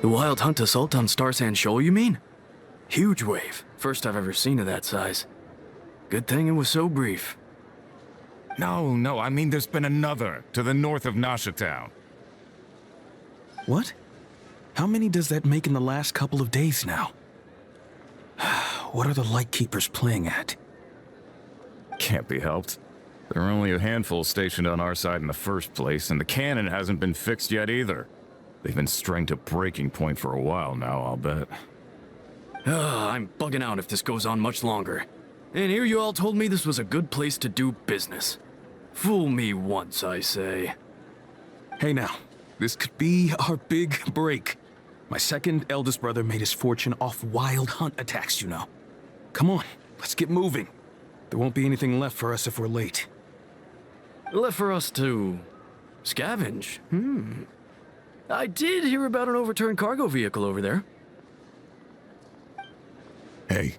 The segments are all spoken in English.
The wild hunt assault on Star Sand Shoal, you mean? Huge wave. First I've ever seen of that size. Good thing it was so brief. No, I mean there's been another to the north of Nasha Town. What? How many does that make in the last couple of days now? What are the Lightkeepers playing at? Can't be helped. There are only a handful stationed on our side in the first place, and the cannon hasn't been fixed yet either. They've been strained to breaking point for a while now, I'll bet. I'm bugging out if this goes on much longer. And here you all told me this was a good place to do business. Fool me once, I say. Hey now, this could be our big break. My second eldest brother made his fortune off wild hunt attacks, you know. Come on, let's get moving. There won't be anything left for us if we're late. Left for us to scavenge? I did hear about an overturned cargo vehicle over there. Hey.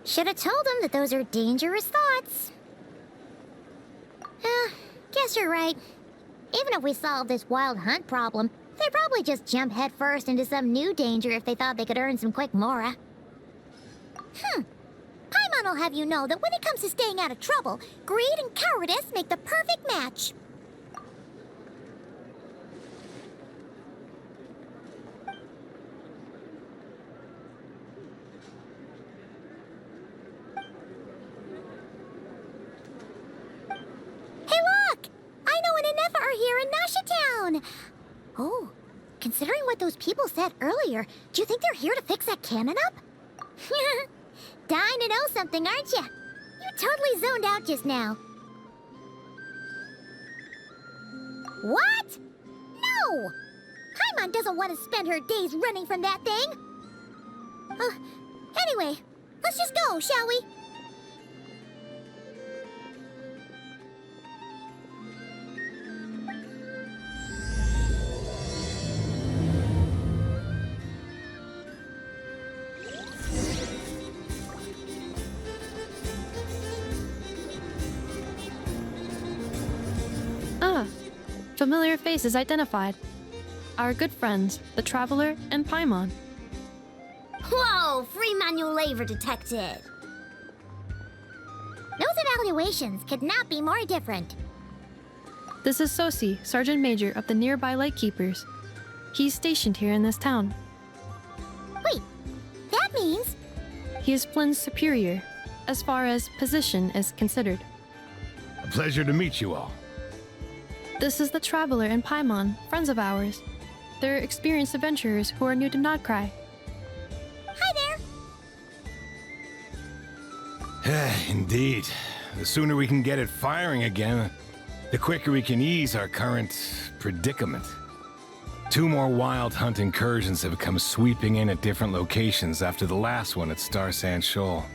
Should have told them that those are dangerous thoughts. Guess you're right. Even if we solve this wild hunt problem, they'd probably just jump headfirst into some new danger if they thought they could earn some quick mora. Paimon will have you know that when it comes to staying out of trouble, greed and cowardice make the perfect match. Oh, considering what those people said earlier, do you think they're here to fix that cannon up? Dying to know something, aren't you? You totally zoned out just now. What? No! Paimon doesn't want to spend her days running from that thing. Anyway, let's just go, shall we? Familiar faces identified. Our good friends, the Traveler and Paimon. Whoa! Free manual labor detected! Those evaluations could not be more different. This is Sosi, Sergeant Major of the nearby Lightkeepers. He's stationed here in this town. Wait, that means... He is Flins' superior, as far as position is considered. A pleasure to meet you all. This is the Traveler and Paimon, friends of ours. They're experienced adventurers who are new to Nod Krai. Hi there! Indeed. The sooner we can get it firing again, the quicker we can ease our current predicament. 2 more wild hunt incursions have come sweeping in at different locations after the last one at Star Sand Shoal.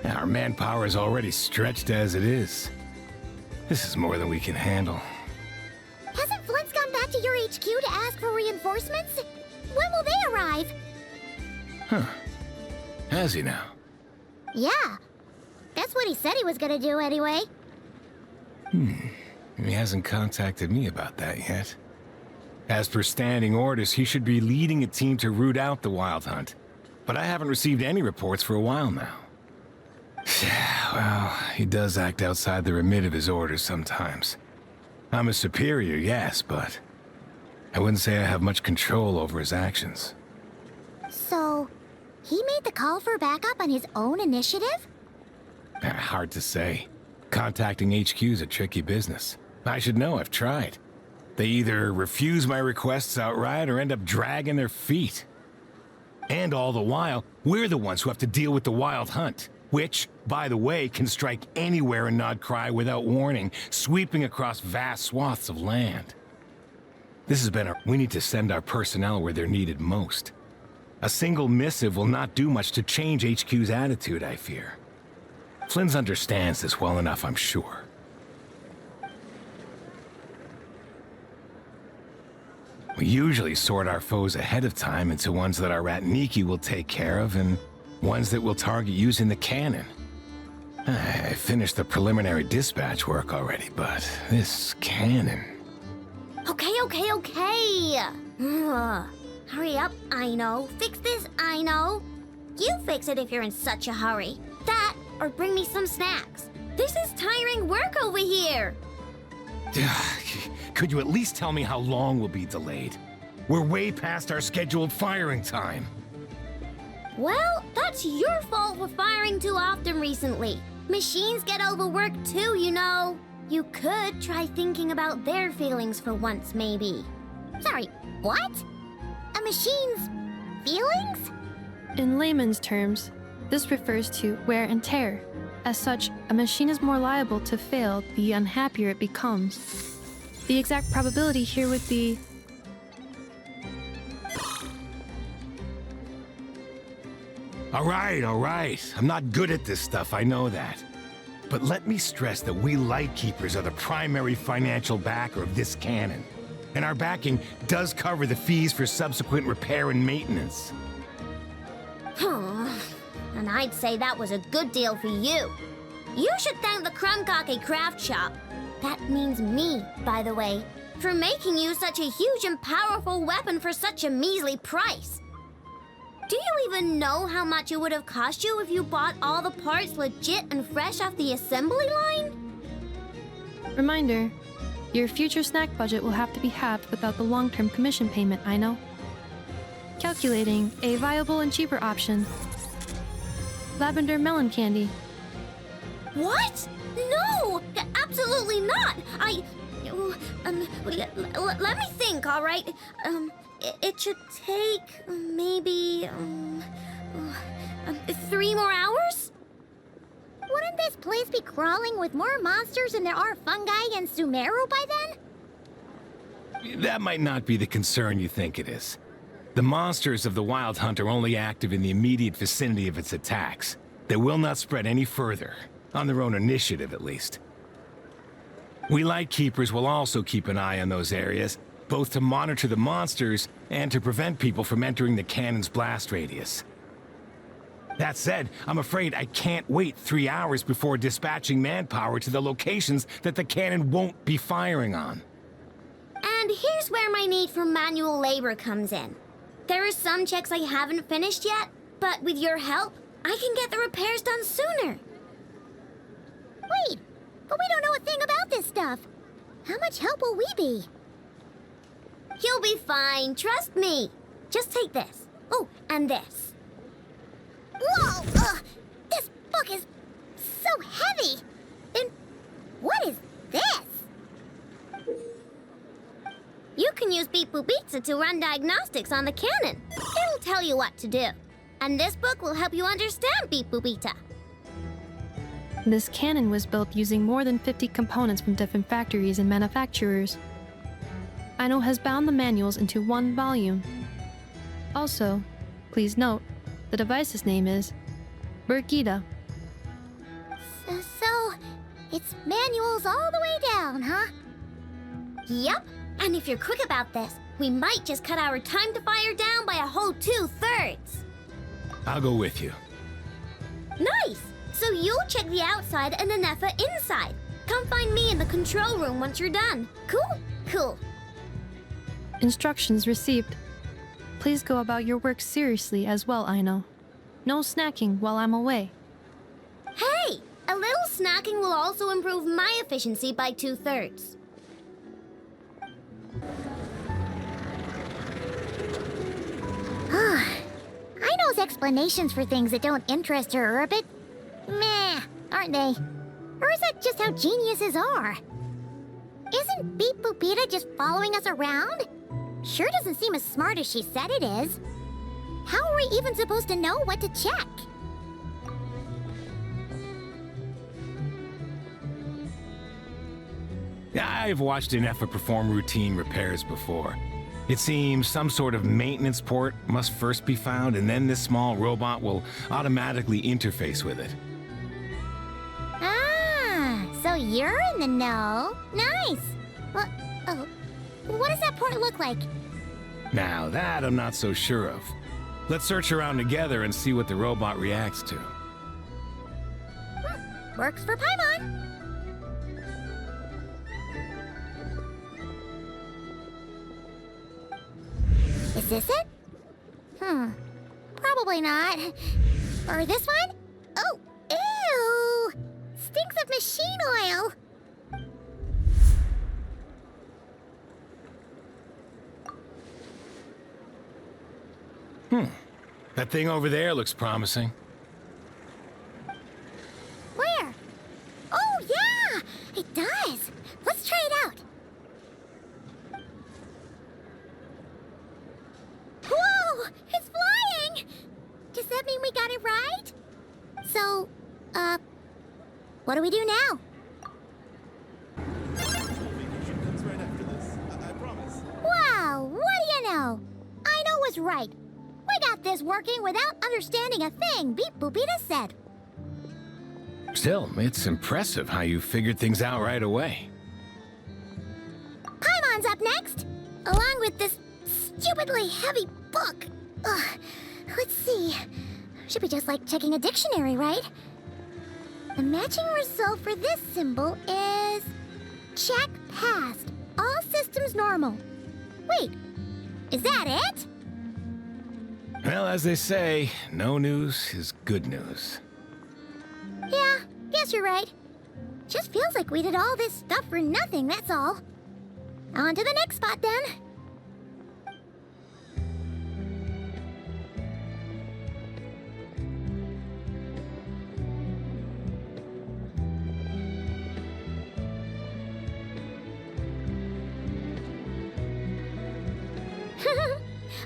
Our manpower is already stretched as it is. This is more than we can handle. Hasn't Flint's gone back to your HQ to ask for reinforcements? When will they arrive? Has he now? Yeah. That's what he said he was gonna do anyway. He hasn't contacted me about that yet. As per standing orders, he should be leading a team to root out the wild hunt. But I haven't received any reports for a while now. Well, he does act outside the remit of his orders sometimes. I'm a superior, yes, but I wouldn't say I have much control over his actions. So, he made the call for backup on his own initiative? Hard to say. Contacting HQ is a tricky business. I should know, I've tried. They either refuse my requests outright or end up dragging their feet. And all the while, we're the ones who have to deal with the wild hunt. Which, by the way, can strike anywhere in Nod Krai without warning, sweeping across vast swaths of land. This has been we need to send our personnel where they're needed most. A single missive will not do much to change HQ's attitude, I fear. Flins understands this well enough, I'm sure. We usually sort our foes ahead of time into ones that our Ratniki will take care of and ones that we'll target using the cannon. I finished the preliminary dispatch work already, but this cannon... Okay. Ugh. Hurry up, I know. Fix this, I know. You fix it if you're in such a hurry. That, or bring me some snacks. This is tiring work over here. Could you at least tell me how long we'll be delayed? We're way past our scheduled firing time. Well, that's your fault for firing too often recently. Machines get overworked too, you know. You could try thinking about their feelings for once, maybe. Sorry, what? A machine's feelings? In layman's terms, this refers to wear and tear. As such, a machine is more liable to fail the unhappier it becomes. The exact probability here would be... All right. I'm not good at this stuff, I know that. But let me stress that we Lightkeepers are the primary financial backer of this cannon. And our backing does cover the fees for subsequent repair and maintenance. And I'd say that was a good deal for you. You should thank the Krumkake craft shop. That means me, by the way, for making you such a huge and powerful weapon for such a measly price. Do you even know how much it would have cost you if you bought all the parts legit and fresh off the assembly line? Reminder, your future snack budget will have to be halved without the long-term commission payment, I know. Calculating a viable and cheaper option. Lavender melon candy. What? No! Absolutely not! Let me think, all right? It should take maybe 3 more hours? Wouldn't this place be crawling with more monsters than there are fungi in Sumeru by then? That might not be the concern you think it is. The monsters of the Wild Hunt are only active in the immediate vicinity of its attacks. They will not spread any further, on their own initiative at least. We Lightkeepers will also keep an eye on those areas, both to monitor the monsters and to prevent people from entering the cannon's blast radius. That said, I'm afraid I can't wait 3 hours before dispatching manpower to the locations that the cannon won't be firing on. And here's where my need for manual labor comes in. There are some checks I haven't finished yet, but with your help, I can get the repairs done sooner. Wait, but we don't know a thing about this stuff. How much help will we be? You'll be fine, trust me. Just take this. Oh, and this. Whoa! This book is so heavy! And what is this? You can use Beep Boop Pizza to run diagnostics on the cannon. It'll tell you what to do. And this book will help you understand Beep Boop Pizza. This cannon was built using more than 50 components from different factories and manufacturers. Aino has bound the manuals into one volume. Also, please note, the device's name is Burkita. So, it's manuals all the way down, huh? Yep, and if you're quick about this, we might just cut our time to fire down by a whole 2/3. I'll go with you. Nice! So you'll check the outside and the Nefa inside. Come find me in the control room once you're done. Cool? Cool. Instructions received. Please go about your work seriously as well, Aino. No snacking while I'm away. Hey! A little snacking will also improve my efficiency by 2/3. Aino's explanations for things that don't interest her are a bit meh, aren't they? Or is that just how geniuses are? Isn't Beep Boopita just following us around? Sure doesn't seem as smart as she said it is. How are we even supposed to know what to check? I've watched Inefa perform routine repairs before. It seems some sort of maintenance port must first be found, and then this small robot will automatically interface with it. Ah, so you're in the know. Nice. What does that port look like? Now that I'm not so sure of. Let's search around together and see what the robot reacts to. Works for Paimon. Is this it? Probably not. Or this one? Oh, ew! Stinks of machine oil. That thing over there looks promising. Where? Oh, yeah! It does. Let's try it out. Whoa! It's flying! Does that mean we got it right? So, what do we do now? Wow, what do you know? I know was right. We got this working without understanding a thing Beep Boopita said. Still, it's impressive how you figured things out right away. Paimon's up next, along with this stupidly heavy book. Ugh, let's see. Should be just like checking a dictionary, right? The matching result for this symbol is... check passed. All systems normal. Wait, is that it? Well, as they say, no news is good news. Yeah, guess you're right. Just feels like we did all this stuff for nothing, that's all. On to the next spot, then.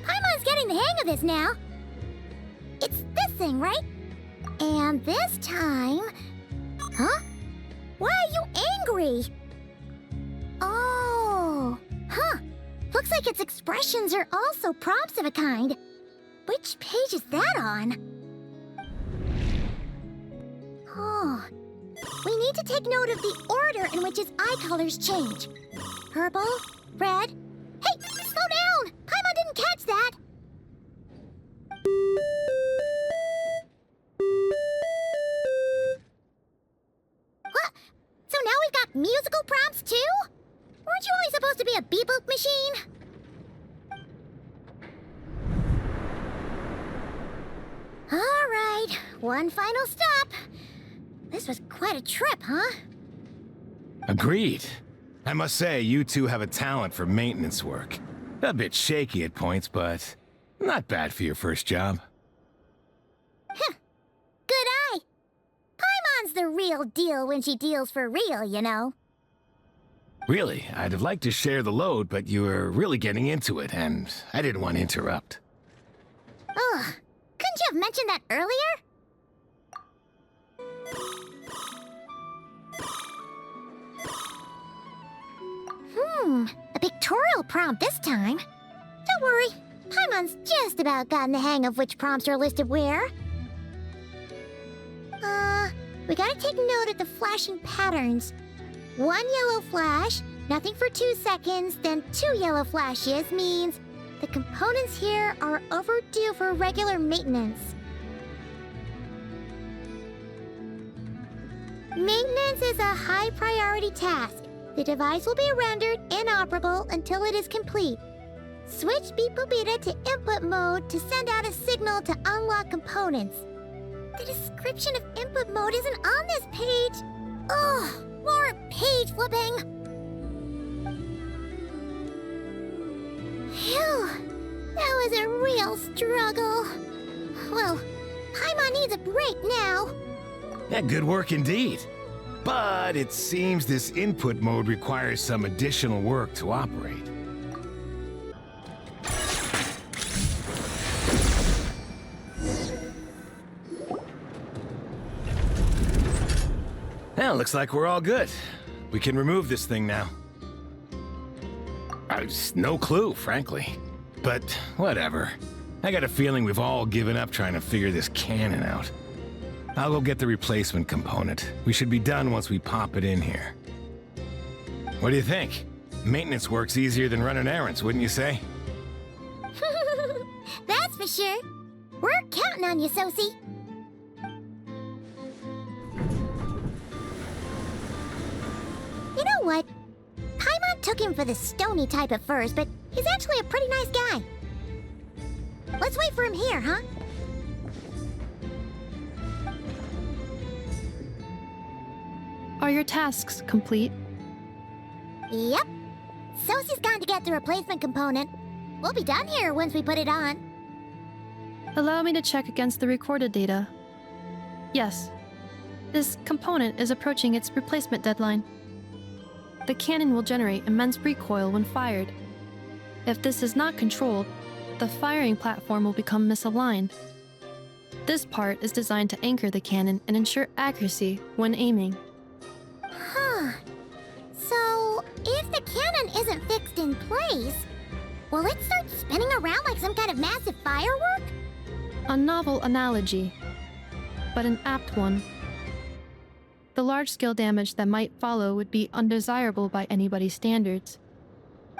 Paimon's getting the hang of this now. It's this thing, right? And this time... Huh? Why are you angry? Oh, huh. Looks like its expressions are also prompts of a kind. Which page is that on? Oh, we need to take note of the order in which its eye colors change. Purple, red... Hey, slow down! Paimon didn't catch that! What? So now we've got musical prompts too? Weren't you only supposed to be a beep-boop machine? All right, one final stop. This was quite a trip, huh? Agreed. I must say, you two have a talent for maintenance work. A bit shaky at points, but not bad for your first job. Huh. Good eye. Paimon's the real deal when she deals for real, you know. Really, I'd have liked to share the load, but you were really getting into it, and I didn't want to interrupt. Ugh. Couldn't you have mentioned that earlier? A pictorial prompt this time. Don't worry, Paimon's just about gotten the hang of which prompts are listed where. We gotta take note of the flashing patterns. One yellow flash, nothing for 2 seconds, then 2 yellow flashes means the components here are overdue for regular maintenance. Maintenance is a high priority task. The device will be rendered inoperable until it is complete. Switch Beep Boopita to input mode to send out a signal to unlock components. The description of input mode isn't on this page. Ugh, more page flipping. Phew, that was a real struggle. Well, Paimon needs a break now. Yeah, good work indeed. But it seems this input mode requires some additional work to operate. Well, looks like we're all good. We can remove this thing now. I've no clue, frankly. But whatever. I got a feeling we've all given up trying to figure this cannon out. I'll go get the replacement component. We should be done once we pop it in here. What do you think? Maintenance work's easier than running errands, wouldn't you say? That's for sure. We're counting on you, Sosie. know what? Paimon took him for the stony type at first, but he's actually a pretty nice guy. Let's wait for him here, huh? Are your tasks complete? Yep. Sosie's gone to get the replacement component. We'll be done here once we put it on. Allow me to check against the recorded data. Yes. This component is approaching its replacement deadline. The cannon will generate immense recoil when fired. If this is not controlled, the firing platform will become misaligned. This part is designed to anchor the cannon and ensure accuracy when aiming. Huh. So, if the cannon isn't fixed in place, will it start spinning around like some kind of massive firework? A novel analogy, but an apt one. The large-scale damage that might follow would be undesirable by anybody's standards.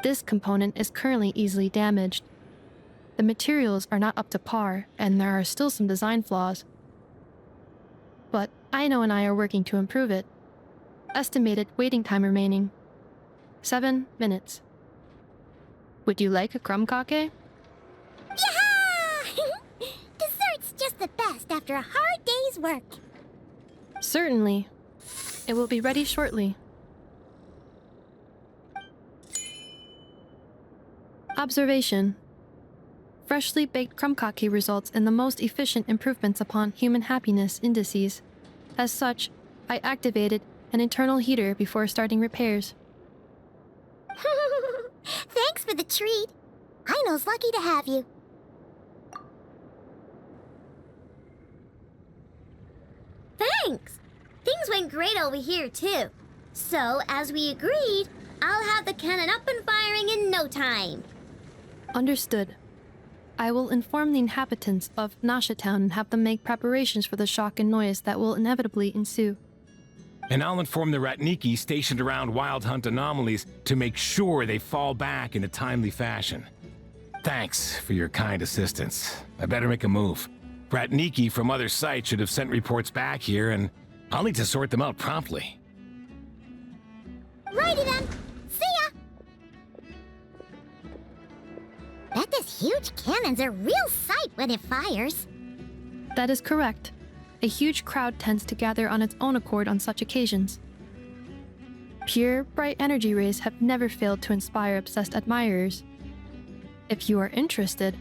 This component is currently easily damaged. The materials are not up to par, and there are still some design flaws. But Aino and I are working to improve it. Estimated waiting time remaining: 7 minutes. Would you like a crumb cake? Yeah! Dessert's just the best after a hard day's work. Certainly. It will be ready shortly. Observation. Freshly baked crumb cake results in the most efficient improvements upon human happiness indices. As such, I activated an internal heater before starting repairs. Thanks for the treat. Aino's lucky to have you. Thanks! Things went great over here, too. So, as we agreed, I'll have the cannon up and firing in no time. Understood. I will inform the inhabitants of Nasha Town and have them make preparations for the shock and noise that will inevitably ensue. And I'll inform the Ratniki stationed around Wild Hunt anomalies to make sure they fall back in a timely fashion. Thanks for your kind assistance. I better make a move. Ratniki from other sites should have sent reports back here, and I'll need to sort them out promptly. Righty then. See ya! Bet this huge cannon's a real sight when it fires. That is correct. A huge crowd tends to gather on its own accord on such occasions. Pure, bright energy rays have never failed to inspire obsessed admirers. If you are interested,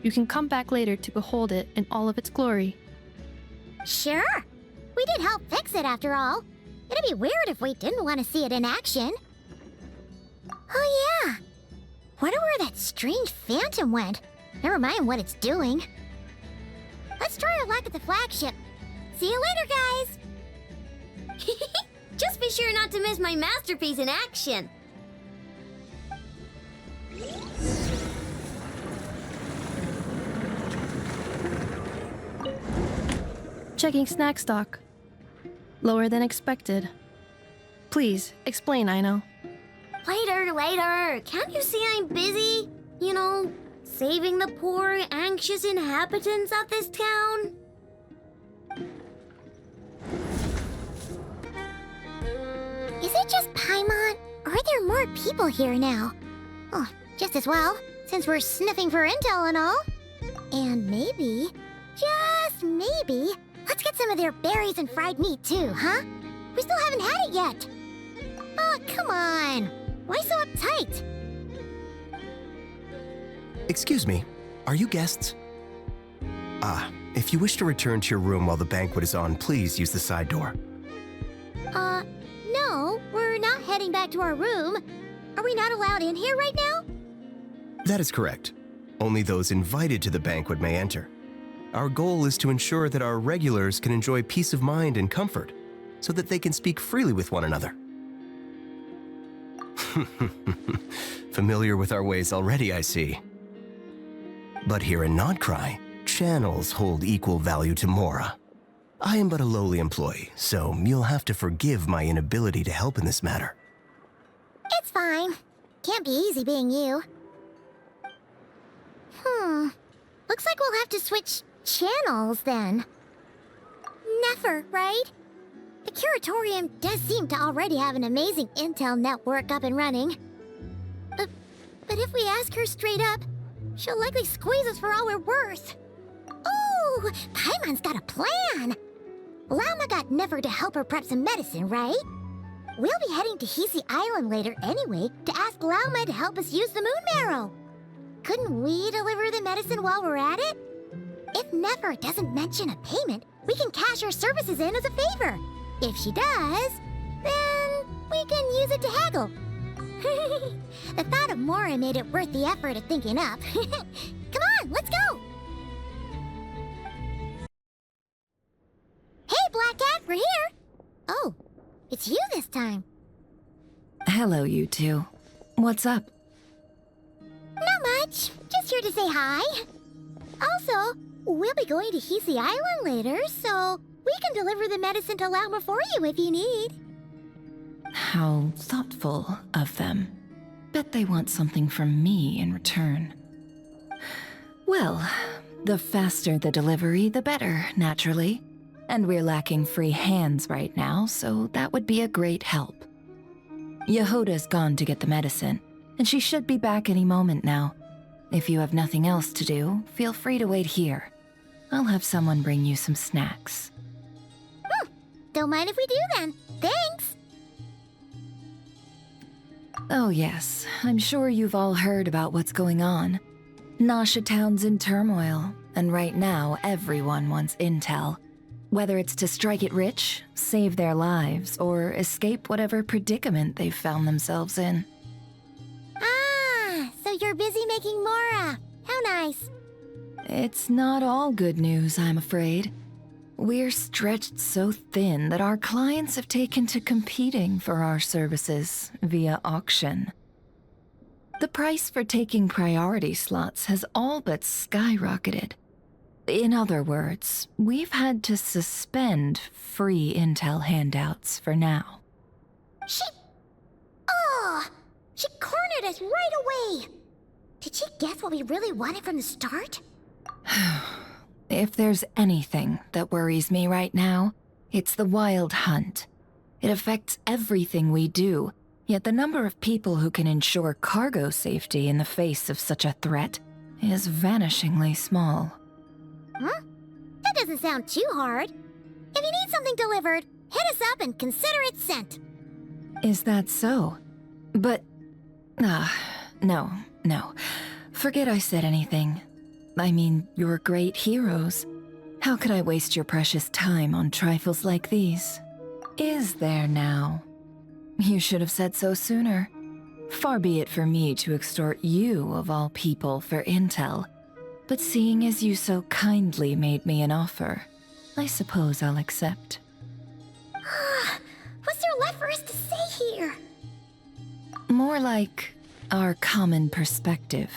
you can come back later to behold it in all of its glory. Sure. We did help fix it after all. It'd be weird if we didn't want to see it in action. Oh yeah. Wonder where that strange phantom went. Never mind what it's doing. Let's try our luck at the flagship. See you later, guys! Just be sure not to miss my masterpiece in action. Checking snack stock. Lower than expected. Please, explain, Aino. Later. Can't you see I'm busy? You know, saving the poor, anxious inhabitants of this town? Is it just Paimon, or are there more people here now? Oh, just as well, since we're sniffing for intel and all. And maybe, just maybe, let's get some of their berries and fried meat too, huh? We still haven't had it yet. Oh, come on. Why so uptight? Excuse me, are you guests? If you wish to return to your room while the banquet is on, please use the side door. No, we're not heading back to our room. Are we not allowed in here right now? That is correct. Only those invited to the banquet may enter. Our goal is to ensure that our regulars can enjoy peace of mind and comfort, so that they can speak freely with one another. Familiar with our ways already, I see. But here in Nod Krai, channels hold equal value to Mora. I am but a lowly employee, so you'll have to forgive my inability to help in this matter. It's fine. Can't be easy being you. Looks like we'll have to switch channels then. Never, right? The curatorium does seem to already have an amazing intel network up and running. But if we ask her straight up, she'll likely squeeze us for all we're worth. Ooh, Paimon's got a plan! Llama got Never to help her prep some medicine, right? We'll be heading to Hisi Island later anyway to ask Llama to help us use the moon marrow. Couldn't we deliver the medicine while we're at it? If Never doesn't mention a payment, we can cash our services in as a favor. If she does, then we can use it to haggle. The thought of Mora made it worth the effort of thinking up. Come on, let's go! Hey, Black Cat, we're here! Oh, it's you this time. Hello, you two. What's up? Not much. Just here to say hi. Also, we'll be going to Hisi Island later, so we can deliver the medicine to Llama for you if you need. How thoughtful of them. Bet they want something from me in return. Well, the faster the delivery, the better, naturally. And we're lacking free hands right now, so that would be a great help. Yehoda's gone to get the medicine, and she should be back any moment now. If you have nothing else to do, feel free to wait here. I'll have someone bring you some snacks. Don't mind if we do then. Thanks! Oh yes, I'm sure you've all heard about what's going on. Nasha Town's in turmoil, and right now everyone wants intel. Whether it's to strike it rich, save their lives, or escape whatever predicament they've found themselves in. Ah, so you're busy making Mora. How nice. It's not all good news, I'm afraid. We're stretched so thin that our clients have taken to competing for our services via auction. The price for taking priority slots has all but skyrocketed. In other words, we've had to suspend free intel handouts for now. She cornered us right away! Did she guess what we really wanted from the start? If there's anything that worries me right now, it's the wild hunt. It affects everything we do, yet the number of people who can ensure cargo safety in the face of such a threat is vanishingly small. Huh? That doesn't sound too hard. If you need something delivered, hit us up and consider it sent. Is that so? But... no. Forget I said anything. I mean, you're great heroes. How could I waste your precious time on trifles like these? Is there now? You should have said so sooner. Far be it for me to extort you, of all people, for intel. But seeing as you so kindly made me an offer, I suppose I'll accept. What's there left for us to say here? More like our common perspective.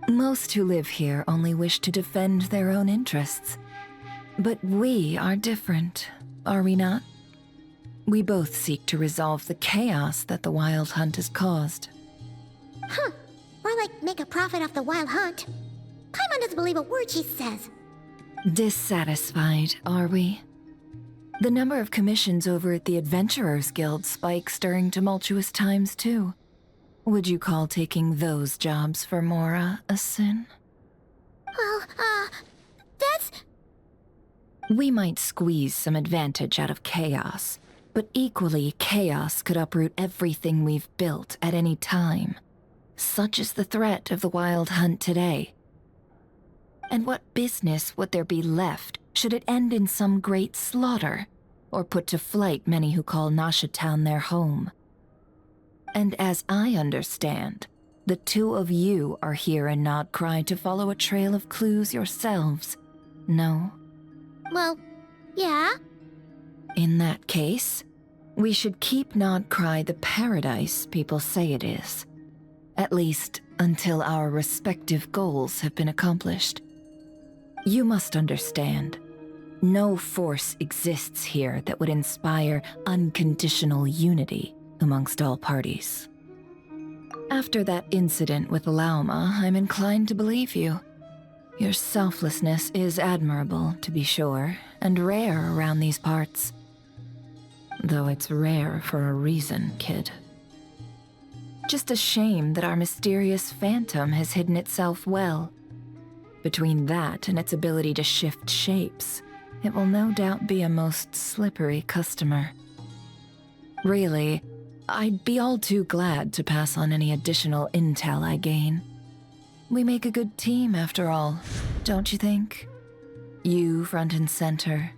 Most who live here only wish to defend their own interests. But we are different, are we not? We both seek to resolve the chaos that the Wild Hunt has caused. More like make a profit off the Wild Hunt. Paimon doesn't believe a word she says. Dissatisfied, are we? The number of commissions over at the Adventurers Guild spikes during tumultuous times, too. Would you call taking those jobs for Mora a sin? Well, that's... We might squeeze some advantage out of chaos, but equally, chaos could uproot everything we've built at any time. Such is the threat of the Wild Hunt today. And what business would there be left should it end in some great slaughter, or put to flight many who call Nasha Town their home? And as I understand, the two of you are here in Nod Krai to follow a trail of clues yourselves, no? Well, yeah. In that case, we should keep Nod Krai the paradise people say it is. At least until our respective goals have been accomplished. You must understand, no force exists here that would inspire unconditional unity amongst all parties. After that incident with Lauma, I'm inclined to believe you. Your selflessness is admirable, to be sure, and rare around these parts. Though it's rare for a reason, kid. Just a shame that our mysterious phantom has hidden itself well. Between that and its ability to shift shapes, it will no doubt be a most slippery customer. Really, I'd be all too glad to pass on any additional intel I gain. We make a good team, after all, don't you think? You front and center,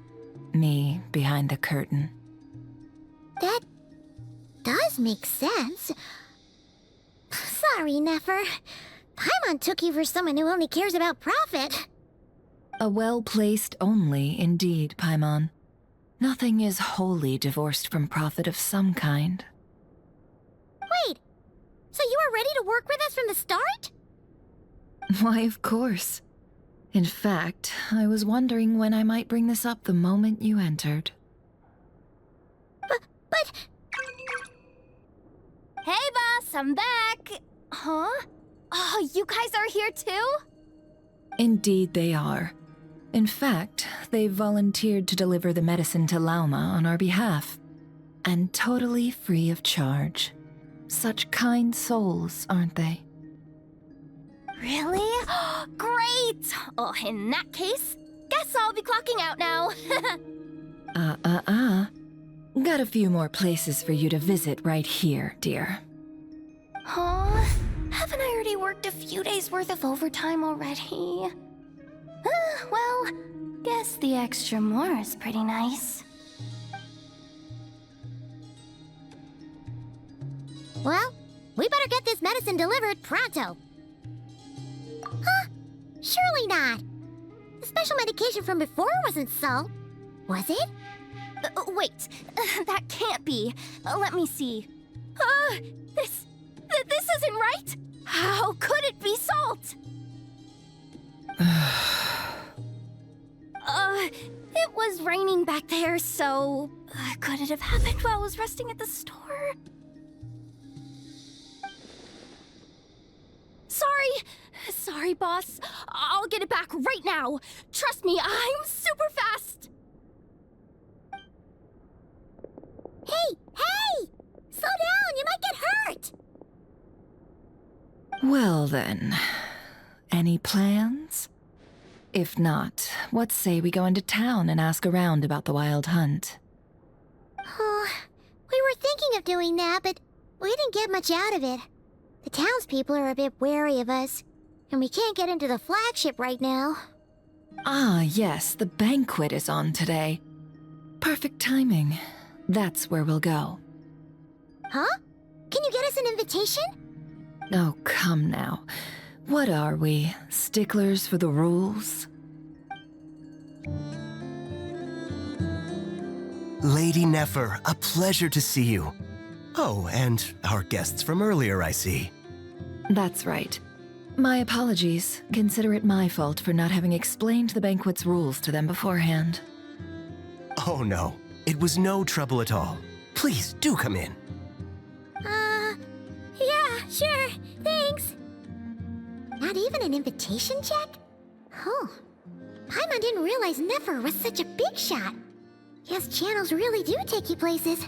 me behind the curtain. That does make sense. Sorry, Nefer. Paimon took you for someone who only cares about profit. A well-placed only, indeed, Paimon. Nothing is wholly divorced from profit of some kind. Wait, so you were ready to work with us from the start? Why, of course. In fact, I was wondering when I might bring this up the moment you entered. But... Hey, boss, I'm back! Huh? Oh, you guys are here too? Indeed they are. In fact, they've volunteered to deliver the medicine to Lauma on our behalf. And totally free of charge. Such kind souls, aren't they? Really? Great! Oh, in that case, guess I'll be clocking out now. Got a few more places for you to visit right here, dear. Huh? Haven't I already worked a few days worth of overtime already? Well, guess the extra more is pretty nice. Well, we better get this medicine delivered pronto. Huh? Surely not. The special medication from before wasn't salt, was it? Wait, that can't be. Let me see. This isn't right. How could it be salt? It was raining back there, so could it have happened while I was resting at the store? Sorry, boss. I'll get it back right now. Trust me, I'm super fast. Hey! Slow down, you might get hurt! Well then, any plans? If not, what say we go into town and ask around about the wild hunt? Oh, we were thinking of doing that, but we didn't get much out of it. The townspeople are a bit wary of us, and we can't get into the flagship right now. Ah, yes, the banquet is on today. Perfect timing. That's where we'll go. Huh? Can you get us an invitation? Oh, come now. What are we, sticklers for the rules? Lady Nefer, a pleasure to see you. Oh, and our guests from earlier, I see. That's right. My apologies. Consider it my fault for not having explained the banquet's rules to them beforehand. Oh no, it was no trouble at all. Please, do come in. Yeah, sure, thanks. Not even an invitation check? Oh, Paimon didn't realize Nefer was such a big shot. Yes, channels really do take you places.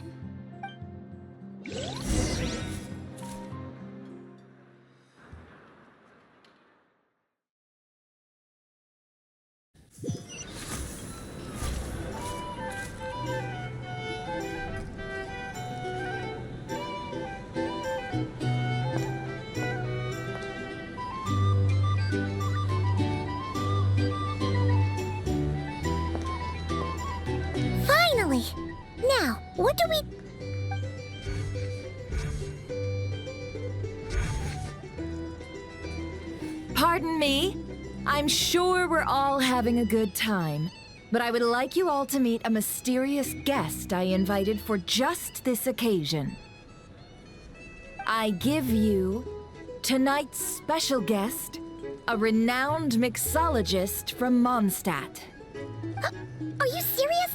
Finally! Now, what do we... Pardon me? I'm sure we're all having a good time, but I would like you all to meet a mysterious guest I invited for just this occasion. I give you tonight's special guest, a renowned mixologist from Mondstadt. Are you serious?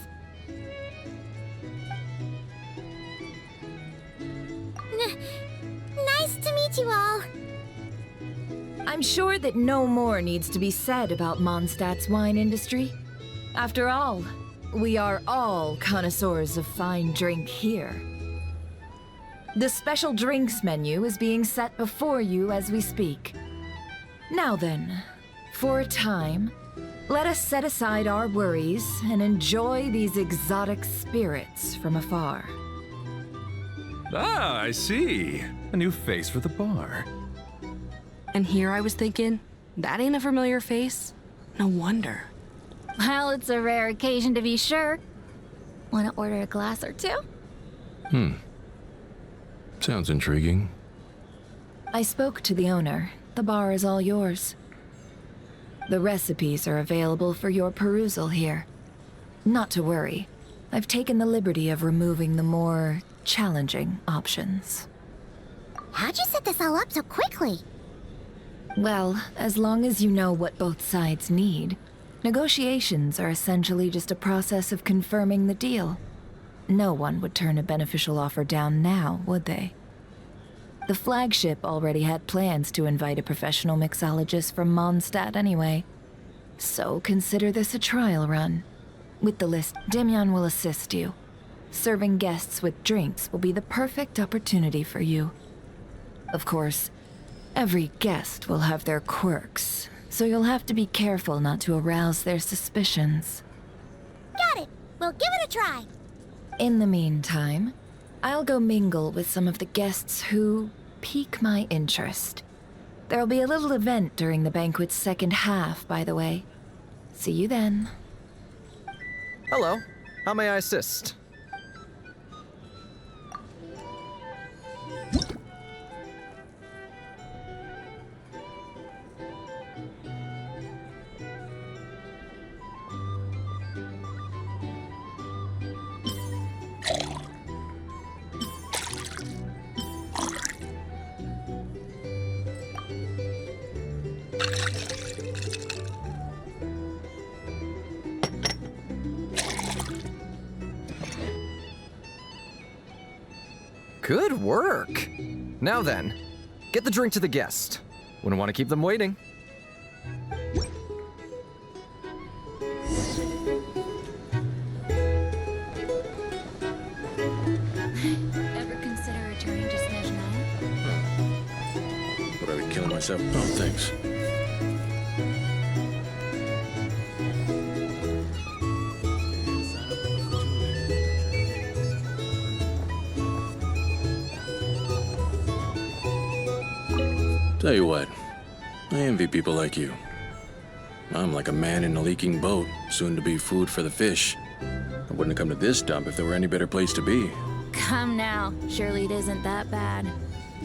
Nice to meet you all. I'm sure that no more needs to be said about Mondstadt's wine industry. After all, we are all connoisseurs of fine drink here. The special drinks menu is being set before you as we speak. Now then, for a time, let us set aside our worries and enjoy these exotic spirits from afar. Ah, I see. A new face for the bar. And here I was thinking, that ain't a familiar face. No wonder. Well, it's a rare occasion to be sure. Want to order a glass or two? Sounds intriguing. I spoke to the owner. The bar is all yours. The recipes are available for your perusal here. Not to worry. I've taken the liberty of removing the more challenging options. How'd you set this all up so quickly? Well, as long as you know what both sides need, negotiations are essentially just a process of confirming the deal. No one would turn a beneficial offer down now, would they? The flagship already had plans to invite a professional mixologist from Mondstadt anyway. So consider this a trial run. With the list, Demyan will assist you. Serving guests with drinks will be the perfect opportunity for you. Of course, every guest will have their quirks, so you'll have to be careful not to arouse their suspicions. Got it. We'll give it a try. In the meantime, I'll go mingle with some of the guests who pique my interest. There'll be a little event during the banquet's second half, by the way. See you then. Hello. How may I assist? Good work! Now then, get the drink to the guest. Wouldn't want to keep them waiting. Ever consider returning to Snezhnaya? Would I be killing myself? Oh, thanks. Tell you what, I envy people like you. I'm like a man in a leaking boat, soon to be food for the fish. I wouldn't have come to this dump if there were any better place to be. Come now. Surely it isn't that bad.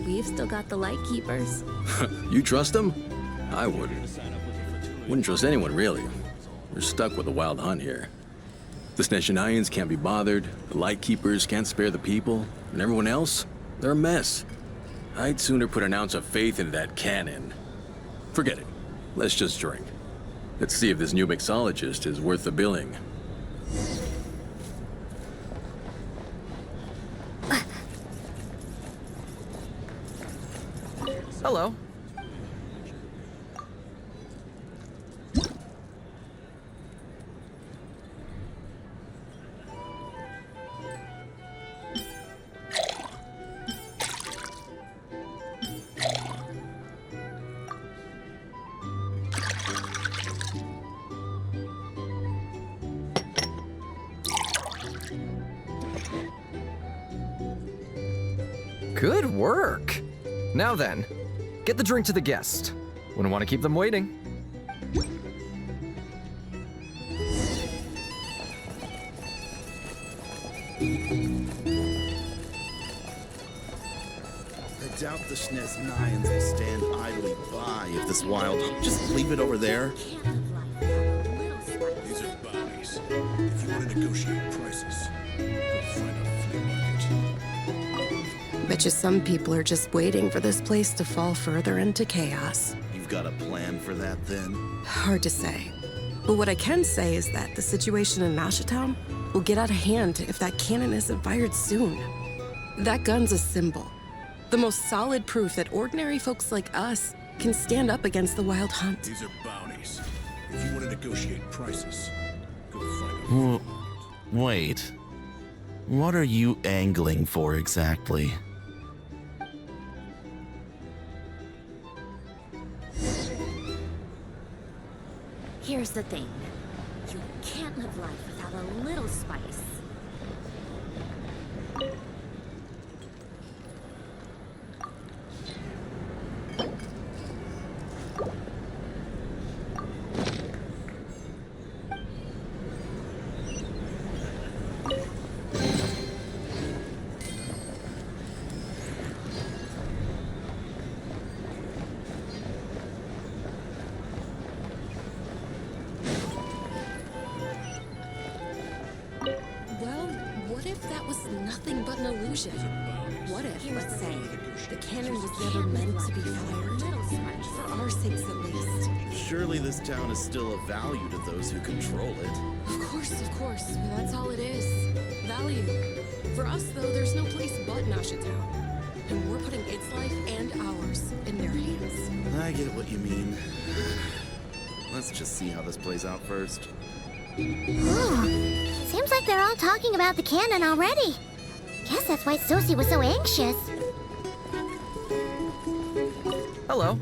We've still got the light keepers. You trust them? I wouldn't. Wouldn't trust anyone, really. We're stuck with a wild hunt here. The Snezhnayans can't be bothered, the Lightkeepers can't spare the people, and everyone else, they're a mess. I'd sooner put an ounce of faith into that cannon. Forget it. Let's just drink. Let's see if this new mixologist is worth the billing. Hello. Good work! Now then, get the drink to the guest. Wouldn't want to keep them waiting. I doubt the Snezhnayans will stand idly by if this wild... Just leave it over there. These are bounties. If you want to negotiate prices, go find a flea market. Bet you some people are just waiting for this place to fall further into chaos. You've got a plan for that, then? Hard to say. But what I can say is that the situation in Nashatown will get out of hand if that cannon isn't fired soon. That gun's a symbol. The most solid proof that ordinary folks like us can stand up against the wild hunt. These are bounties. If you want to negotiate prices, go find a flea market. Wait. What are you angling for exactly? Here's the thing. You can't live life without a little spice. Nothing but an illusion. What if, let's say, the cannon was never meant to be fired? For our sakes, at least. Surely this town is still of value to those who control it. Of course. Well, that's all it is. Value. For us, though, there's no place but Nashatown. And we're putting its life and ours in their hands. I get what you mean. Let's just see how this plays out first. Seems like they're all talking about the cannon already. Guess that's why Sosie was so anxious. Hello.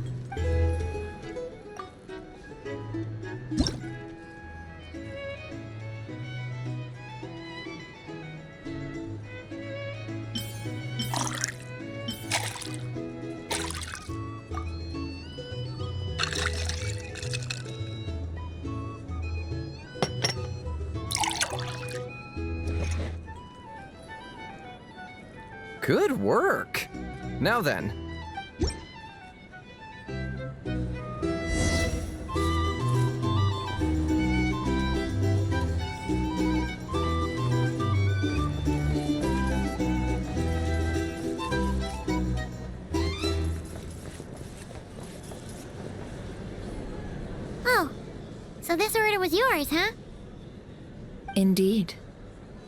Good work. Now then. Oh, so this order was yours, huh? Indeed.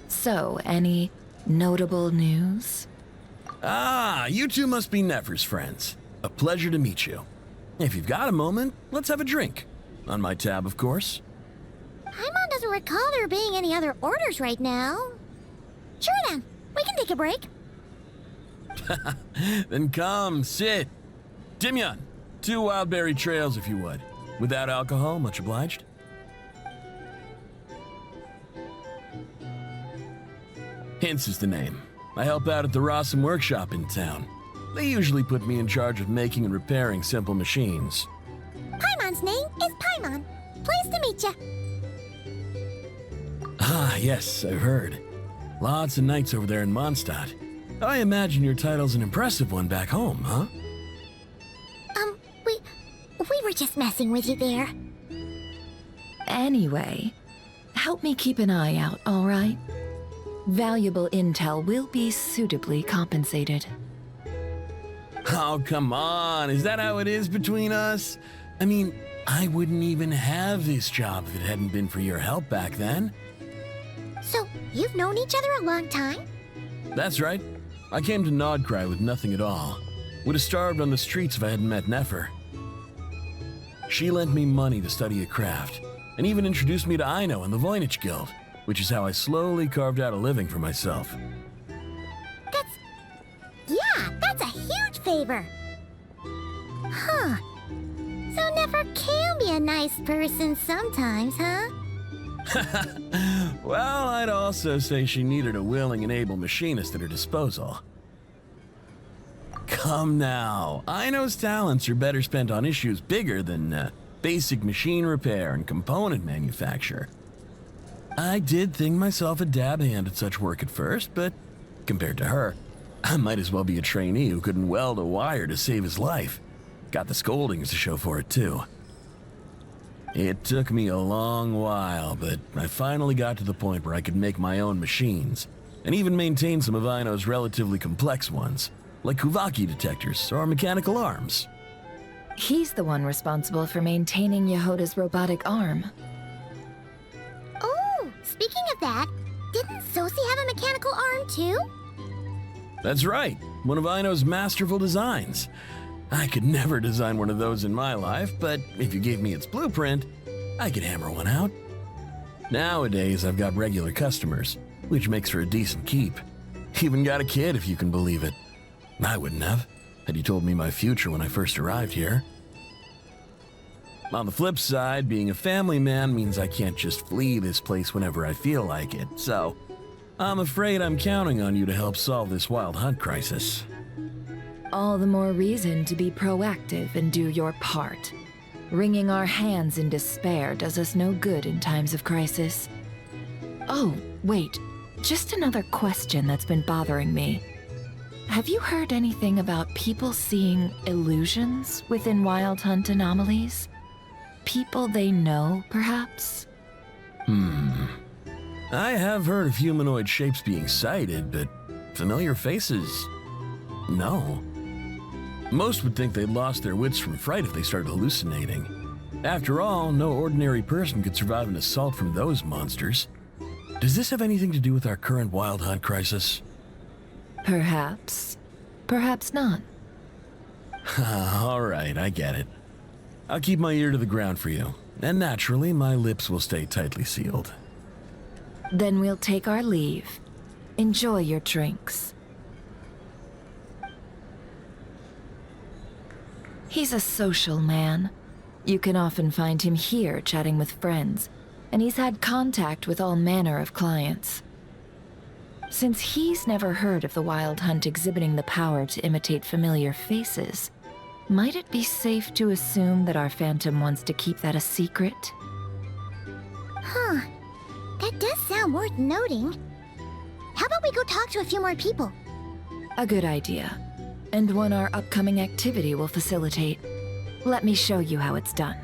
So, any notable news? Ah, you two must be Nefer's friends. A pleasure to meet you. If you've got a moment, let's have a drink. On my tab, of course. Paimon doesn't recall there being any other orders right now. Sure then, we can take a break. Then come, sit. Dimyon, 2 wildberry trails if you would. Without alcohol, much obliged. Hints is the name. I help out at the Rossum workshop in town. They usually put me in charge of making and repairing simple machines. Paimon's name is Paimon. Pleased to meet ya. Ah, yes, I've heard. Lots of nights over there in Mondstadt. I imagine your title's an impressive one back home, huh? We were just messing with you there. Anyway, help me keep an eye out, all right? Valuable intel will be suitably compensated. Oh, come on. Is that how it is between us? I mean, I wouldn't even have this job if it hadn't been for your help back then. So, you've known each other a long time? That's right. I came to Nod Krai with nothing at all. Would have starved on the streets if I hadn't met Nefer. She lent me money to study a craft, and even introduced me to Aino and the Voynich Guild, which is how I slowly carved out a living for myself. That's a huge favor. Huh. So Nefer can be a nice person sometimes, huh? Well, I'd also say she needed a willing and able machinist at her disposal. Come now, Aino's talents are better spent on issues bigger than basic machine repair and component manufacture. I did think myself a dab hand at such work at first, but compared to her, I might as well be a trainee who couldn't weld a wire to save his life. Got the scoldings to show for it, too. It took me a long while, but I finally got to the point where I could make my own machines, and even maintain some of Aino's relatively complex ones, like Kuvaki detectors or mechanical arms. He's the one responsible for maintaining Yehoda's robotic arm. Oh, speaking of that, didn't Sosie have a mechanical arm too? That's right, one of Aino's masterful designs. I could never design one of those in my life, but if you gave me its blueprint, I could hammer one out. Nowadays, I've got regular customers, which makes for a decent keep. Even got a kid, if you can believe it. I wouldn't have, had you told me my future when I first arrived here. On the flip side, being a family man means I can't just flee this place whenever I feel like it, so I'm afraid I'm counting on you to help solve this wild hunt crisis. All the more reason to be proactive and do your part. Wringing our hands in despair does us no good in times of crisis. Oh, wait. Just another question that's been bothering me. Have you heard anything about people seeing illusions within Wild Hunt anomalies? People they know, perhaps? I have heard of humanoid shapes being sighted, but familiar faces? No. Most would think they'd lost their wits from fright if they started hallucinating. After all, no ordinary person could survive an assault from those monsters. Does this have anything to do with our current Wild Hunt crisis? Perhaps. Perhaps not. All right, I get it. I'll keep my ear to the ground for you, and naturally, my lips will stay tightly sealed. Then we'll take our leave. Enjoy your drinks. He's a social man. You can often find him here chatting with friends, and he's had contact with all manner of clients. Since he's never heard of the Wild Hunt exhibiting the power to imitate familiar faces, might it be safe to assume that our Phantom wants to keep that a secret? Huh. That does sound worth noting. How about we go talk to a few more people? A good idea. And one our upcoming activity will facilitate. Let me show you how it's done.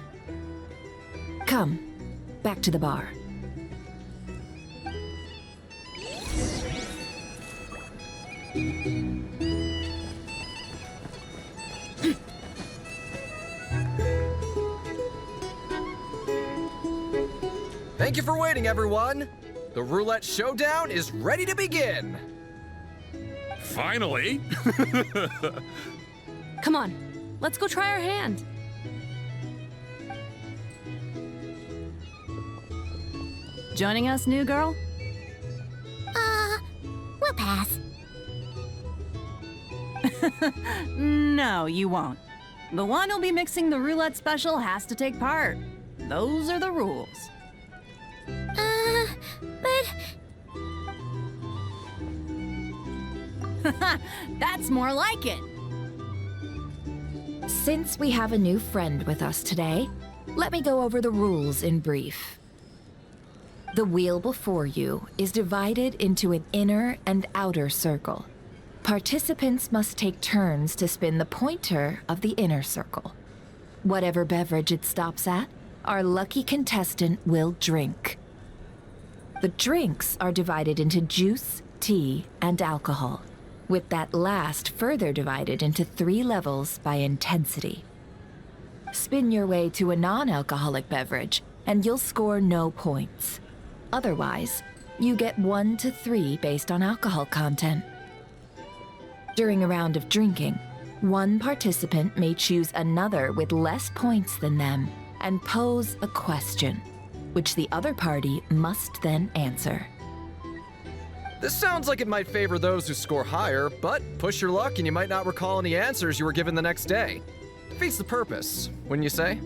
Come, back to the bar. Thank you for waiting, everyone. The roulette showdown is ready to begin. Finally! Come on, let's go try our hand. Joining us, new girl? We'll pass. No, you won't. The one who'll be mixing the roulette special has to take part. Those are the rules. But... That's more like it. Since we have a new friend with us today, let me go over the rules in brief. The wheel before you is divided into an inner and outer circle. Participants must take turns to spin the pointer of the inner circle. Whatever beverage it stops at, our lucky contestant will drink. The drinks are divided into juice, tea, and alcohol, with that last further divided into 3 levels by intensity. Spin your way to a non-alcoholic beverage, and you'll score no points. Otherwise, you get 1 to 3 based on alcohol content. During a round of drinking, one participant may choose another with less points than them and pose a question, which the other party must then answer. This sounds like it might favor those who score higher, but push your luck and you might not recall any answers you were given the next day. Defeats the purpose, wouldn't you say?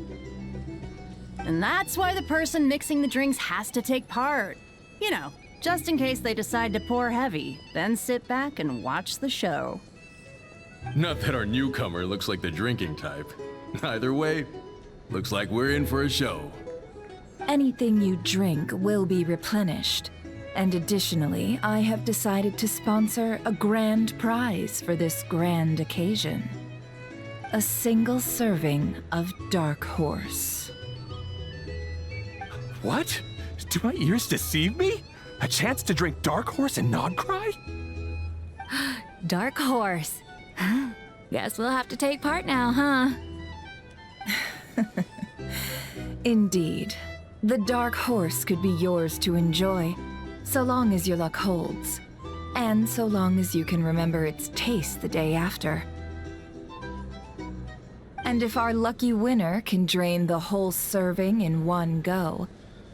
And that's why the person mixing the drinks has to take part. You know, just in case they decide to pour heavy, then sit back and watch the show. Not that our newcomer looks like the drinking type. Either way, looks like we're in for a show. Anything you drink will be replenished. And additionally, I have decided to sponsor a grand prize for this grand occasion. A single serving of Dark Horse. What? Do my ears deceive me? A chance to drink Dark Horse and Nod Krai? Dark Horse. Guess we'll have to take part now, huh? Indeed. The Dark Horse could be yours to enjoy, so long as your luck holds, and so long as you can remember its taste the day after. And if our lucky winner can drain the whole serving in one go,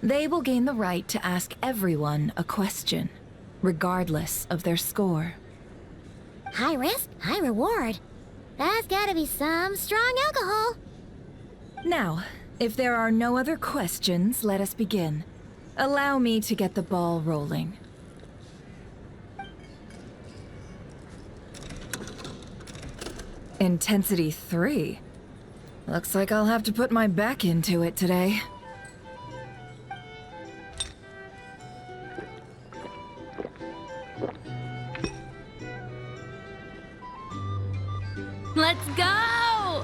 They will gain the right to ask everyone a question, regardless of their score. High risk, high reward. That's gotta be some strong alcohol. Now, if there are no other questions, let us begin. Allow me to get the ball rolling. Intensity 3. Looks like I'll have to put my back into it today. Let's go!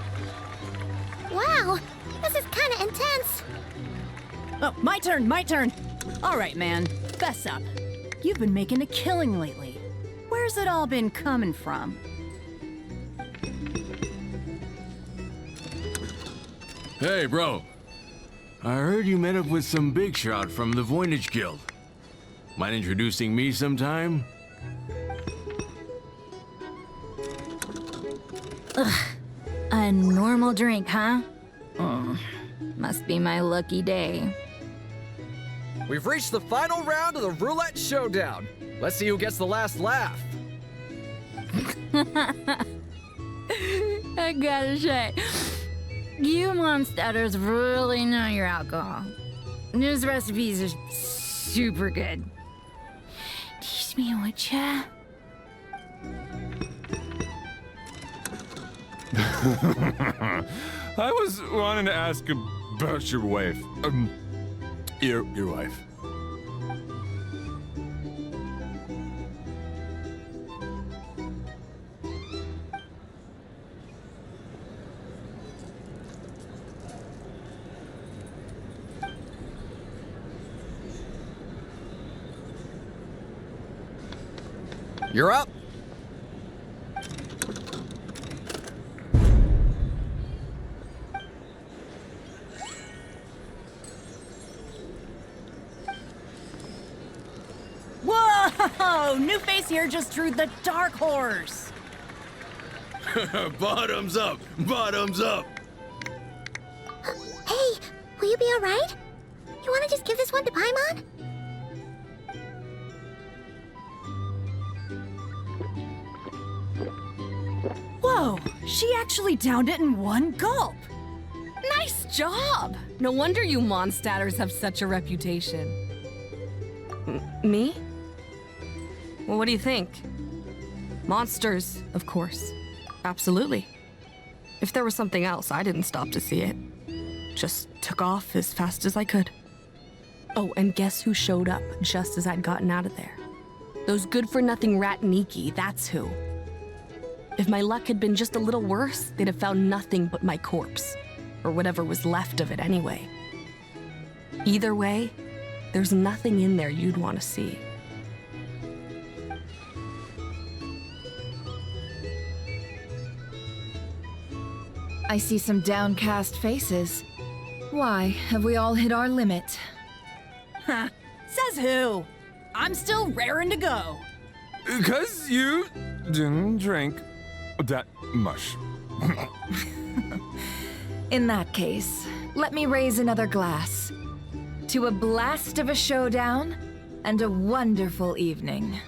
Wow, this is kinda intense. Oh, my turn. All right, man, fess up. You've been making a killing lately. Where's it all been coming from? Hey, bro. I heard you met up with some big shot from the Voynich Guild. Mind introducing me sometime? Ugh. A normal drink, huh? Must be my lucky day. We've reached the final round of the Roulette Showdown. Let's see who gets the last laugh. I gotta say, you monsters really know your alcohol. These recipes are super good. Teach me, would ya? I was wanting to ask about your wife. Your wife. You're up. Whoa! New face here just drew the dark horse. Bottoms up! Bottoms up! Hey, will you be alright? You wanna just give this one to Paimon? Whoa! She actually downed it in one gulp. Nice job! No wonder you Mondstatters have such a reputation. Me? Well, what do you think? Monsters, of course. Absolutely. If there was something else, I didn't stop to see it. Just took off as fast as I could. Oh, and guess who showed up just as I'd gotten out of there? Those good-for-nothing rat Niki, that's who. If my luck had been just a little worse, they'd have found nothing but my corpse. Or whatever was left of it anyway. Either way, there's nothing in there you'd want to see. I see some downcast faces. Why, have we all hit our limit? Huh. Says who? I'm still raring to go. 'Cause you didn't drink that much. In that case, let me raise another glass. To a blast of a showdown and a wonderful evening.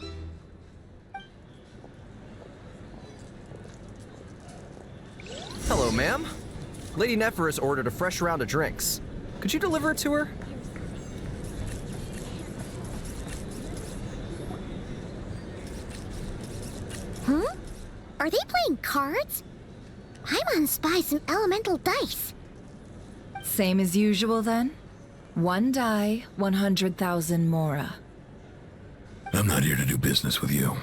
Hello, ma'am. Lady Nefer has ordered a fresh round of drinks. Could you deliver it to her? Huh? Are they playing cards? Paimon spies some elemental dice. Same as usual then? One die, 100,000 mora. I'm not here to do business with you.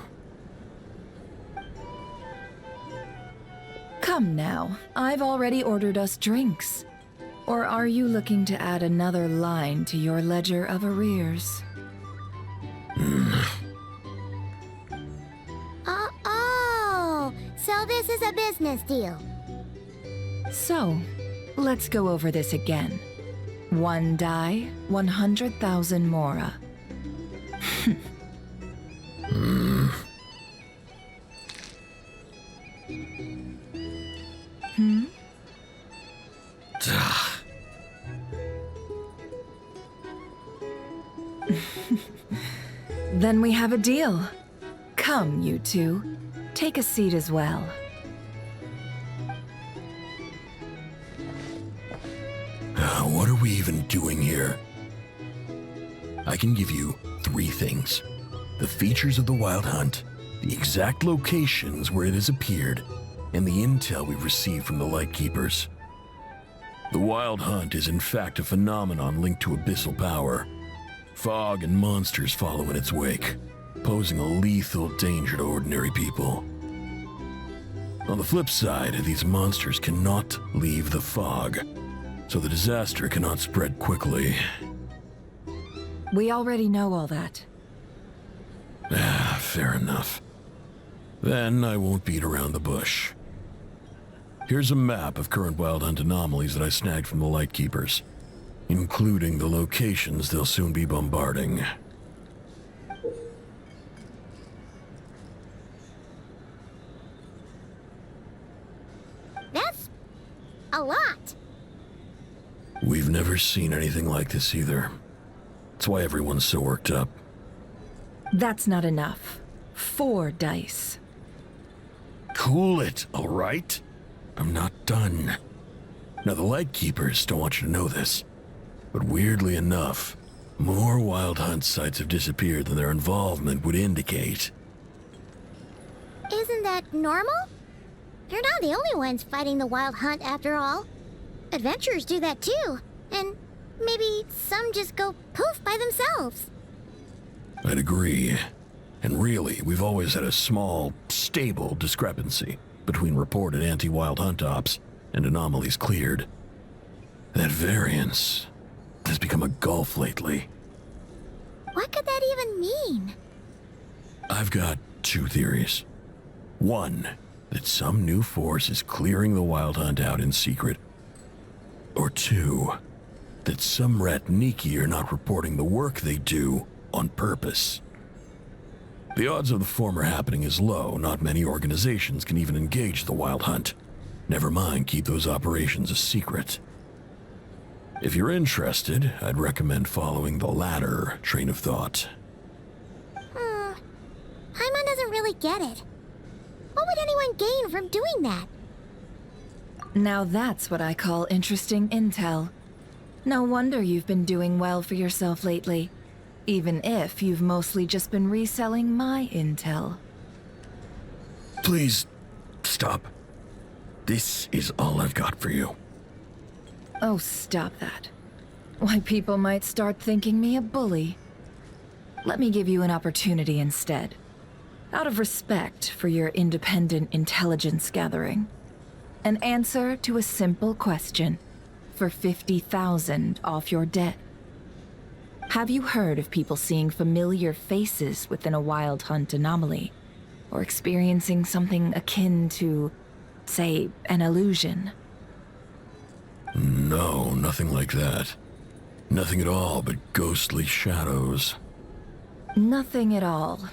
Come now, I've already ordered us drinks. Or are you looking to add another line to your ledger of arrears? Oh, so this is a business deal. So, let's go over this again. One die, 100,000 mora. Then we have a deal. Come, you two. Take a seat as well. What are we even doing here? I can give you 3 things. The features of the Wild Hunt, the exact locations where it has appeared, and the intel we've received from the Lightkeepers. The Wild Hunt is in fact a phenomenon linked to abyssal power. Fog and monsters follow in its wake, posing a lethal danger to ordinary people. On the flip side, these monsters cannot leave the fog, so the disaster cannot spread quickly. We already know all that. Fair enough. Then I won't beat around the bush. Here's a map of current Wild Hunt anomalies that I snagged from the Lightkeepers, including the locations they'll soon be bombarding. That's a lot. We've never seen anything like this either. That's why everyone's so worked up. That's not enough. 4 dice. Cool it, all right? I'm not done. Now, the Lightkeepers don't want you to know this, but weirdly enough, more Wild Hunt sites have disappeared than their involvement would indicate. Isn't that normal? They're not the only ones fighting the Wild Hunt after all. Adventurers do that too, and maybe some just go poof by themselves. I'd agree. And really, we've always had a small, stable discrepancy between reported anti-Wild Hunt ops and anomalies cleared. That variance has become a gulf lately. What could that even mean? I've got 2 theories. 1, that some new force is clearing the Wild Hunt out in secret. Or 2, that some Ratniki are not reporting the work they do on purpose. The odds of the former happening is low. Not many organizations can even engage the Wild Hunt. Never mind keep those operations a secret. If you're interested, I'd recommend following the latter train of thought. Paimon doesn't really get it. What would anyone gain from doing that? Now that's what I call interesting intel. No wonder you've been doing well for yourself lately. Even if you've mostly just been reselling my intel. Please, stop. This is all I've got for you. Oh, stop that. Why, people might start thinking me a bully. Let me give you an opportunity instead. Out of respect for your independent intelligence gathering. An answer to a simple question for 50,000 off your debt. Have you heard of people seeing familiar faces within a Wild Hunt anomaly? Or experiencing something akin to, say, an illusion? No, nothing like that. Nothing at all but ghostly shadows. Nothing at all,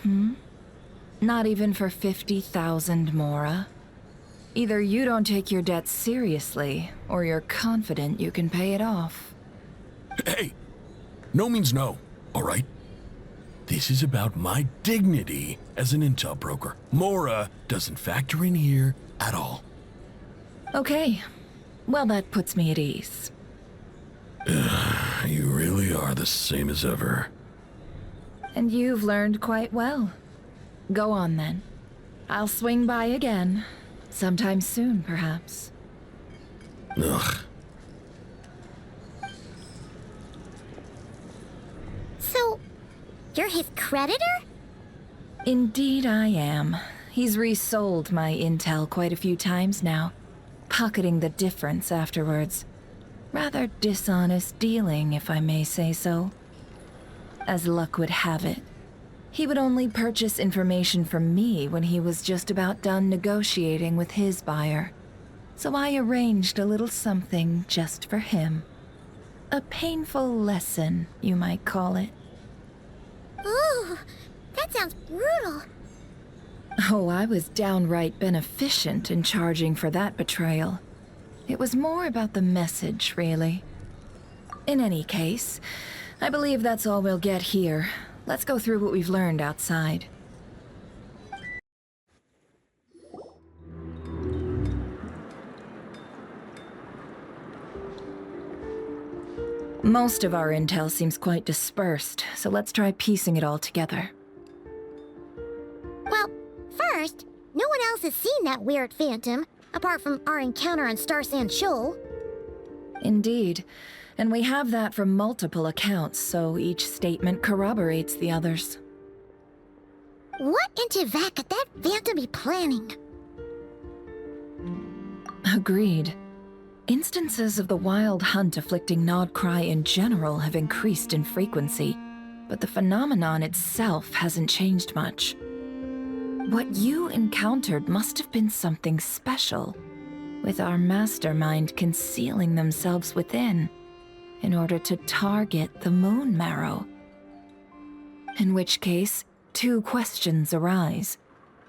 Not even for 50,000 Mora? Either you don't take your debt seriously, or you're confident you can pay it off. Hey! No means no, all right? This is about my dignity as an intel broker. Mora doesn't factor in here at all. Okay. Well, that puts me at ease. You really are the same as ever. And you've learned quite well. Go on, then. I'll swing by again. Sometime soon, perhaps. Ugh. So, you're his creditor? Indeed I am. He's resold my intel quite a few times now, pocketing the difference afterwards. Rather dishonest dealing, if I may say so. As luck would have it, he would only purchase information from me when he was just about done negotiating with his buyer. So I arranged a little something just for him. A painful lesson, you might call it. Ooh, that sounds brutal. Oh, I was downright beneficent in charging for that betrayal. It was more about the message, really. In any case, I believe that's all we'll get here. Let's go through what we've learned outside. Most of our intel seems quite dispersed, so let's try piecing it all together. Well, first, no one else has seen that weird phantom, apart from our encounter on Star Sand Shoal. Indeed. And we have that from multiple accounts, so each statement corroborates the others. What in Tivak could that phantom be planning? Agreed. Instances of the wild hunt afflicting Nod Krai in general have increased in frequency, but the phenomenon itself hasn't changed much. What you encountered must have been something special, with our mastermind concealing themselves within, in order to target the moon marrow. In which case, two questions arise.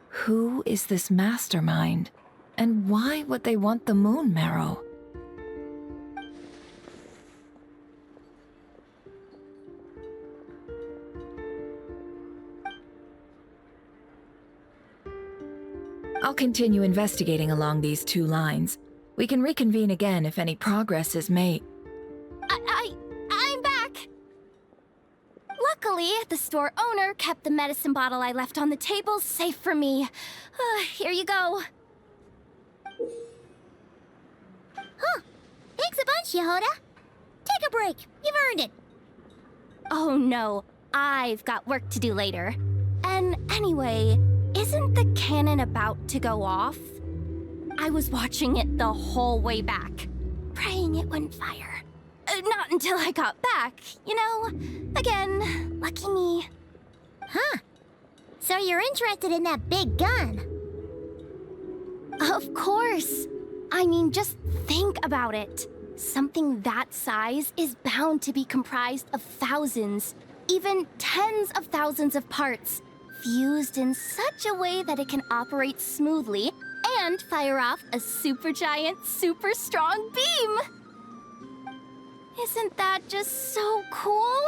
Who is this mastermind, and why would they want the moon marrow? I'll continue investigating along these two lines. We can reconvene again if any progress is made. I'm back! Luckily, the store owner kept the medicine bottle I left on the table safe for me. Here you go. Huh. Thanks a bunch, Yehoda. Take a break. You've earned it. Oh no, I've got work to do later. And anyway, isn't the cannon about to go off? I was watching it the whole way back, praying it wouldn't fire. Not until I got back, you know? Again, lucky me. Huh. So you're interested in that big gun? Of course. I mean, just think about it. Something that size is bound to be comprised of thousands, even tens of thousands of parts, fused in such a way that it can operate smoothly and fire off a supergiant, super strong beam. Isn't that just so cool?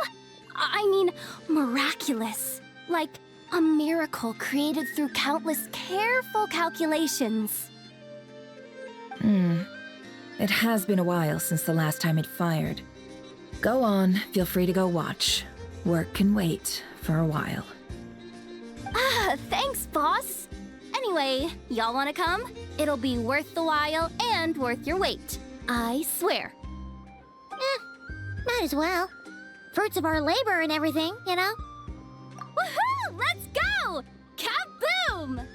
I mean, miraculous. Like a miracle created through countless careful calculations. It has been a while since the last time it fired. Go on, feel free to go watch. Work can wait for a while. Thanks, boss. Anyway, y'all wanna come? It'll be worth the while and worth your wait. I swear. Might as well. Fruits of our labor and everything, you know? Woohoo! Let's go! Kaboom!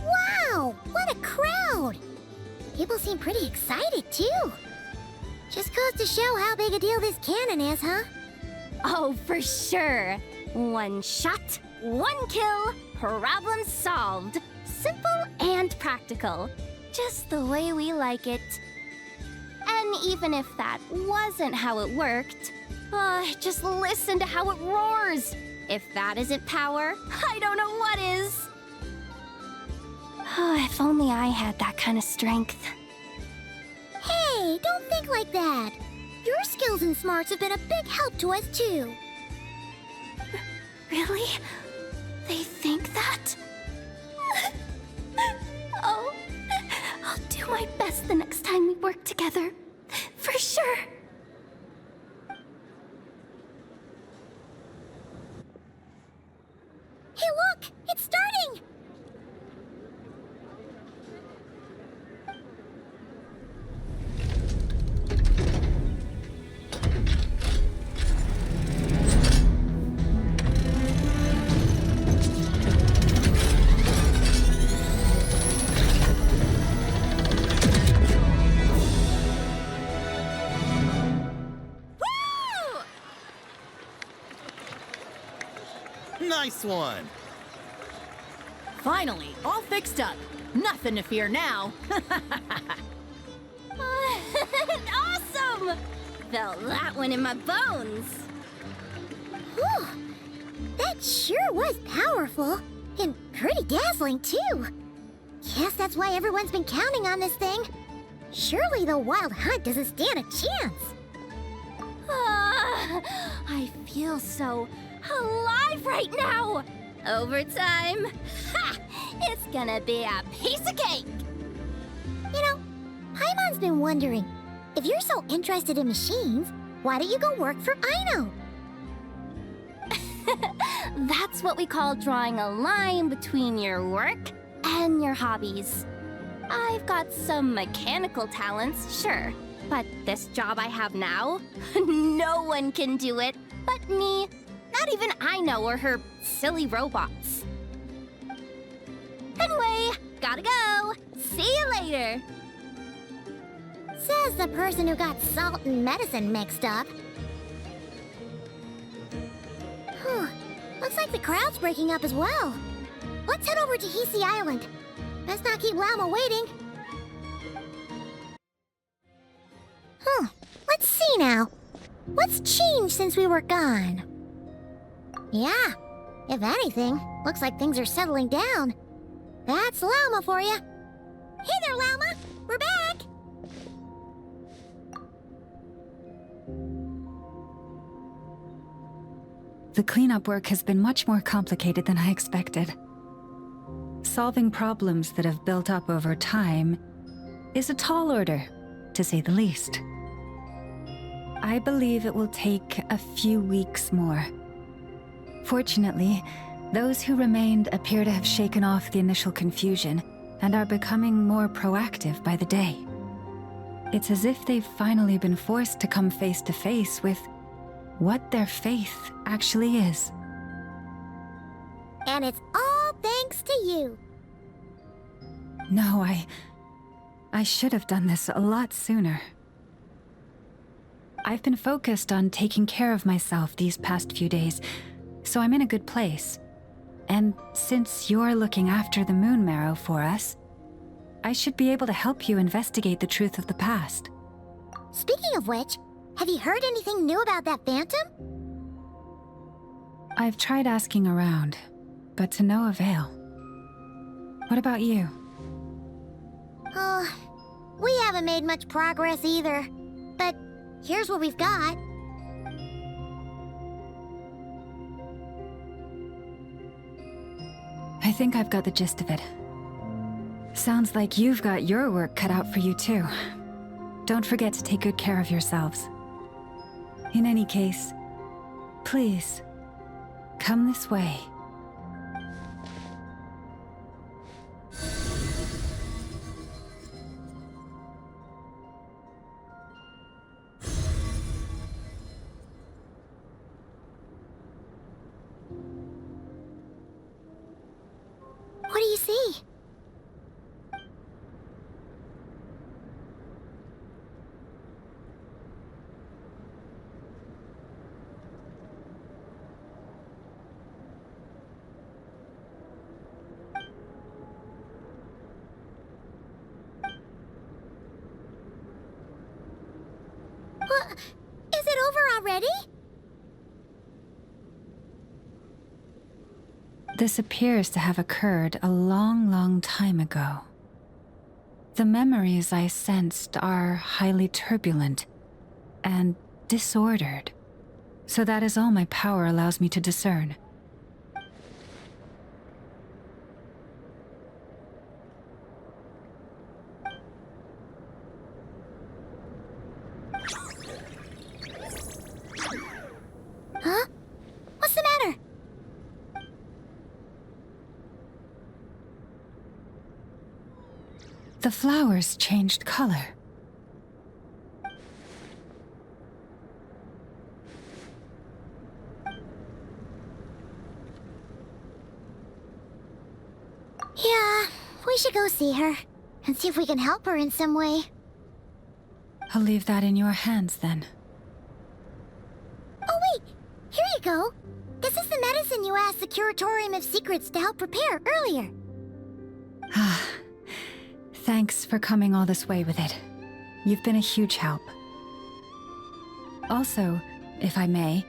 Wow! What a crowd! People seem pretty excited, too. Just goes to show how big a deal this cannon is, huh? Oh, for sure. One shot, one kill, problem solved. Simple and practical. Just the way we like it. And even if that wasn't how it worked, just listen to how it roars. If that isn't power, I don't know what is. If only I had that kind of strength. Hey, don't think like that. Your skills and smarts have been a big help to us, too. Really? They think that? Oh, I'll do my best the next time we work together. For sure. Hey, look! It's starting! Nice one! Finally, all fixed up. Nothing to fear now. Awesome! Felt that one in my bones. Whew. That sure was powerful. And pretty dazzling, too. Guess that's why everyone's been counting on this thing. Surely the Wild Hunt doesn't stand a chance. I feel so alive right now! Overtime? Ha! It's gonna be a piece of cake! You know, Paimon's been wondering, if you're so interested in machines, why don't you go work for Aino? That's what we call drawing a line between your work and your hobbies. I've got some mechanical talents, sure, but this job I have now, no one can do it but me. Not even Aino or her silly robots. Anyway, gotta go. See you later. Says the person who got salt and medicine mixed up. Whew. Looks like the crowd's breaking up as well. Let's head over to Hehe Island. Best not keep Llama waiting. Let's see now. What's changed since we were gone? Yeah, if anything, looks like things are settling down. That's Llama for you. Hey there, Llama. We're back. The cleanup work has been much more complicated than I expected. Solving problems that have built up over time is a tall order, to say the least. I believe it will take a few weeks more. Fortunately, those who remained appear to have shaken off the initial confusion and are becoming more proactive by the day. It's as if they've finally been forced to come face to face with what their faith actually is. And it's all thanks to you. No, I should have done this a lot sooner. I've been focused on taking care of myself these past few days, so I'm in a good place. And since you're looking after the Moon Marrow for us, I should be able to help you investigate the truth of the past. Speaking of which, have you heard anything new about that phantom? I've tried asking around, but to no avail. What about you? We haven't made much progress either. But here's what we've got. I think I've got the gist of it. Sounds like you've got your work cut out for you too. Don't forget to take good care of yourselves. In any case, please, come this way. What do you see? What? Is it over already? This appears to have occurred a long, long time ago. The memories I sensed are highly turbulent and disordered, so that is all my power allows me to discern. Huh? What's the matter? The flowers changed color. Yeah, we should go see her and see if we can help her in some way. I'll leave that in your hands then. Oh wait, here you go. This is the medicine you asked the Curatorium of Secrets to help prepare earlier. Thanks for coming all this way with it. You've been a huge help. Also, if I may,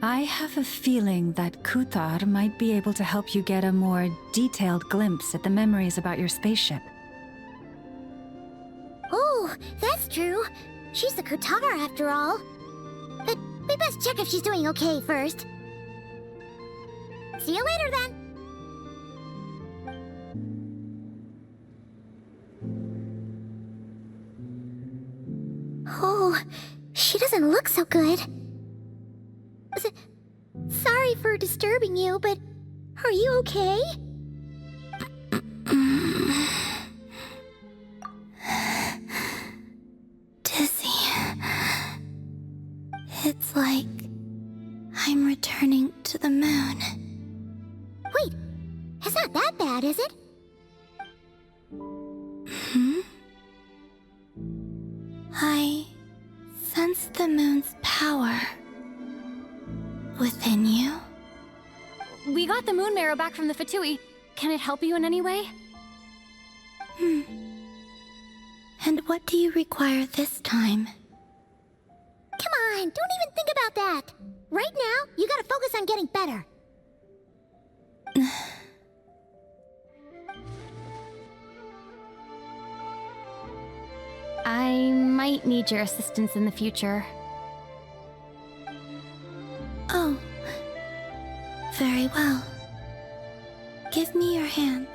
I have a feeling that Kuthar might be able to help you get a more detailed glimpse at the memories about your spaceship. Oh, that's true. She's the Kutar after all. But we best Let's check if she's doing okay first. See you later then. Oh, she doesn't look so good. Sorry for disturbing you, but are you okay? Dizzy. It's like I'm returning to the moon. Wait, it's not that bad, is it? I sense the moon's power within you. We got the moon marrow back from the Fatui. Can it help you in any way? And what do you require this time? Come on, don't even think about that. Right now, you gotta focus on getting better. I might need your assistance in the future. Oh. Very well. Give me your hand.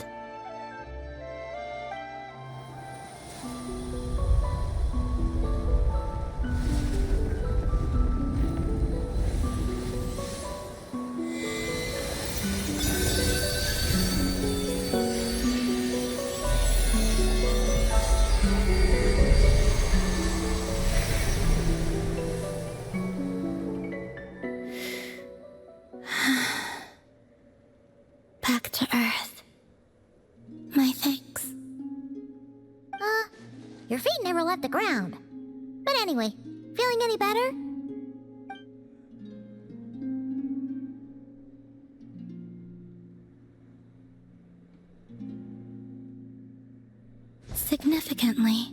Back to Earth. My thanks. Your feet never left the ground. But anyway, feeling any better? Significantly,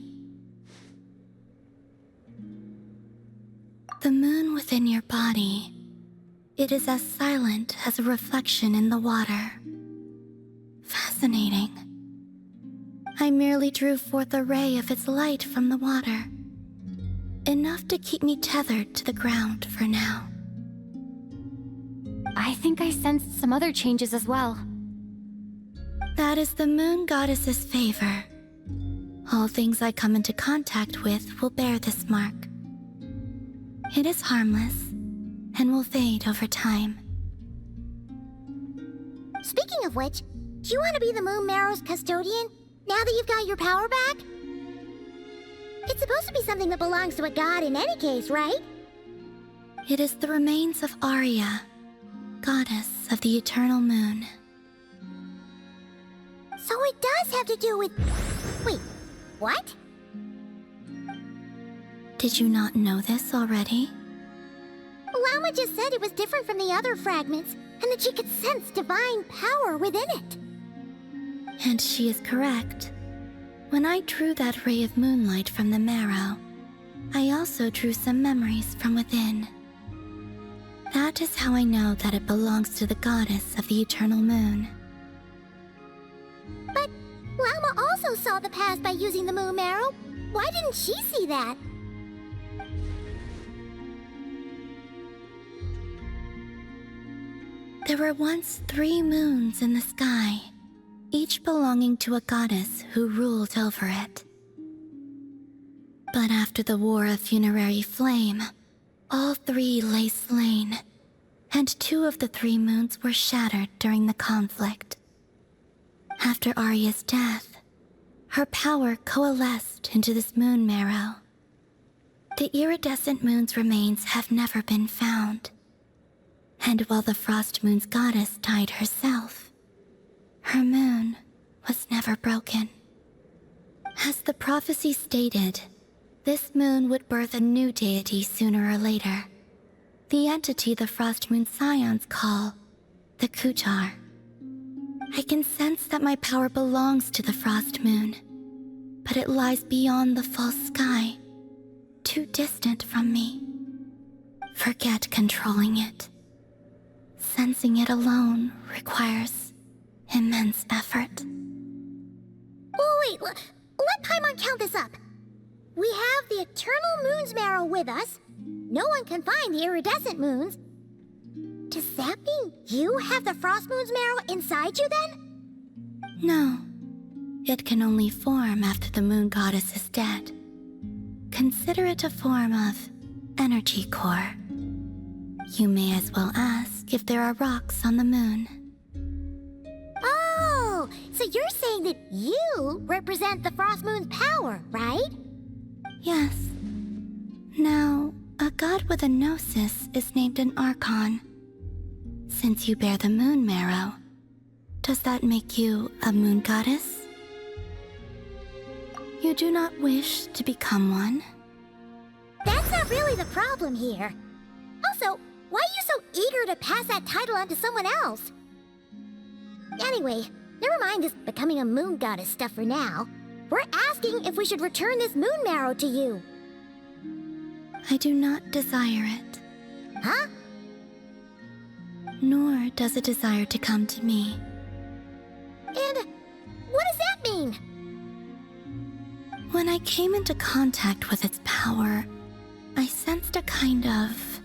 the moon within your body, it is as silent as a reflection in the water. Fascinating. I merely drew forth a ray of its light from the water. Enough to keep me tethered to the ground for now. I think I sensed some other changes as well. That is the moon goddess's favor. All things I come into contact with will bear this mark. It is harmless and will fade over time. Speaking of which, do you want to be the Moon Marrow's custodian, now that you've got your power back? It's supposed to be something that belongs to a god in any case, right? It is the remains of Arya, goddess of the eternal moon. So it does have to do with... Wait, what? Did you not know this already? Lama just said it was different from the other fragments, and that she could sense divine power within it. And she is correct. When I drew that ray of moonlight from the marrow, I also drew some memories from within. That is how I know that it belongs to the goddess of the eternal moon. But Lama also saw the past by using the moon marrow. Why didn't she see that? There were once 3 moons in the sky, each belonging to a goddess who ruled over it. But after the War of Funerary Flame, all 3 lay slain, and 2 of the 3 moons were shattered during the conflict. After Arya's death, her power coalesced into this moon marrow. The iridescent moon's remains have never been found. And while the Frost Moon's goddess died herself, her moon was never broken. As the prophecy stated, this moon would birth a new deity sooner or later. The entity the Frost Moon Scions call the Kutar. I can sense that my power belongs to the Frost Moon, but it lies beyond the false sky, too distant from me. Forget controlling it. Sensing it alone requires immense effort. Oh wait, let Paimon count this up. We have the Eternal Moon's Marrow with us, no one can find the iridescent moons. Does that mean you have the frost moon's marrow inside you then? No. It can only form after the moon goddess is dead. Consider it a form of energy core. You may as well ask if there are rocks on the moon. Oh, so you're saying that you represent the frost moon's power, right? Yes. Now, a god with a gnosis is named an Archon. Since you bear the moon marrow, does that make you a moon goddess? You do not wish to become one? That's not really the problem here. Also, why are you so eager to pass that title on to someone else? Anyway, never mind this becoming a moon goddess stuff for now. We're asking if we should return this moon marrow to you. I do not desire it. Huh? Nor does it desire to come to me. And what does that mean? When I came into contact with its power, I sensed a kind of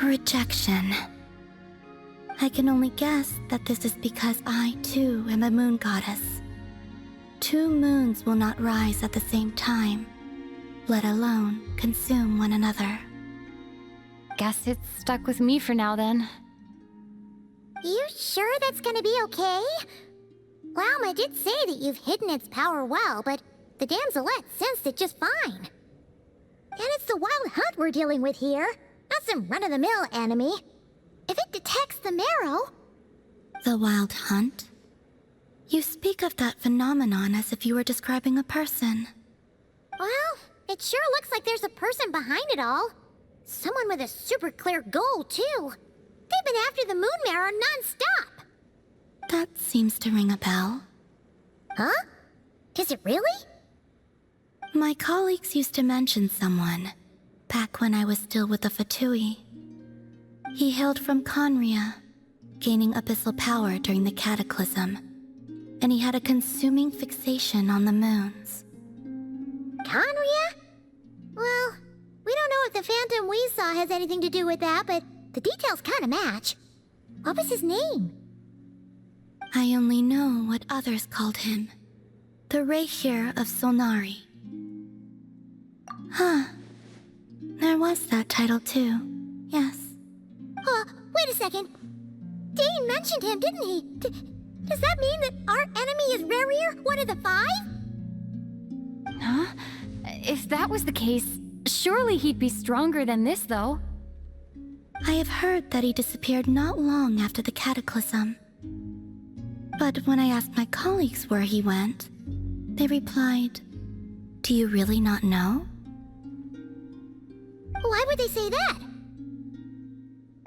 rejection. I can only guess that this is because I, too, am a moon goddess. 2 moons will not rise at the same time, let alone consume one another. Guess it's stuck with me for now, then. You sure that's gonna be okay? Lauma did say that you've hidden its power well, but the damselette sensed it just fine. And it's the wild hunt we're dealing with here, not some run-of-the-mill enemy. If it detects the marrow... The wild hunt? You speak of that phenomenon as if you were describing a person. Well, it sure looks like there's a person behind it all. Someone with a super clear goal, too. They've been after the moon marrow non-stop. That seems to ring a bell. Huh? Is it really? My colleagues used to mention someone, back when I was still with the Fatui. He hailed from Conria, gaining abyssal power during the cataclysm, and he had a consuming fixation on the moons. Conria? Well, we don't know if the phantom we saw has anything to do with that, but the details kinda match. What was his name? I only know what others called him. The Rehir of Solnari. Huh. There was that title too. Yes. Wait a second. Dane mentioned him, didn't he? Does that mean that our enemy is Rerir, one of the 5? Huh? If that was the case, surely he'd be stronger than this, though. I have heard that he disappeared not long after the cataclysm. But when I asked my colleagues where he went, they replied, "Do you really not know?" Why would they say that?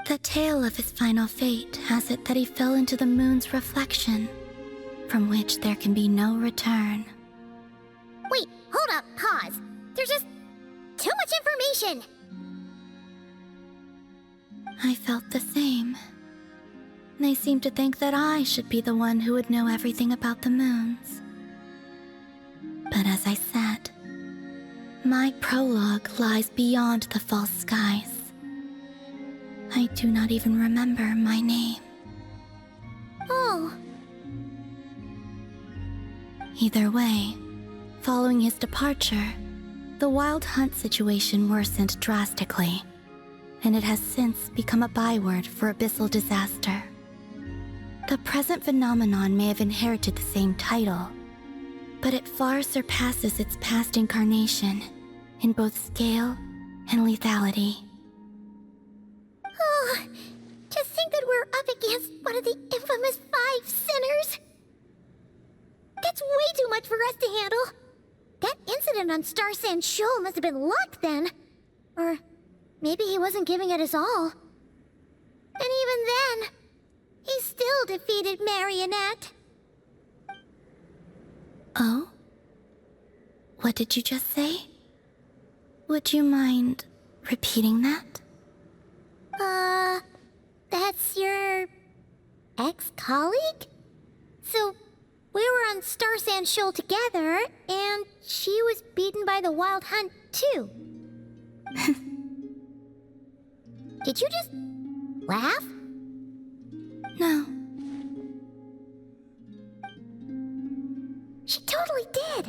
The tale of his final fate has it that he fell into the moon's reflection, from which there can be no return. Wait, hold up, pause. There's just too much information. I felt the same. They seemed to think that I should be the one who would know everything about the moons. But as I said, my prologue lies beyond the false skies. I do not even remember my name. Oh. Either way, following his departure, the wild hunt situation worsened drastically, and it has since become a byword for abyssal disaster. The present phenomenon may have inherited the same title, but it far surpasses its past incarnation in both scale and lethality. Oh, to think that we're up against one of the infamous 5 sinners. That's way too much for us to handle. That incident on Star Sand Shoal must have been luck then. Or maybe he wasn't giving it his all. And even then, he still defeated Marionette. Oh? What did you just say? Would you mind repeating that? That's your ex-colleague? So, we were on Star Sand Shoal together, and she was beaten by the Wild Hunt, too. Did you just laugh? No. She totally did.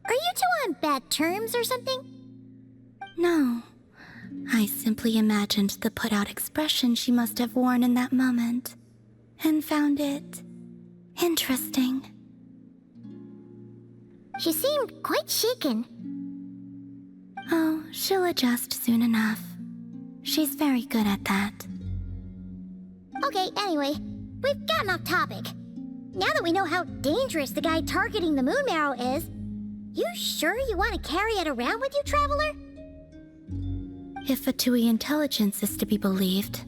Are you two on bad terms or something? No. I simply imagined the put-out expression she must have worn in that moment, and found it interesting. She seemed quite shaken. Oh, she'll adjust soon enough. She's very good at that. Okay, anyway, we've gotten off topic. Now that we know how dangerous the guy targeting the moon marrow is, you sure you want to carry it around with you, Traveler? If Fatui intelligence is to be believed,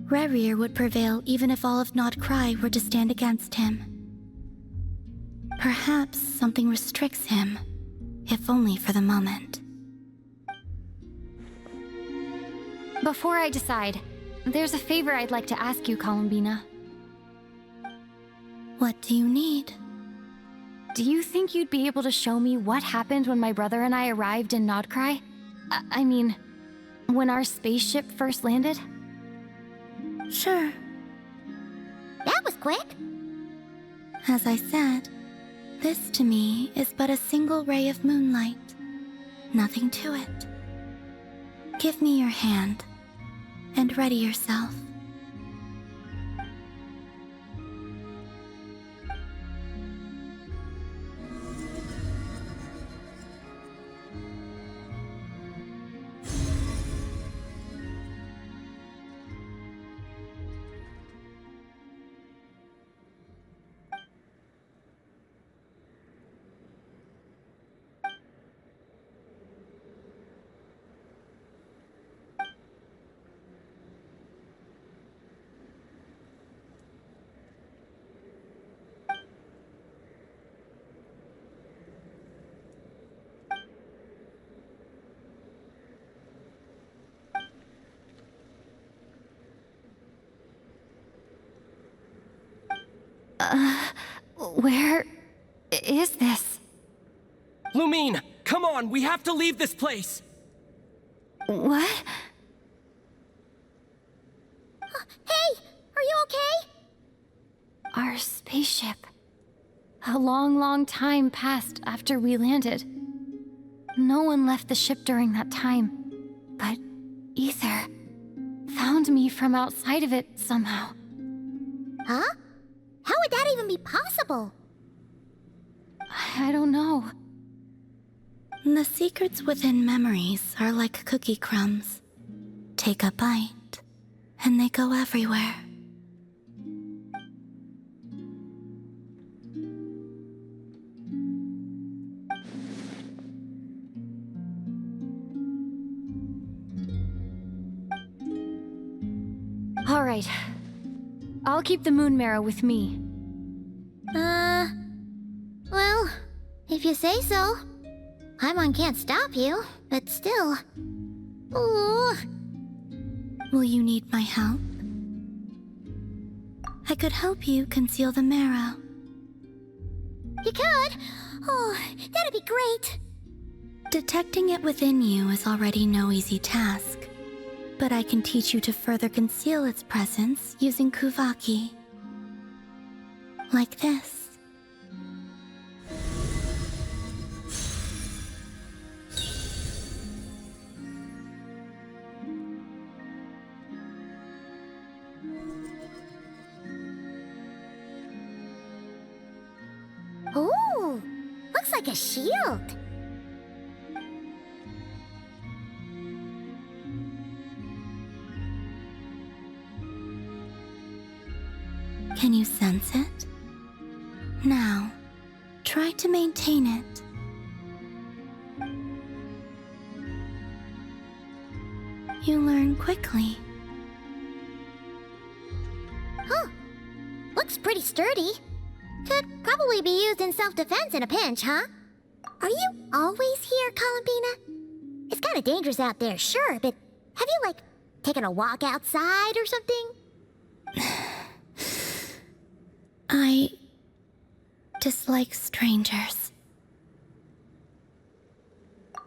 Rerir would prevail even if all of Nod Krai were to stand against him. Perhaps something restricts him, if only for the moment. Before I decide, there's a favor I'd like to ask you, Columbina. What do you need? Do you think you'd be able to show me what happened when my brother and I arrived in Nod Krai? I mean, when our spaceship first landed? Sure. That was quick. As I said, this to me is but a single ray of moonlight. Nothing to it. Give me your hand, and ready yourself. Where is this? Lumine, come on, we have to leave this place! What? Hey, are you okay? Our spaceship. A long, long time passed after we landed. No one left the ship during that time, but Ether found me from outside of it somehow. Huh? How would that even be possible? I don't know. The secrets within memories are like cookie crumbs. Take a bite, and they go everywhere. All right. I'll keep the moon marrow with me. Well, if you say so. Paimon can't stop you, but still. Ooh. Will you need my help? I could help you conceal the marrow. You could? Oh, that'd be great. Detecting it within you is already no easy task, but I can teach you to further conceal its presence using Kuvaki. Like this. Ooh, looks like a shield. Can you sense it? Now, try to maintain it. You learn quickly. Huh. Looks pretty sturdy. Could probably be used in self-defense in a pinch, huh? Are you always here, Columbina? It's kind of dangerous out there, sure, but have you, like, taken a walk outside or something? I dislike strangers.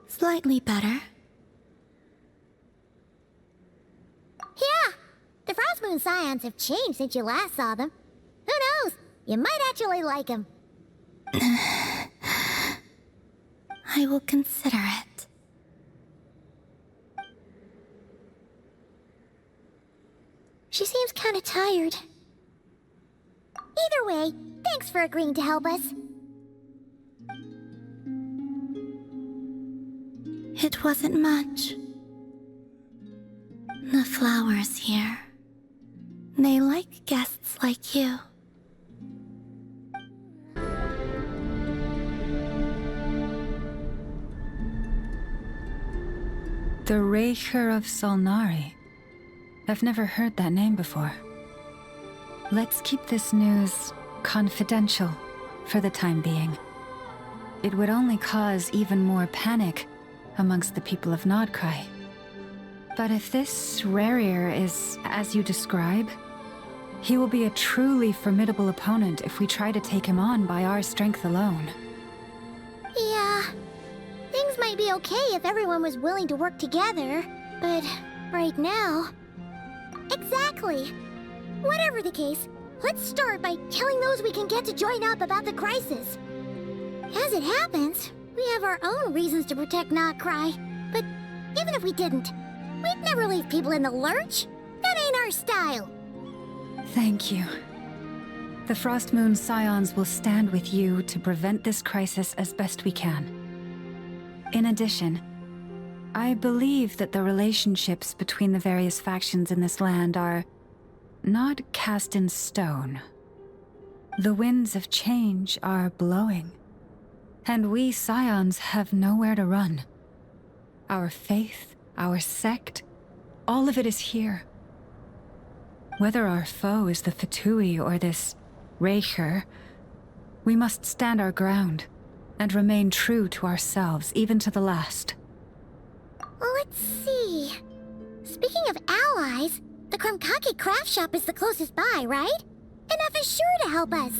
Slightly better. Moon Scions have changed since you last saw them. Who knows? You might actually like them. I will consider it. She seems kind of tired. Either way, thanks for agreeing to help us. It wasn't much. The flowers here. They like guests like you. The Raker of Solnari. I've never heard that name before. Let's keep this news confidential for the time being. It would only cause even more panic amongst the people of Nod Krai. But if this Rarier is as you describe, he will be a truly formidable opponent if we try to take him on by our strength alone. Yeah, things might be okay if everyone was willing to work together, but right now... Exactly! Whatever the case, let's start by telling those we can get to join up about the crisis. As it happens, we have our own reasons to protect Nod Krai, but even if we didn't, we'd never leave people in the lurch. That ain't our style. Thank you. The Frost Moon Scions will stand with you to prevent this crisis as best we can. In addition, I believe that the relationships between the various factions in this land are not cast in stone. The winds of change are blowing, and we Scions have nowhere to run. Our faith, our sect, all of it is here. Whether our foe is the Fatui or this Raker, we must stand our ground and remain true to ourselves, even to the last. Let's see. Speaking of allies, the Krumkake craft shop is the closest by, right? Enough is sure to help us.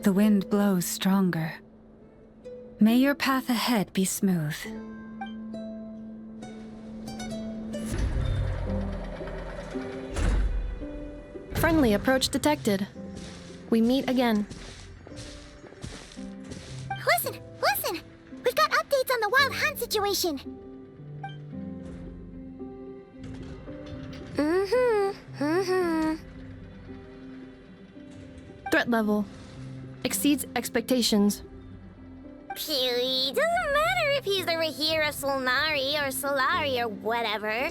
The wind blows stronger. May your path ahead be smooth. Friendly approach detected. We meet again. Listen! Listen! We've got updates on the Wild Hunt situation. Threat level exceeds expectations. Phew, doesn't matter if he's the Rahira Solnari or Solari or whatever.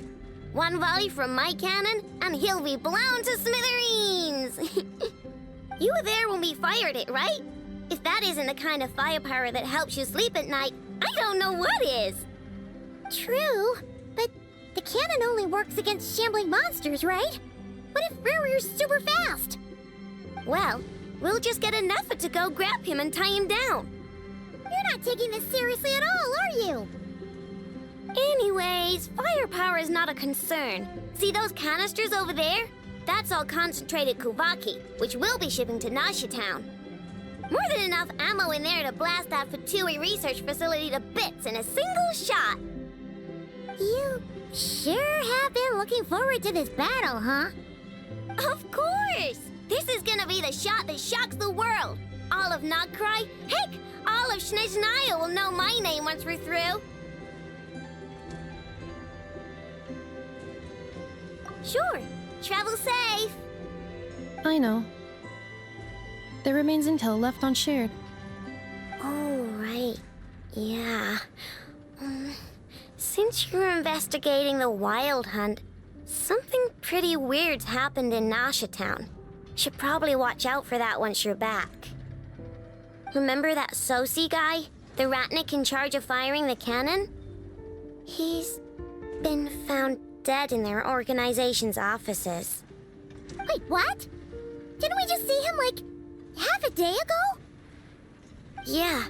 One volley from my cannon, and he'll be blown to smithereens! You were there when we fired it, right? If that isn't the kind of firepower that helps you sleep at night, I don't know what is! True, but the cannon only works against shambling monsters, right? What if Rarier's super fast? Well, we'll just get an effort to go grab him and tie him down. You're not taking this seriously at all, are you? Anyways, firepower is not a concern. See those canisters over there? That's all concentrated Kuvaki, which we'll be shipping to Nasha Town. More than enough ammo in there to blast that Fatui research facility to bits in a single shot. You sure have been looking forward to this battle, huh? Of course! This is gonna be the shot that shocks the world. All of Nod Krai, heck, all of Snezhnaya will know my name once we're through. Sure, travel safe. I know. There remains intel left unshared. Oh, right. Yeah. Since you're investigating the Wild Hunt, something pretty weird's happened in Nasha Town. Should probably watch out for that once you're back. Remember that Sosi guy? The Ratnik in charge of firing the cannon? He's been found dead in their organization's offices. Wait, what? Didn't we just see him, like, half a day ago? Yeah,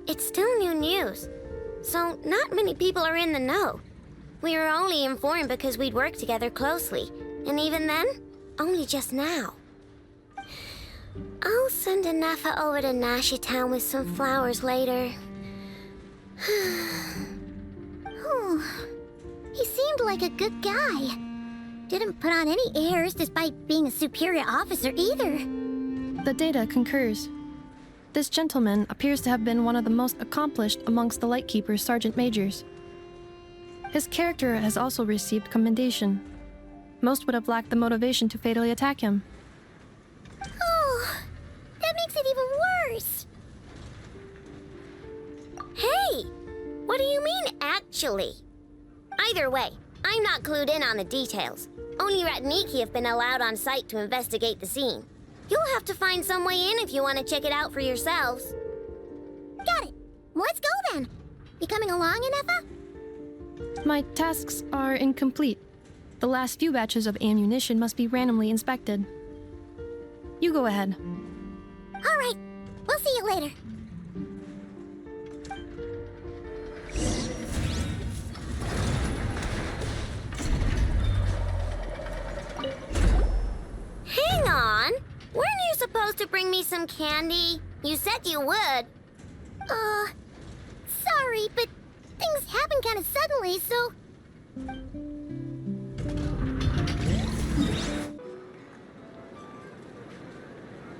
it's still new news. So not many people are in the know. We were only informed because we'd worked together closely. And even then, only just now. I'll send a Nefa over to Nashitown with some flowers later. Oh, he seemed like a good guy. Didn't put on any airs despite being a superior officer either. The data concurs. This gentleman appears to have been one of the most accomplished amongst the Lightkeeper's Sergeant Majors. His character has also received commendation. Most would have lacked the motivation to fatally attack him. Oh, that makes it even worse. Hey! What do you mean, actually? Either way, I'm not clued in on the details. Only Ratniki have been allowed on site to investigate the scene. You'll have to find some way in if you want to check it out for yourselves. Got it. Let's go then. You coming along, Anefa? My tasks are incomplete. The last few batches of ammunition must be randomly inspected. You go ahead. All right. We'll see you later. Hang on! Weren't you supposed to bring me some candy? You said you would. Sorry, but things happened kind of suddenly, so...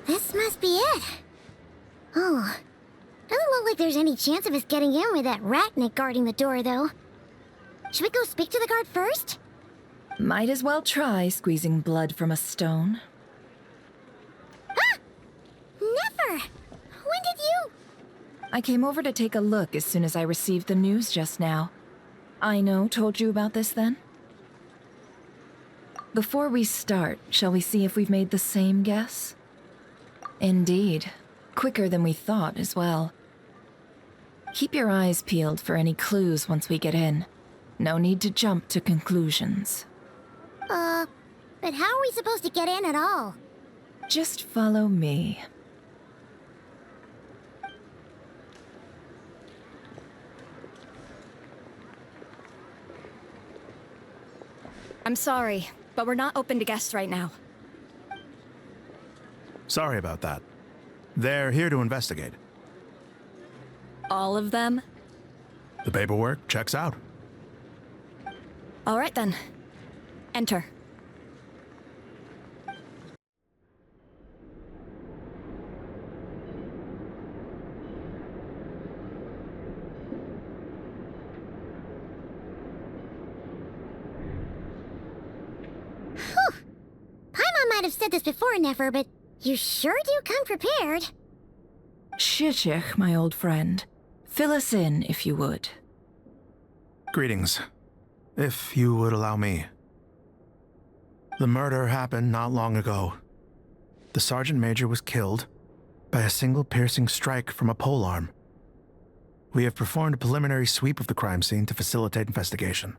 This must be it. Oh, doesn't look like there's any chance of us getting in with that Ratnik guarding the door, though. Should we go speak to the guard first? Might as well try squeezing blood from a stone. Never! When did you... I came over to take a look as soon as I received the news just now. Aino told you about this then? Before we start, shall we see if we've made the same guess? Indeed. Quicker than we thought as well. Keep your eyes peeled for any clues once we get in. No need to jump to conclusions. But how are we supposed to get in at all? Just follow me. I'm sorry, but we're not open to guests right now. Sorry about that. They're here to investigate. All of them? The paperwork checks out. All right then. Enter. Paimon might have said this before, Nefer, but you sure do come prepared. Shishich, my old friend. Fill us in, if you would. Greetings. If you would allow me. The murder happened not long ago. The Sergeant Major was killed by a single piercing strike from a polearm. We have performed a preliminary sweep of the crime scene to facilitate investigation.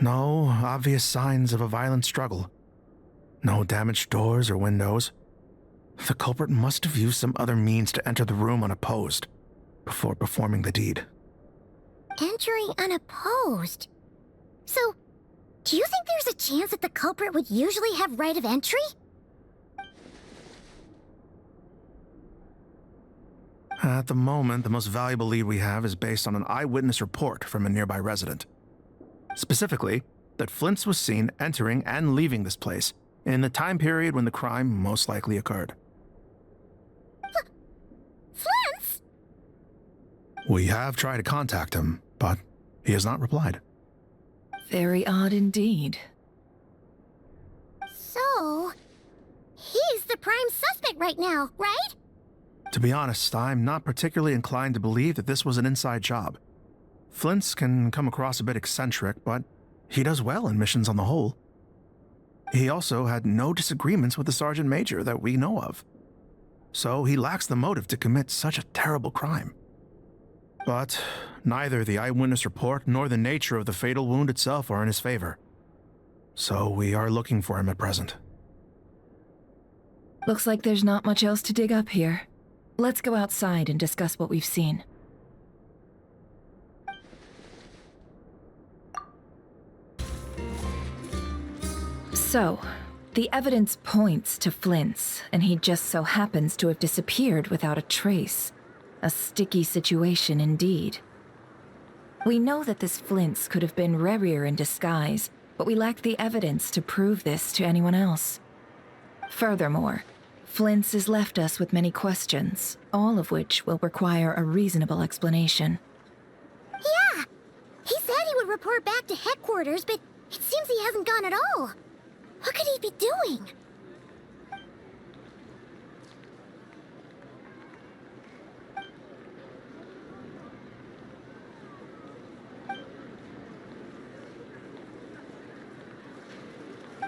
No obvious signs of a violent struggle. No damaged doors or windows. The culprit must have used some other means to enter the room unopposed before performing the deed. Entering unopposed? So, do you think there's a chance that the culprit would usually have right of entry? At the moment, the most valuable lead we have is based on an eyewitness report from a nearby resident. Specifically, that Flins was seen entering and leaving this place in the time period when the crime most likely occurred. Flins? We have tried to contact him, but he has not replied. Very odd indeed. So, he's the prime suspect right now, right? To be honest, I'm not particularly inclined to believe that this was an inside job. Flint's can come across a bit eccentric, but he does well in missions on the whole. He also had no disagreements with the Sergeant Major that we know of. So he lacks the motive to commit such a terrible crime. But neither the eyewitness report nor the nature of the fatal wound itself are in his favor. So we are looking for him at present. Looks like there's not much else to dig up here. Let's go outside and discuss what we've seen. So, The evidence points to Flins, and he just so happens to have disappeared without a trace. A sticky situation indeed. We know that this Flins could have been Rerir in disguise, but we lack the evidence to prove this to anyone else. Furthermore, Flins has left us with many questions, all of which will require a reasonable explanation. Yeah! He said he would report back to headquarters, but it seems he hasn't gone at all. What could he be doing?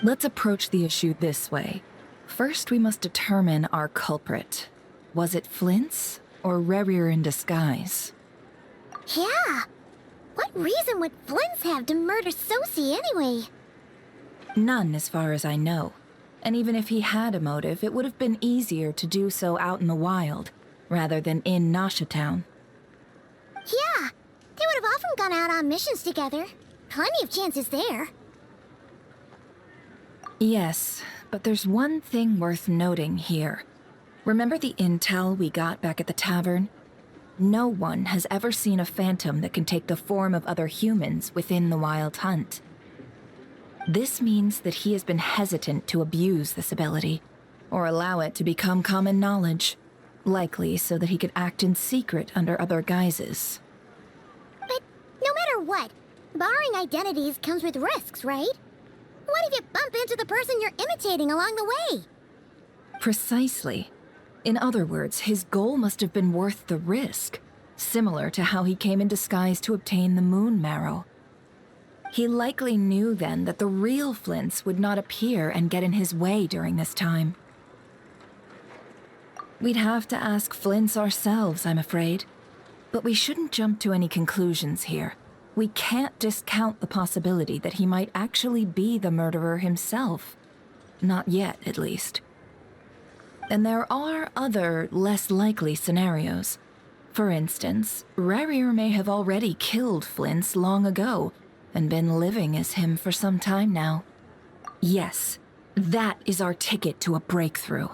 Let's approach the issue this way. First, we must determine our culprit. Was it Flins or Rerir in disguise? Yeah! What reason would Flins have to murder Sosie anyway? None, as far as I know. And even if he had a motive, it would have been easier to do so out in the wild, rather than in Nashatown. Yeah! They would have often gone out on missions together. Plenty of chances there. Yes, but there's one thing worth noting here. Remember the intel we got back at the tavern? No one has ever seen a phantom that can take the form of other humans within the Wild Hunt. This means that he has been hesitant to abuse this ability, or allow it to become common knowledge, likely so that he could act in secret under other guises. But no matter what, borrowing identities comes with risks, right? What if you bump into the person you're imitating along the way? Precisely. In other words, his goal must have been worth the risk, similar to how he came in disguise to obtain the moon marrow. He likely knew then that the real Flins would not appear and get in his way during this time. We'd have to ask Flins ourselves, I'm afraid. But we shouldn't jump to any conclusions here. We can't discount the possibility that he might actually be the murderer himself. Not yet, at least. And there are other, less likely scenarios. For instance, Rerir may have already killed Flins long ago, and been living as him for some time now. Yes, that is our ticket to a breakthrough.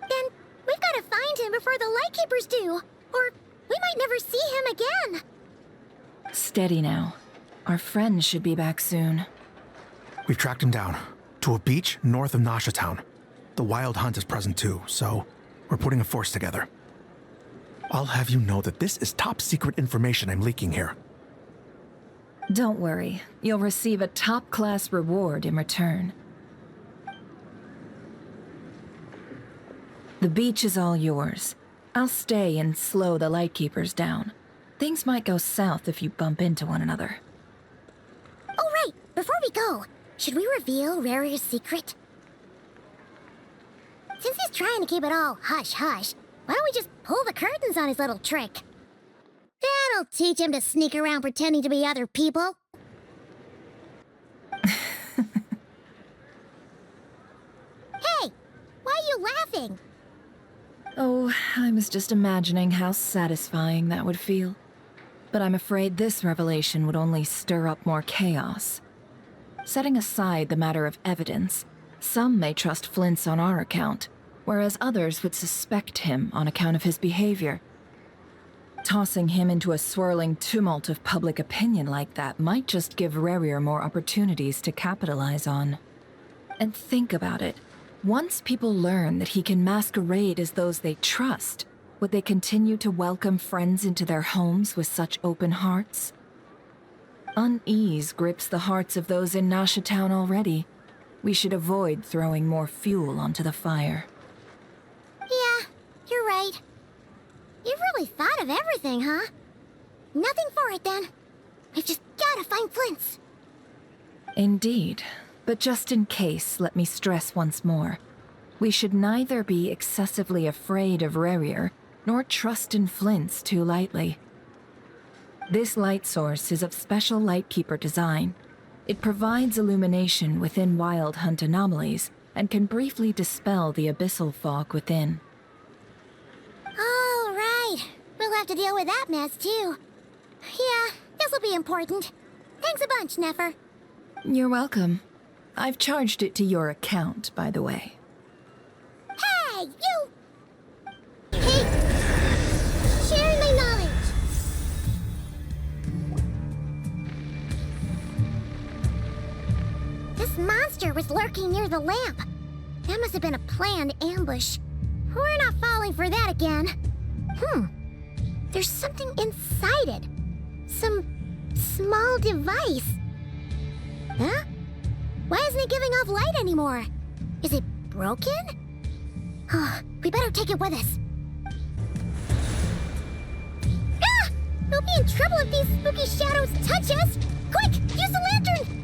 Then we've got to find him before the Lightkeepers do, or we might never see him again. Steady now. Our friend should be back soon. We've tracked him down to a beach north of Nashatown. The Wild Hunt is present too, so we're putting a force together. I'll have you know that this is top secret information I'm leaking here. Don't worry, you'll receive a top-class reward in return. The beach is all yours. I'll stay and slow the Lightkeepers down. Things might go south if you bump into one another. Oh right, before we go, should we reveal Rerir's secret? Since he's trying to keep it all hush-hush, why don't we just pull the curtains on his little trick? That'll teach him to sneak around pretending to be other people. Hey, why are you laughing? Oh, I was just imagining how satisfying that would feel. But I'm afraid this revelation would only stir up more chaos. Setting aside the matter of evidence, some may trust Flint's on our account, whereas others would suspect him on account of his behavior. Tossing him into a swirling tumult of public opinion like that might just give Rerir more opportunities to capitalize on. And think about it. Once people learn that he can masquerade as those they trust, would they continue to welcome friends into their homes with such open hearts? Unease grips the hearts of those in Nashatown already. We should avoid throwing more fuel onto the fire. Yeah, you're right. You've really thought of everything, huh? Nothing for it, then. We've just gotta find Flint's. Indeed. But just in case, let me stress once more. We should neither be excessively afraid of Rerir, nor trust in Flint's too lightly. This light source is of special Lightkeeper design. It provides illumination within Wild Hunt anomalies, and can briefly dispel the abyssal fog within. Oh, right. We'll have to deal with that mess, too. Yeah, this'll be important. Thanks a bunch, Nefer. You're welcome. I've charged it to your account, by the way. Hey, you! Hey! Sharing my knowledge! This monster was lurking near the lamp. That must have been a planned ambush. We're not falling for that again. There's something inside it. Some small device. Huh? Why isn't it giving off light anymore? Is it broken? Oh, we better take it with us. Ah! We'll be in trouble if these spooky shadows touch us! Quick, use the lantern!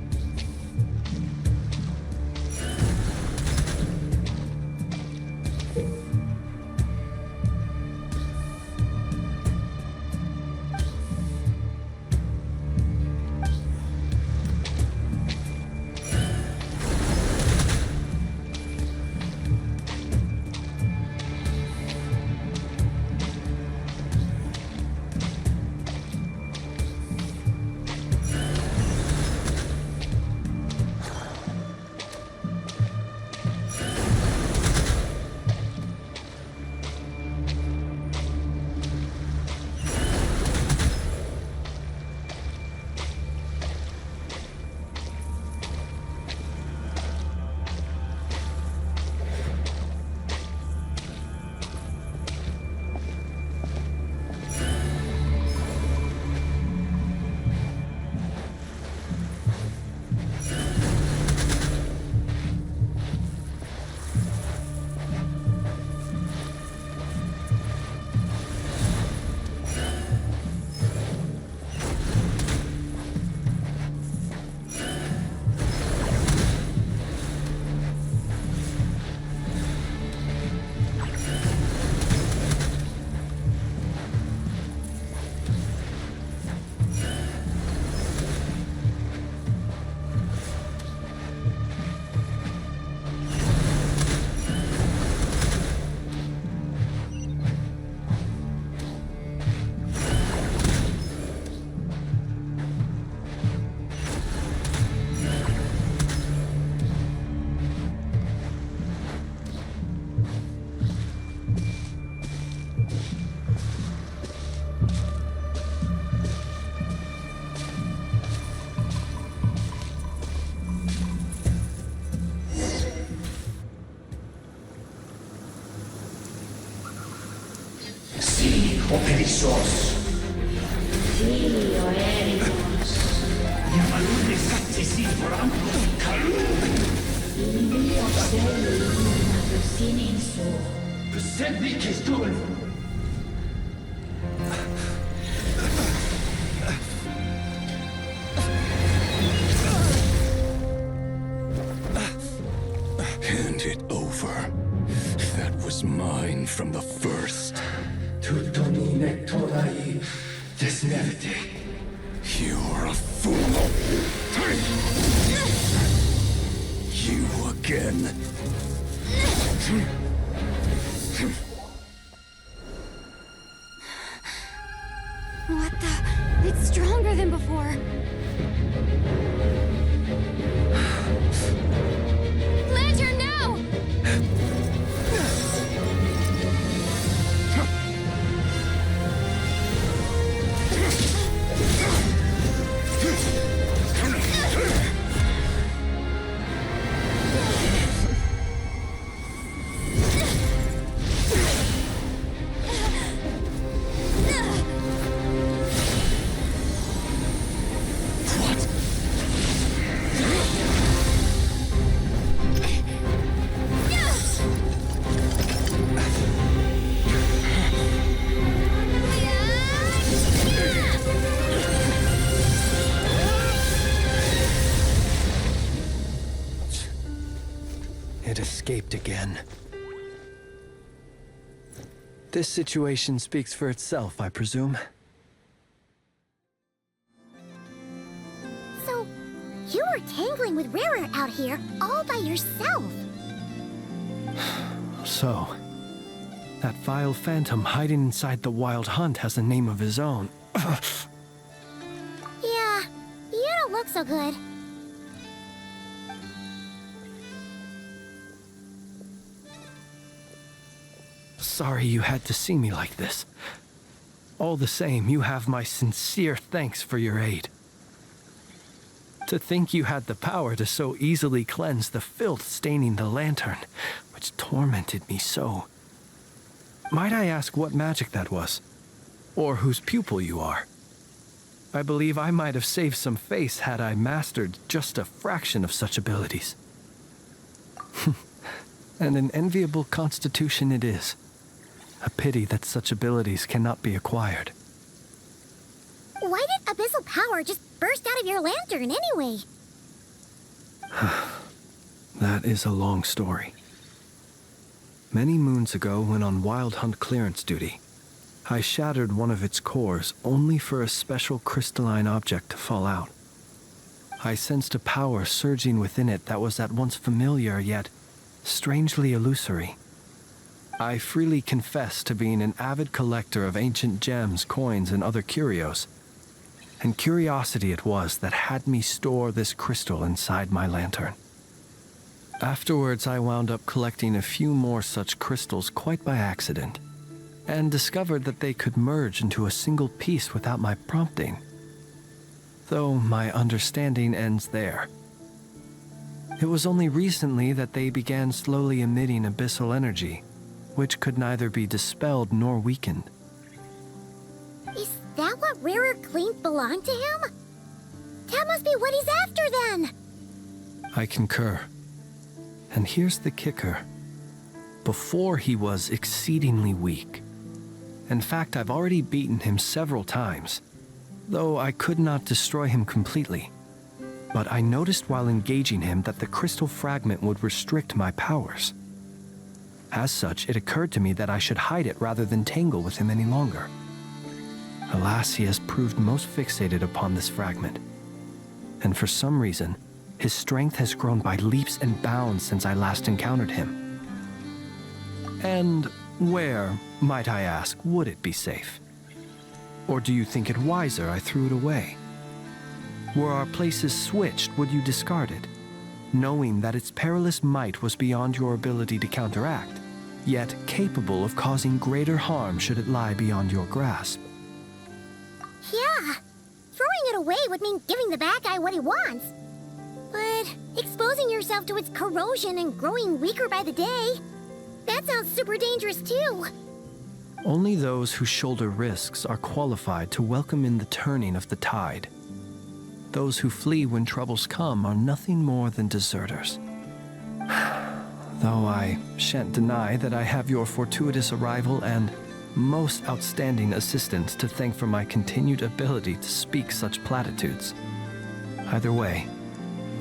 Operissos. Filio ericos. Yamalune sattesi forampus kalun. Filio seli siniso. Persevi kestul. Hand it over. That was mine from the first. Tutoni nectorai desmerte. You're a fool. You again. What the? It's stronger than before. Lantern, now! It escaped again. This situation speaks for itself, I presume. So, you were tangling with Rarer out here all by yourself. So, that vile phantom hiding inside the Wild Hunt has a name of his own. Yeah, you don't look so good. sorry you had to see me like this. All the same, you have my sincere thanks for your aid. To think you had the power to so easily cleanse the filth staining the lantern, which tormented me so. Might I ask what magic that was? Or whose pupil you are? I believe I might have saved some face had I mastered just a fraction of such abilities. And an enviable constitution it is. A pity that such abilities cannot be acquired. Why did abyssal power just burst out of your lantern anyway? That is a long story. Many moons ago, when on Wild Hunt clearance duty, I shattered one of its cores only for a special crystalline object to fall out. I sensed a power surging within it that was at once familiar yet strangely illusory. I freely confess to being an avid collector of ancient gems, coins, and other curios. And curiosity it was that had me store this crystal inside my lantern. Afterwards, I wound up collecting a few more such crystals quite by accident, and discovered that they could merge into a single piece without my prompting. Though my understanding ends there. It was only recently that they began slowly emitting abyssal energy, which could neither be dispelled nor weakened. Is that what Rarer claimed belonged to him? That must be what he's after then! I concur. And here's the kicker. Before he was exceedingly weak. In fact, I've already beaten him several times, though I could not destroy him completely. But I noticed while engaging him that the crystal fragment would restrict my powers. As such, it occurred to me that I should hide it rather than tangle with him any longer. Alas, he has proved most fixated upon this fragment. And for some reason, his strength has grown by leaps and bounds since I last encountered him. And where, might I ask, would it be safe? Or do you think it wiser I threw it away? Were our places switched, would you discard it, knowing that its perilous might was beyond your ability to counteract, yet capable of causing greater harm should it lie beyond your grasp? Yeah, throwing it away would mean giving the bad guy what he wants. But exposing yourself to its corrosion and growing weaker by the day, that sounds super dangerous too. Only those who shoulder risks are qualified to welcome in the turning of the tide. Those who flee when troubles come are nothing more than deserters. Though I shan't deny that I have your fortuitous arrival and most outstanding assistance to thank for my continued ability to speak such platitudes. Either way,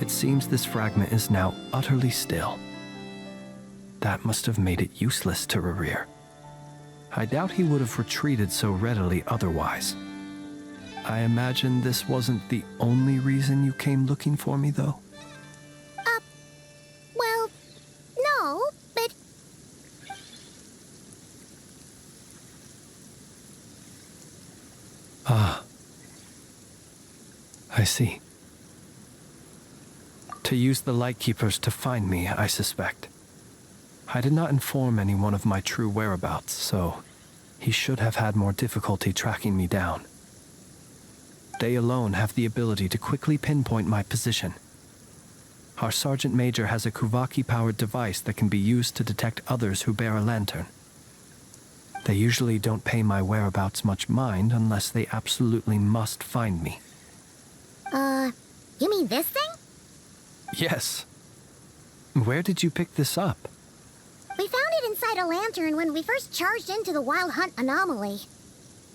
it seems this fragment is now utterly still. That must have made it useless to Rarir. I doubt he would have retreated so readily otherwise. I imagine this wasn't the only reason you came looking for me, though? Well, no, but... Ah. I see. To use the Lightkeepers to find me, I suspect. I did not inform anyone of my true whereabouts, so he should have had more difficulty tracking me down. They alone have the ability to quickly pinpoint my position. Our Sergeant Major has a Kuvaki-powered device that can be used to detect others who bear a lantern. They usually don't pay my whereabouts much mind unless they absolutely must find me. You mean this thing? Yes. Where did you pick this up? We found it inside a lantern when we first charged into the Wild Hunt anomaly.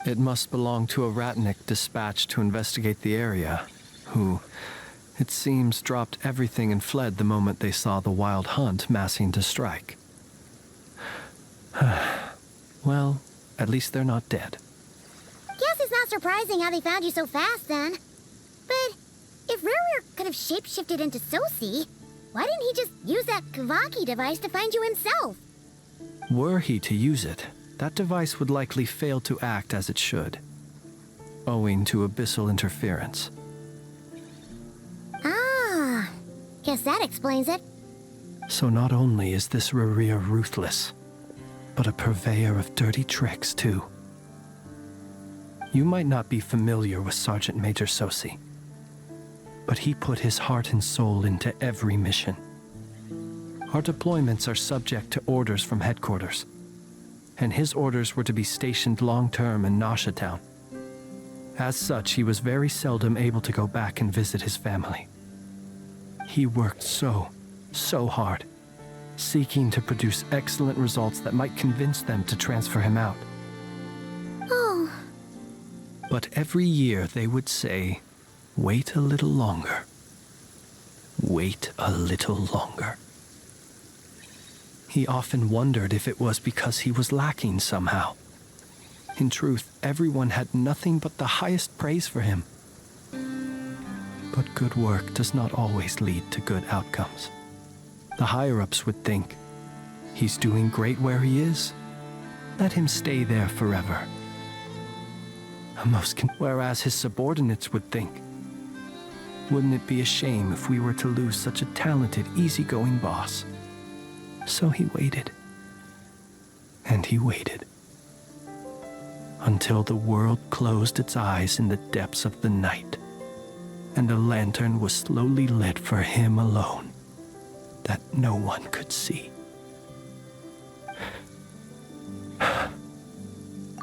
It must belong to a Ratnik dispatched to investigate the area, who, it seems, dropped everything and fled the moment they saw the Wild Hunt massing to strike. Well, at least they're not dead. Guess it's not surprising how they found you so fast, then. But if Rarir could have shapeshifted into Sosi, why didn't he just use that Kavaki device to find you himself? Were he to use it, that device would likely fail to act as it should, owing to abyssal interference. Ah, guess that explains it. So not only is this Rarir ruthless, but a purveyor of dirty tricks, too. You might not be familiar with Sergeant Major Sosi, but he put his heart and soul into every mission. Our deployments are subject to orders from headquarters, and his orders were to be stationed long-term in Nasha Town. As such, he was very seldom able to go back and visit his family. He worked so hard, seeking to produce excellent results that might convince them to transfer him out. Oh. But every year they would say, "Wait a little longer. Wait a little longer." He often wondered if it was because he was lacking somehow. In truth, everyone had nothing but the highest praise for him. But good work does not always lead to good outcomes. The higher-ups would think, he's doing great where he is. Let him stay there forever. Whereas his subordinates would think, wouldn't it be a shame if we were to lose such a talented, easygoing boss? So he waited. And he waited. Until the world closed its eyes in the depths of the night, and a lantern was slowly lit for him alone, that no one could see.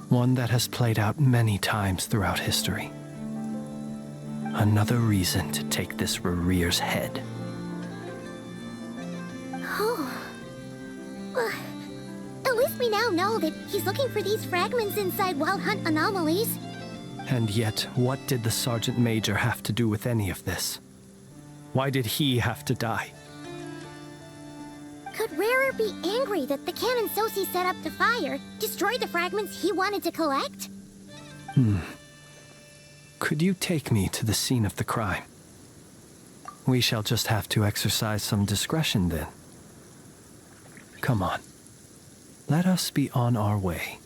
One that has played out many times throughout history. Another reason to take this Rerere's head. Oh. Well, at least we now know that he's looking for these fragments inside Wild Hunt anomalies. And yet, what did the Sergeant Major have to do with any of this? Why did he have to die? Could Rarer be angry that the cannon Sosi set up to fire destroyed the fragments he wanted to collect? Could you take me to the scene of the crime? We shall just have to exercise some discretion then. Come on. Let us be on our way.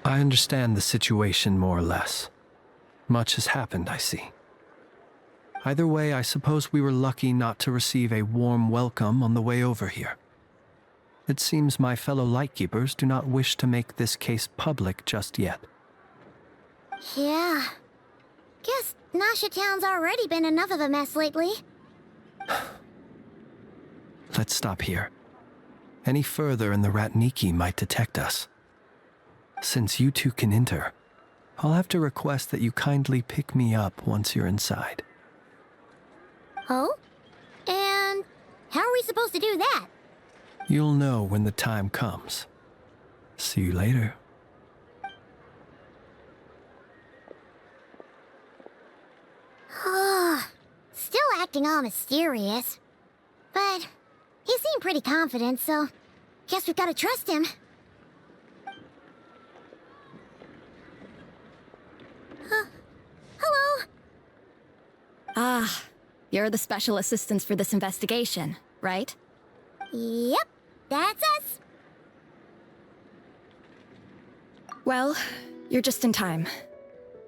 I understand the situation more or less. Much has happened, I see. Either way, I suppose we were lucky not to receive a warm welcome on the way over here. It seems my fellow Lightkeepers do not wish to make this case public just yet. Yeah. Guess Nasha Town's already been enough of a mess lately. Let's stop here. Any further and the Ratniki might detect us. Since you two can enter, I'll have to request that you kindly pick me up once you're inside. Oh? And how are we supposed to do that? You'll know when the time comes. See you later. Still acting all mysterious. But he seemed pretty confident, so guess we've got to trust him. Hello? Ah, you're the special assistants for this investigation, right? Yep, that's us. Well, you're just in time.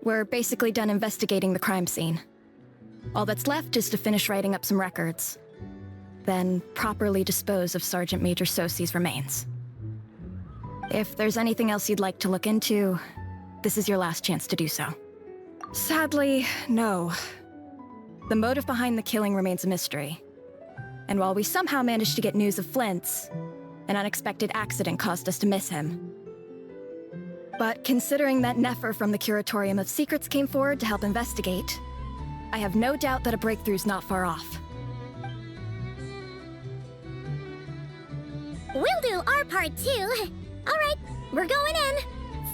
We're basically done investigating the crime scene. All that's left is to finish writing up some records. Then properly dispose of Sergeant Major Sosi's remains. If there's anything else you'd like to look into, this is your last chance to do so. Sadly, no. The motive behind the killing remains a mystery. And while we somehow managed to get news of Flins, an unexpected accident caused us to miss him. But considering that Nefer from the Curatorium of Secrets came forward to help investigate, I have no doubt that a breakthrough's not far off. We'll do our part too. All right, we're going in.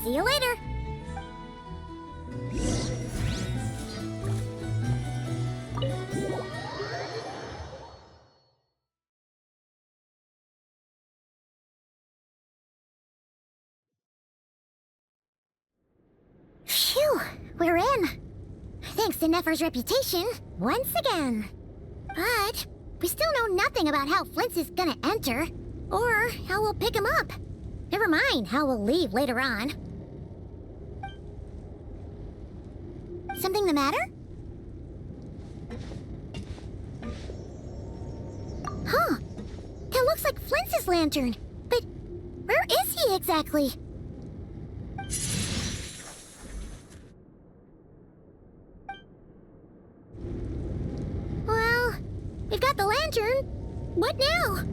See you later. Phew, we're in. Thanks to Nefer's reputation, once again. But we still know nothing about how Flins is gonna enter, or how we'll pick him up. Never mind how we'll leave later on. Something the matter? Huh. That looks like Flins' lantern. But where is he exactly? Well, we've got the lantern. What now?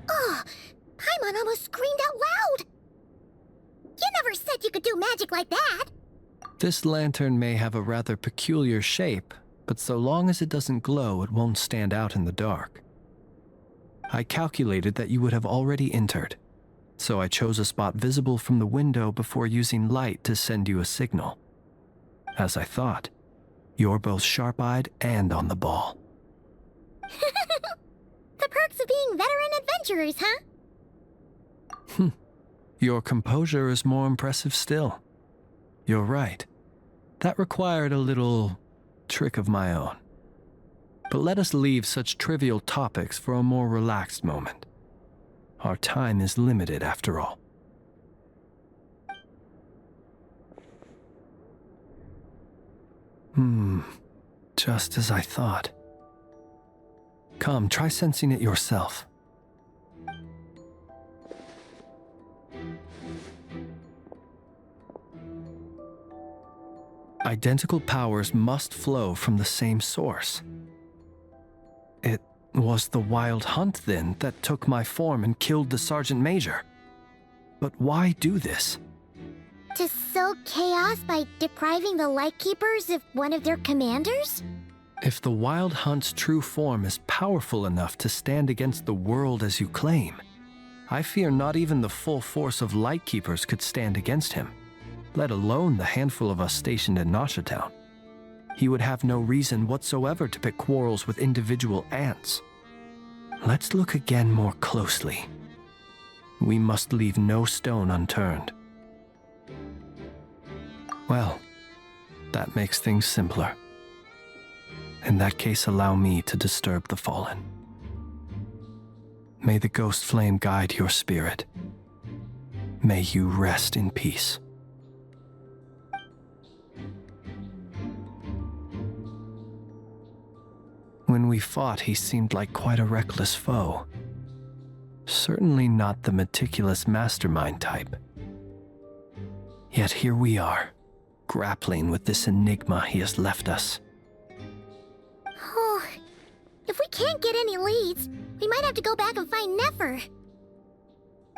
Oh, Paimon almost screamed out loud. You never said you could do magic like that. This lantern may have a rather peculiar shape, but so long as it doesn't glow, it won't stand out in the dark. I calculated that you would have already entered, so I chose a spot visible from the window before using light to send you a signal. As I thought, you're both sharp-eyed and on the ball. The perks of being veteran adventurers, huh? Your composure is more impressive still. You're right. That required a little trick of my own. But let us leave such trivial topics for a more relaxed moment. Our time is limited after all. Just as I thought. Come, try sensing it yourself. Identical powers must flow from the same source. It was the Wild Hunt, then, that took my form and killed the Sergeant Major. But why do this? To sow chaos by depriving the Lightkeepers of one of their commanders? If the Wild Hunt's true form is powerful enough to stand against the world as you claim, I fear not even the full force of Lightkeepers could stand against him, let alone the handful of us stationed in Nashatown. He would have no reason whatsoever to pick quarrels with individual ants. Let's look again more closely. We must leave no stone unturned. Well, that makes things simpler. In that case, allow me to disturb the fallen. May the ghost flame guide your spirit. May you rest in peace. When we fought, he seemed like quite a reckless foe. Certainly not the meticulous mastermind type. Yet here we are, grappling with this enigma he has left us. Oh, if we can't get any leads, we might have to go back and find Nefer.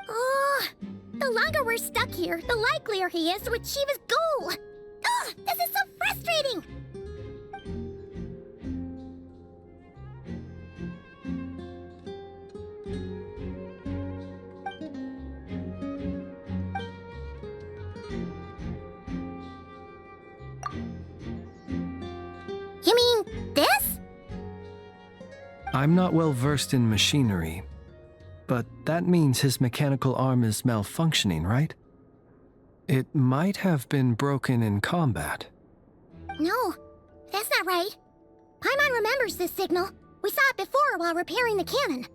Oh, the longer we're stuck here, the likelier he is to achieve his goal. Oh, this is so frustrating! You mean this? I'm not well versed in machinery, but that means his mechanical arm is malfunctioning, right? It might have been broken in combat. No, that's not right. Paimon remembers this signal. We saw it before while repairing the cannon.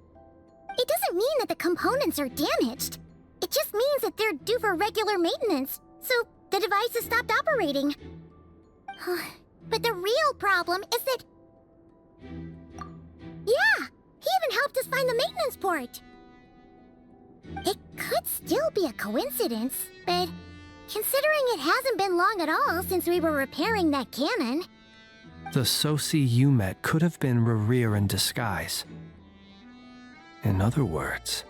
It doesn't mean that the components are damaged. It just means that they're due for regular maintenance, so the device has stopped operating. But the real problem is that... Yeah, he even helped us find the maintenance port. It could still be a coincidence, but considering it hasn't been long at all since we were repairing that cannon... The Soci you met could have been Rerir in disguise. In other words,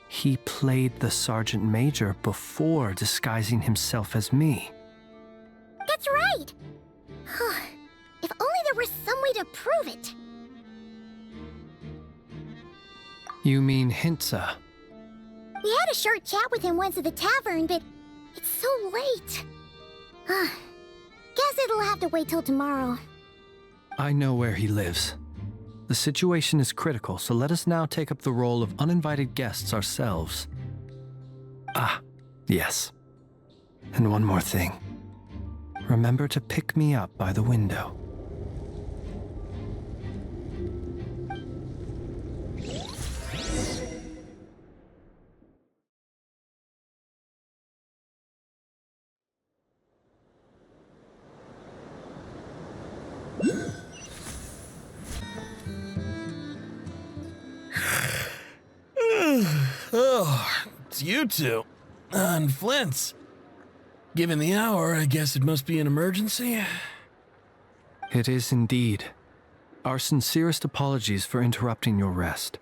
he played the Sergeant Major before disguising himself as me. That's right! If only there were some way to prove it. You mean Hintsa? We had a short chat with him once at the tavern, but it's so late. Guess it'll have to wait till tomorrow. I know where he lives. The situation is critical, so let us now take up the role of uninvited guests ourselves. Ah, yes. And one more thing. Remember to pick me up by the window. it's you two. And Flins. Given the hour, I guess it must be an emergency. It is indeed. Our sincerest apologies for interrupting your rest.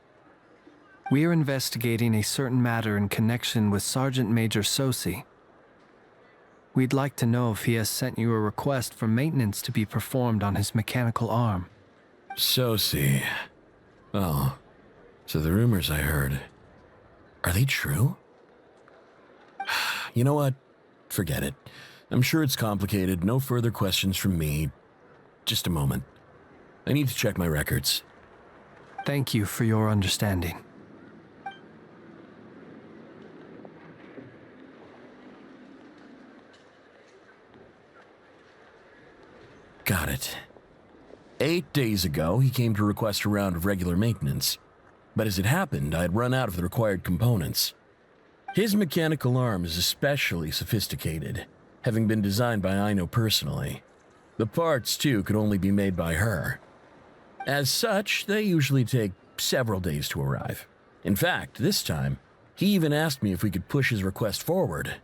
We are investigating a certain matter in connection with Sergeant Major Sosi. We'd like to know if he has sent you a request for maintenance to be performed on his mechanical arm. Sosi. Oh, so the rumors I heard, are they true? You know what? Forget it. I'm sure it's complicated. No further questions from me. Just a moment. I need to check my records. Thank you for your understanding. Got it. 8 days ago, he came to request a round of regular maintenance. But as it happened, I had run out of the required components. His mechanical arm is especially sophisticated, having been designed by Aino personally. The parts, too, could only be made by her. As such, they usually take several days to arrive. In fact, this time, he even asked me if we could push his request forward.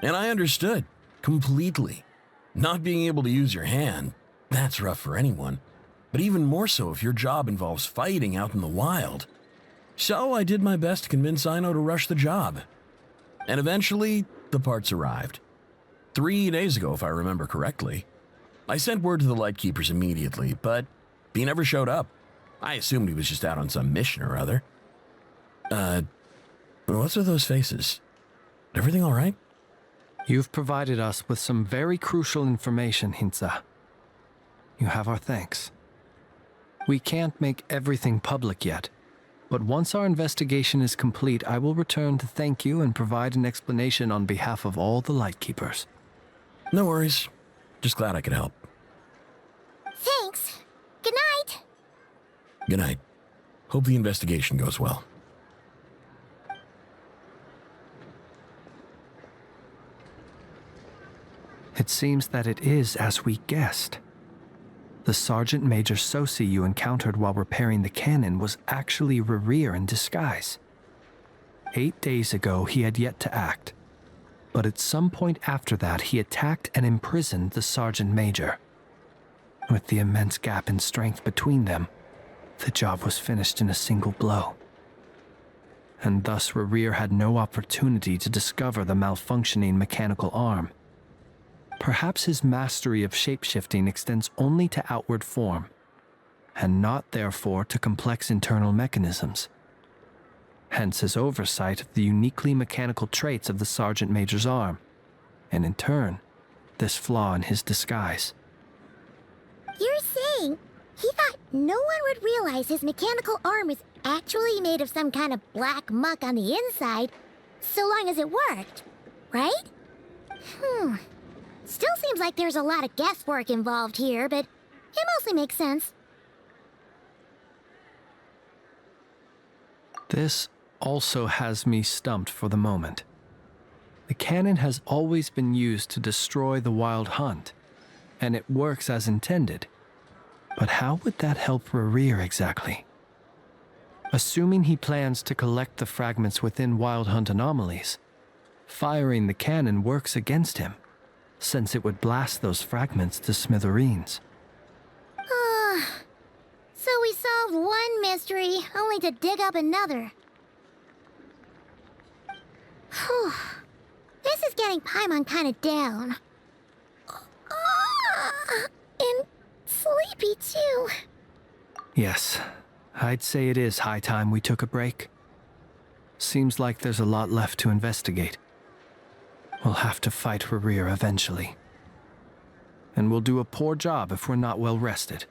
And I understood, completely. Not being able to use your hand, that's rough for anyone. But even more so if your job involves fighting out in the wild. So I did my best to convince Aino to rush the job. And eventually, the parts arrived. 3 days ago, if I remember correctly. I sent word to the Lightkeepers immediately, but he never showed up. I assumed he was just out on some mission or other. What's with those faces? Everything all right? You've provided us with some very crucial information, Hintsa. You have our thanks. We can't make everything public yet, but once our investigation is complete, I will return to thank you and provide an explanation on behalf of all the Lightkeepers. No worries. Just glad I could help. Thanks. Good night. Good night. Hope the investigation goes well. It seems that it is as we guessed. The Sergeant Major Sosi you encountered while repairing the cannon was actually Rerir in disguise. 8 days ago, he had yet to act. But at some point after that, he attacked and imprisoned the Sergeant Major. With the immense gap in strength between them, the job was finished in a single blow. And thus Rerir had no opportunity to discover the malfunctioning mechanical arm. Perhaps his mastery of shapeshifting extends only to outward form, and not therefore to complex internal mechanisms. Hence his oversight of the uniquely mechanical traits of the Sergeant Major's arm, and in turn, this flaw in his disguise. You're saying he thought no one would realize his mechanical arm was actually made of some kind of black muck on the inside, so long as it worked, right? Still seems like there's a lot of guesswork involved here, but it mostly makes sense. This also has me stumped for the moment. The cannon has always been used to destroy the wild hunt, and it works as intended. But how would that help Rerir exactly? Assuming he plans to collect the fragments within wild hunt anomalies, firing the cannon works against him, since it would blast those fragments to smithereens. So we solved one mystery, only to dig up another. Whew. This is getting Paimon kind of down. And sleepy, too. Yes, I'd say it is high time we took a break. Seems like there's a lot left to investigate. We'll have to fight Rerir eventually. And we'll do a poor job if we're not well rested.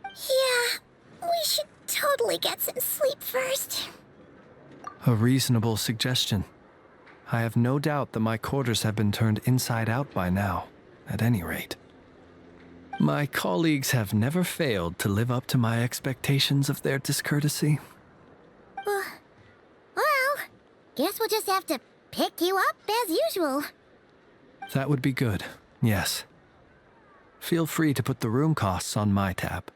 Yeah, we should totally get some sleep first. A reasonable suggestion. I have no doubt that my quarters have been turned inside out by now, at any rate. My colleagues have never failed to live up to my expectations of their discourtesy. Well, guess we'll just have to pick you up as usual. That would be good, yes. Feel free to put the room costs on my tab.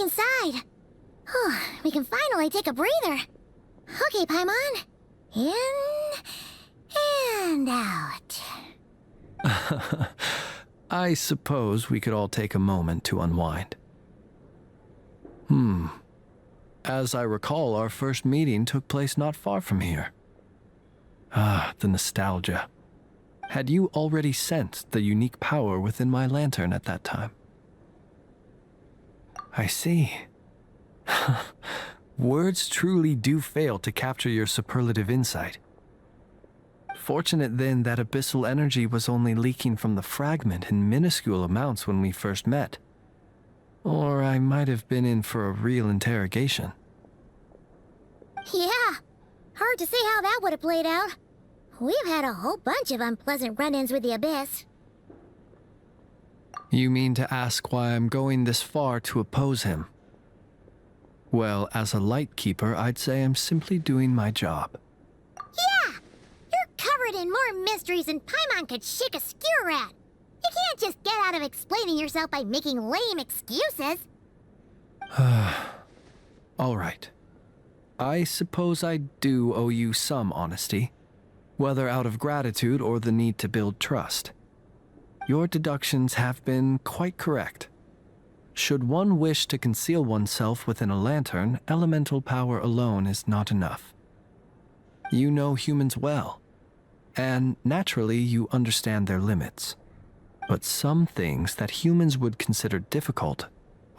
inside. Whew, we can finally take a breather. Okay, Paimon. In and out. I suppose we could all take a moment to unwind. As I recall, our first meeting took place not far from here. Ah, the nostalgia. Had you already sensed the unique power within my lantern at that time? I see. Words truly do fail to capture your superlative insight. Fortunate then that abyssal energy was only leaking from the fragment in minuscule amounts when we first met. Or I might have been in for a real interrogation. Yeah, hard to say how that would have played out. We've had a whole bunch of unpleasant run-ins with the Abyss. You mean to ask why I'm going this far to oppose him? Well, as a light keeper, I'd say I'm simply doing my job. Yeah! You're covered in more mysteries than Paimon could shake a skewer at. You can't just get out of explaining yourself by making lame excuses. All right. I suppose I do owe you some honesty, whether out of gratitude or the need to build trust. Your deductions have been quite correct. Should one wish to conceal oneself within a lantern, elemental power alone is not enough. You know humans well, and naturally you understand their limits. But some things that humans would consider difficult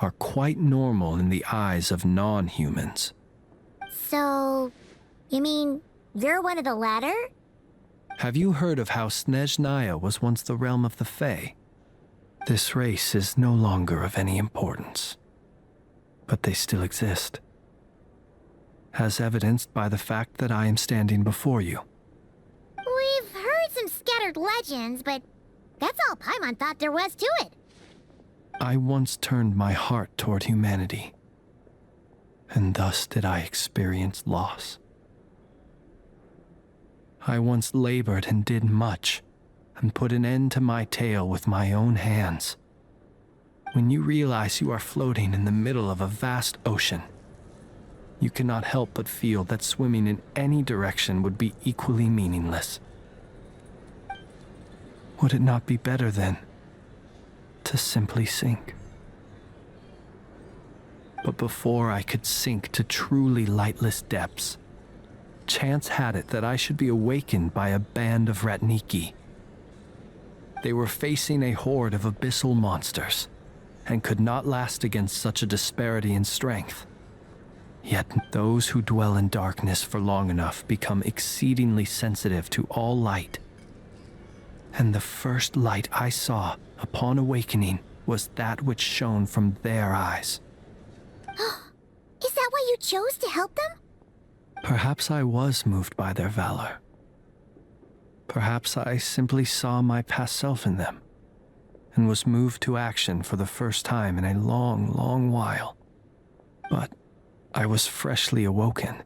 are quite normal in the eyes of non-humans. So, you mean you're one of the latter? Have you heard of how Snezhnaya was once the realm of the Fae? This race is no longer of any importance, but they still exist, as evidenced by the fact that I am standing before you. We've heard some scattered legends, but that's all Paimon thought there was to it. I once turned my heart toward humanity, and thus did I experience loss. I once labored and did much, and put an end to my tale with my own hands. When you realize you are floating in the middle of a vast ocean, you cannot help but feel that swimming in any direction would be equally meaningless. Would it not be better, then, to simply sink? But before I could sink to truly lightless depths, chance had it that I should be awakened by a band of Ratniki. They were facing a horde of abyssal monsters, and could not last against such a disparity in strength. Yet those who dwell in darkness for long enough become exceedingly sensitive to all light. And the first light I saw upon awakening was that which shone from their eyes. Is that why you chose to help them? Perhaps I was moved by their valor. Perhaps I simply saw my past self in them, and was moved to action for the first time in a long, long while. But I was freshly awoken,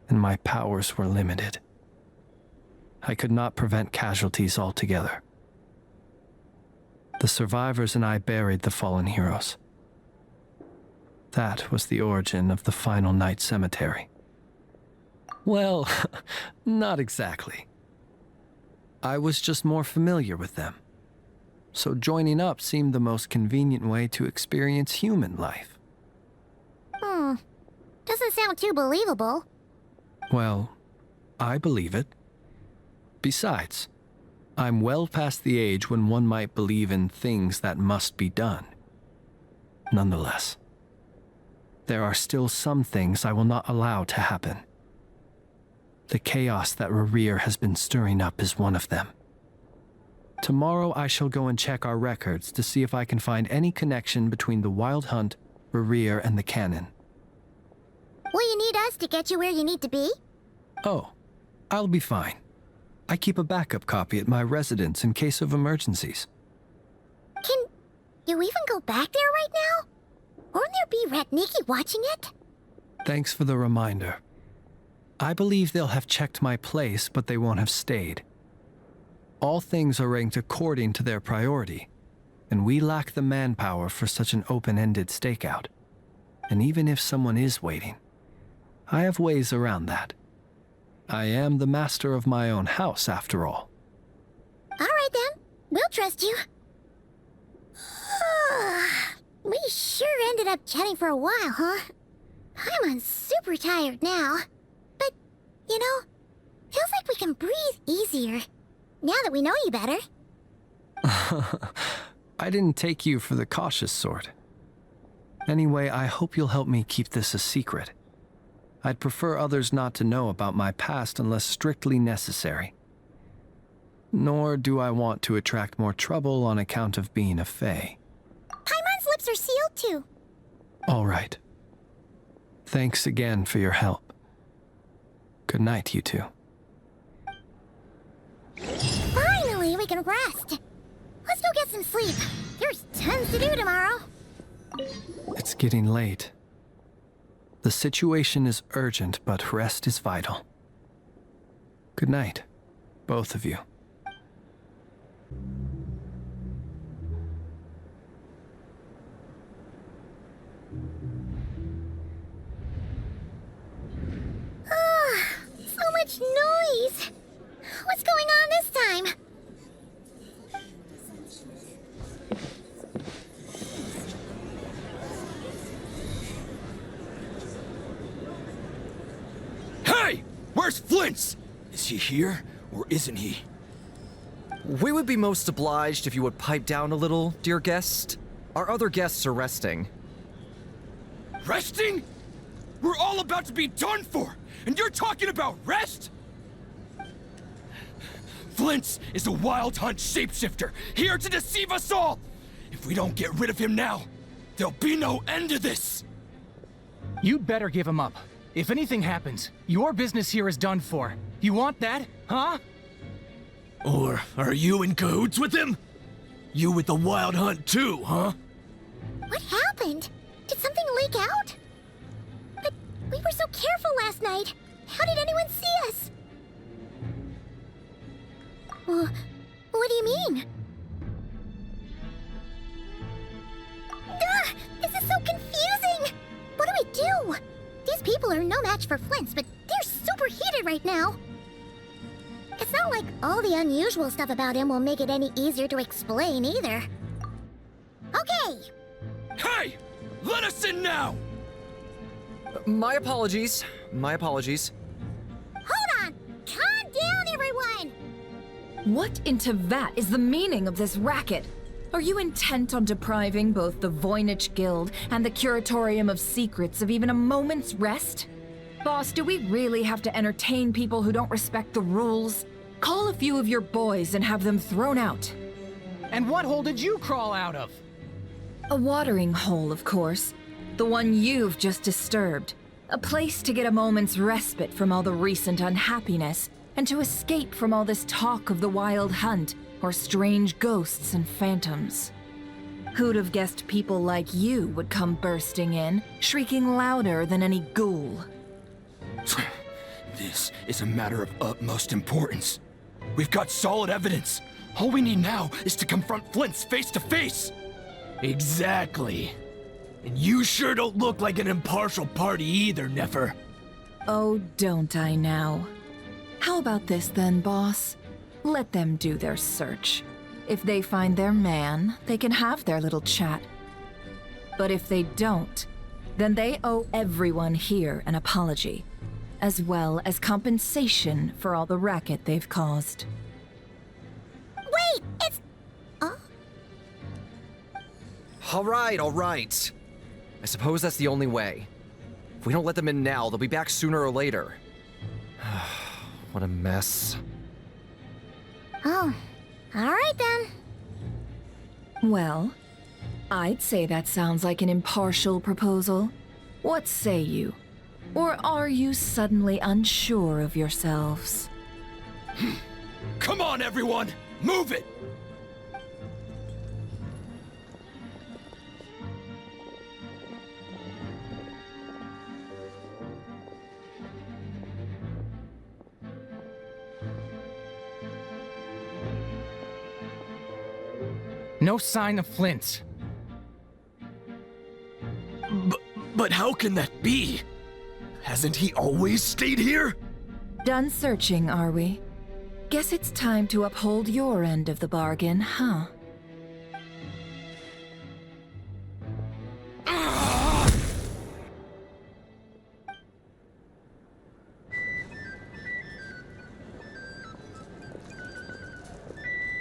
and my powers were limited. I could not prevent casualties altogether. The survivors and I buried the fallen heroes. That was the origin of the Final Night Cemetery. Well, not exactly. I was just more familiar with them, so joining up seemed the most convenient way to experience human life. Doesn't sound too believable. Well, I believe it. Besides, I'm well past the age when one might believe in things that must be done. Nonetheless, there are still some things I will not allow to happen. The chaos that Rerir has been stirring up is one of them. Tomorrow I shall go and check our records to see if I can find any connection between the Wild Hunt, Rerir, and the Cannon. Will you need us to get you where you need to be? Oh, I'll be fine. I keep a backup copy at my residence in case of emergencies. Can you even go back there right now? Won't there be Ratniki watching it? Thanks for the reminder. I believe they'll have checked my place, but they won't have stayed. All things are ranked according to their priority, and we lack the manpower for such an open-ended stakeout. And even if someone is waiting, I have ways around that. I am the master of my own house, after all. All right then, we'll trust you. We sure ended up chatting for a while, huh? I'm super tired now. But, you know, feels like we can breathe easier, now that we know you better. I didn't take you for the cautious sort. Anyway, I hope you'll help me keep this a secret. I'd prefer others not to know about my past unless strictly necessary. Nor do I want to attract more trouble on account of being a fae. Paimon's lips are sealed too. All right. Thanks again for your help. Good night, you two. Finally, we can rest. Let's go get some sleep. There's tons to do tomorrow. It's getting late. The situation is urgent, but rest is vital. Good night, both of you. So much noise. What's going on this time? Hey! Where's Flins? Is he here, or isn't he? We would be most obliged if you would pipe down a little, dear guest. Our other guests are resting. Resting? We're all about to be done for, and you're talking about rest? Flins is a wild hunt shapeshifter, here to deceive us all! If we don't get rid of him now, there'll be no end to this! You'd better give him up. If anything happens, your business here is done for. You want that, huh? Or are you in cahoots with him? You with the wild hunt too, huh? What happened? Did something leak out? But we were so careful last night. How did anyone see us? What do you mean? This is so confusing! What do we do? These people are no match for Flins, but they're super heated right now. It's not like all the unusual stuff about him will make it any easier to explain either. Okay! Hey! Let us in now! My apologies. My apologies. Hold on! Calm down, everyone! What in Tevat is the meaning of this racket? Are you intent on depriving both the Voynich Guild and the Curatorium of Secrets of even a moment's rest? Boss, do we really have to entertain people who don't respect the rules? Call a few of your boys and have them thrown out. And what hole did you crawl out of? A watering hole, of course. The one you've just disturbed. A place to get a moment's respite from all the recent unhappiness, and to escape from all this talk of the wild hunt, or strange ghosts and phantoms. Who'd have guessed people like you would come bursting in, shrieking louder than any ghoul? This is a matter of utmost importance. We've got solid evidence. All we need now is to confront Flins face to face. Exactly. And you sure don't look like an impartial party either, Nefer. Oh, don't I now? How about this then, boss? Let them do their search. If they find their man, they can have their little chat. But if they don't, then they owe everyone here an apology, as well as compensation for all the racket they've caused. Wait, it's... All right. I suppose that's the only way. If we don't let them in now, they'll be back sooner or later. What a mess. Oh, all right then. Well, I'd say that sounds like an impartial proposal. What say you? Or are you suddenly unsure of yourselves? Come on, everyone! Move it! No sign of Flint. But But how can that be? Hasn't he always stayed here? Done searching, are we? Guess it's time to uphold your end of the bargain, huh?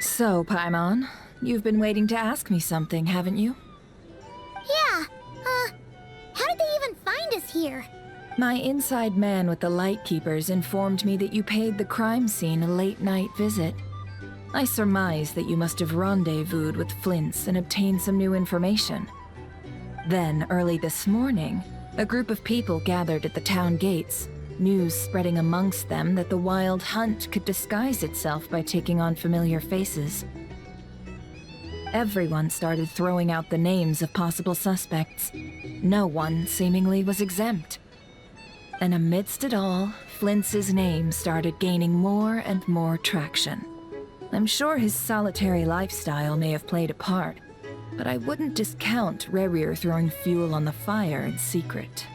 So, Paimon, you've been waiting to ask me something, haven't you? Yeah, how did they even find us here? My inside man with the Lightkeepers informed me that you paid the crime scene a late-night visit. I surmise that you must have rendezvoused with Flins and obtained some new information. Then, early this morning, a group of people gathered at the town gates, news spreading amongst them that the Wild Hunt could disguise itself by taking on familiar faces. Everyone started throwing out the names of possible suspects. No one, seemingly, was exempt. And amidst it all, Flints's name started gaining more and more traction. I'm sure his solitary lifestyle may have played a part, but I wouldn't discount Rerir throwing fuel on the fire in secret.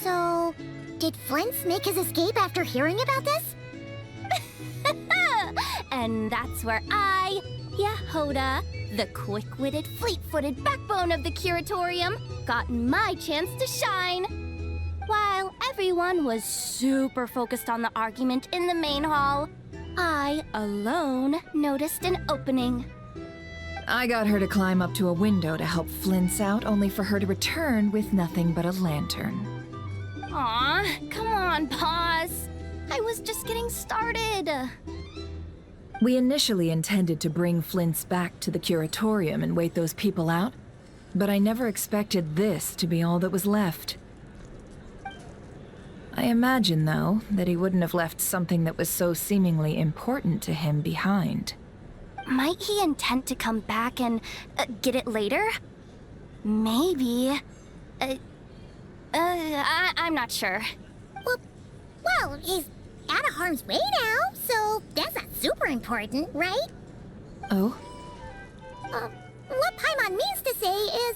So, did Flins make his escape after hearing about this? And that's where I, Yehoda, the quick-witted, fleet-footed backbone of the Curatorium, got my chance to shine. While everyone was super focused on the argument in the main hall, I alone noticed an opening. I got her to climb up to a window to help Flint's out, only for her to return with nothing but a lantern. Aw, come on, pause. I was just getting started. We initially intended to bring Flint's back to the Curatorium and wait those people out, but I never expected this to be all that was left. I imagine, though, that he wouldn't have left something that was so seemingly important to him behind. Might he intend to come back and get it later? Maybe. I'm not sure. Well, he's out of harm's way now, so that's not super important, right? Oh? What Paimon means to say is,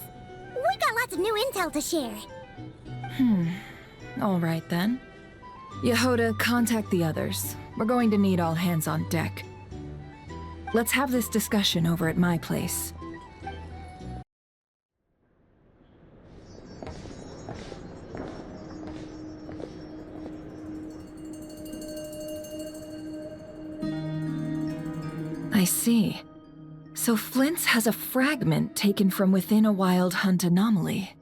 we got lots of new intel to share. All right then. Yehoda, contact the others. We're going to need all hands on deck. Let's have this discussion over at my place. I see. So Flint's has a fragment taken from within a Wild Hunt anomaly.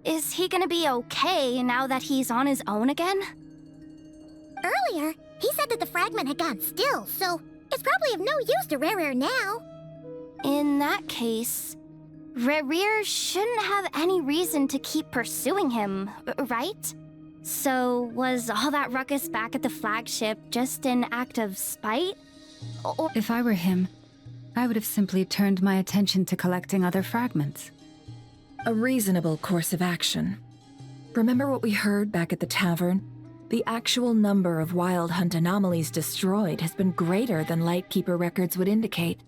Is he gonna be okay now that he's on his own again? Earlier, he said that the fragment had gone still, so it's probably of no use to Rerir now. In that case, Rerir shouldn't have any reason to keep pursuing him, right? So was all that ruckus back at the flagship just an act of spite? Or if I were him, I would have simply turned my attention to collecting other fragments. A reasonable course of action. Remember what we heard back at the tavern? The actual number of Wild Hunt anomalies destroyed has been greater than Lightkeeper records would indicate.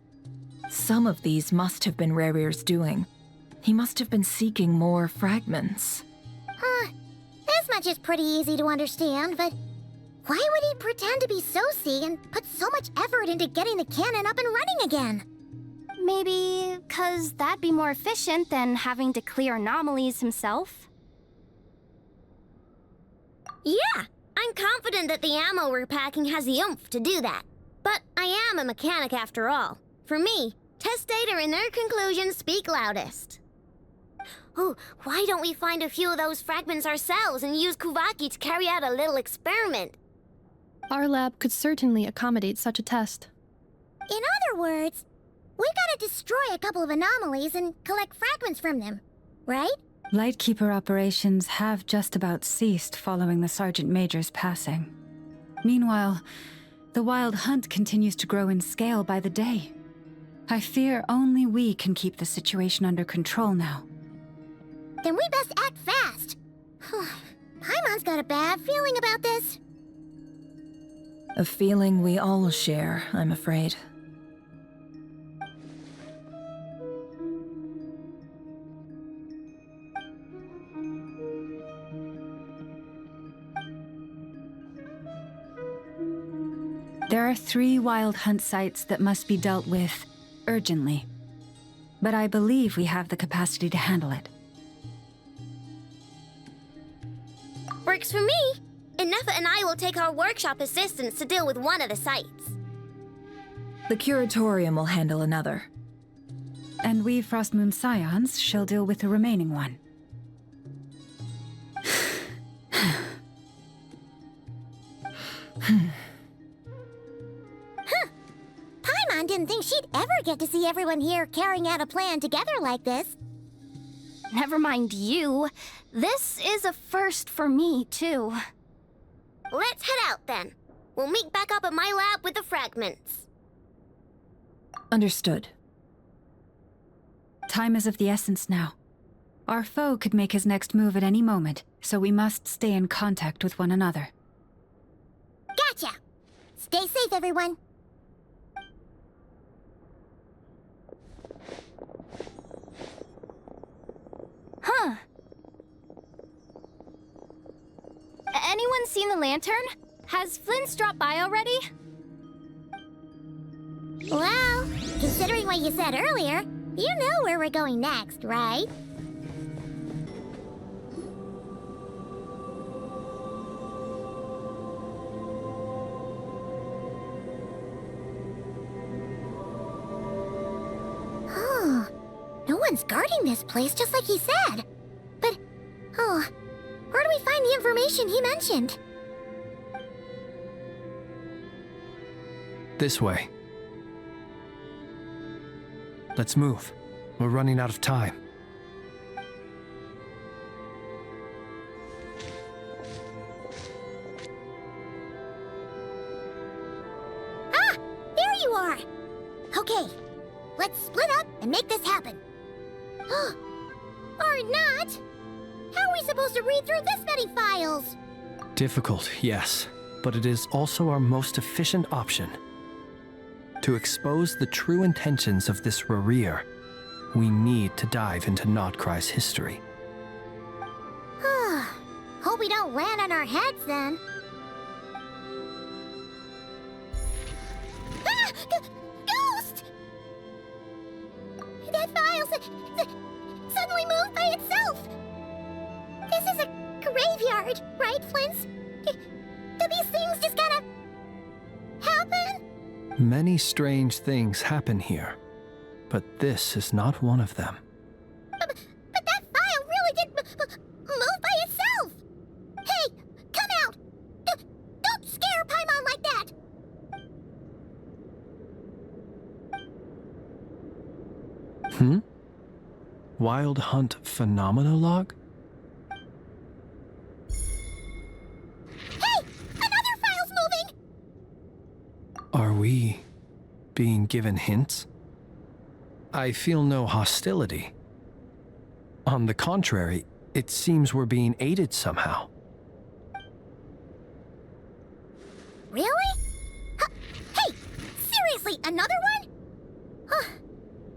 Some of these must have been Rerir's doing. He must have been seeking more fragments. This much is pretty easy to understand, but why would he pretend to be Soci and put so much effort into getting the cannon up and running again? maybe 'cause that'd be more efficient than having to clear anomalies himself? Yeah, I'm confident that the ammo we're packing has the oomph to do that. But I am a mechanic after all. For me, test data and their conclusions speak loudest. Oh, why don't we find a few of those fragments ourselves and use Kuvaki to carry out a little experiment? Our lab could certainly accommodate such a test. In other words, we gotta destroy a couple of anomalies and collect fragments from them, right? Lightkeeper operations have just about ceased following the Sergeant Major's passing. Meanwhile, the Wild Hunt continues to grow in scale by the day. I fear only we can keep the situation under control now. Then we best act fast. Paimon's got a bad feeling about this. A feeling we all share, I'm afraid. There are 3 wild hunt sites that must be dealt with urgently. But I believe we have the capacity to handle it. Works for me. Ineffa and I will take our workshop assistants to deal with one of the sites. The Curatorium will handle another. And we Frostmoon Scions shall deal with the remaining one. Paimon didn't think she'd ever get to see everyone here carrying out a plan together like this. Never mind you. This is a first for me, too. Let's head out then. We'll meet back up at my lab with the fragments. Understood. Time is of the essence now. Our foe could make his next move at any moment, so we must stay in contact with one another. Gotcha! Stay safe, everyone. Huh. Anyone seen the lantern? Has Flins dropped by already? Well, considering what you said earlier, you know where we're going next, right? Oh, no one's guarding this place just like he said. But, oh, where do we find the information he mentioned? This way. Let's move. We're running out of time. Ah! There you are! Okay, let's split up and make this happen. Or not! How are we supposed to read through this many files? Difficult, yes, but it is also our most efficient option. To expose the true intentions of this Rereer, we need to dive into Nod Krai's history. Hope we don't land on our heads then. Ah! Ghost! That file suddenly moved by itself! This is a graveyard, right, Flins? Do these things just gotta happen? Many strange things happen here, but this is not one of them. But that file really did move by itself! Hey, come out! Don't scare Paimon like that! Wild Hunt Phenomenologue? Hey! Another file's moving! Are we being given hints? I feel no hostility. On the contrary, it seems we're being aided somehow. Really? Hey! Seriously, another one?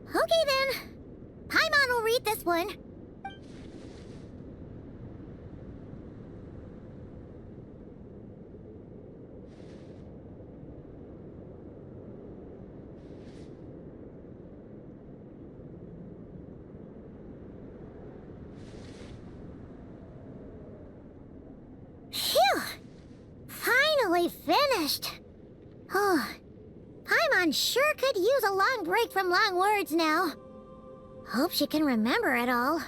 Okay then. Paimon will read this one. Phew! Finally finished. Oh, Paimon sure could use a long break from long words now. Hope she can remember it all.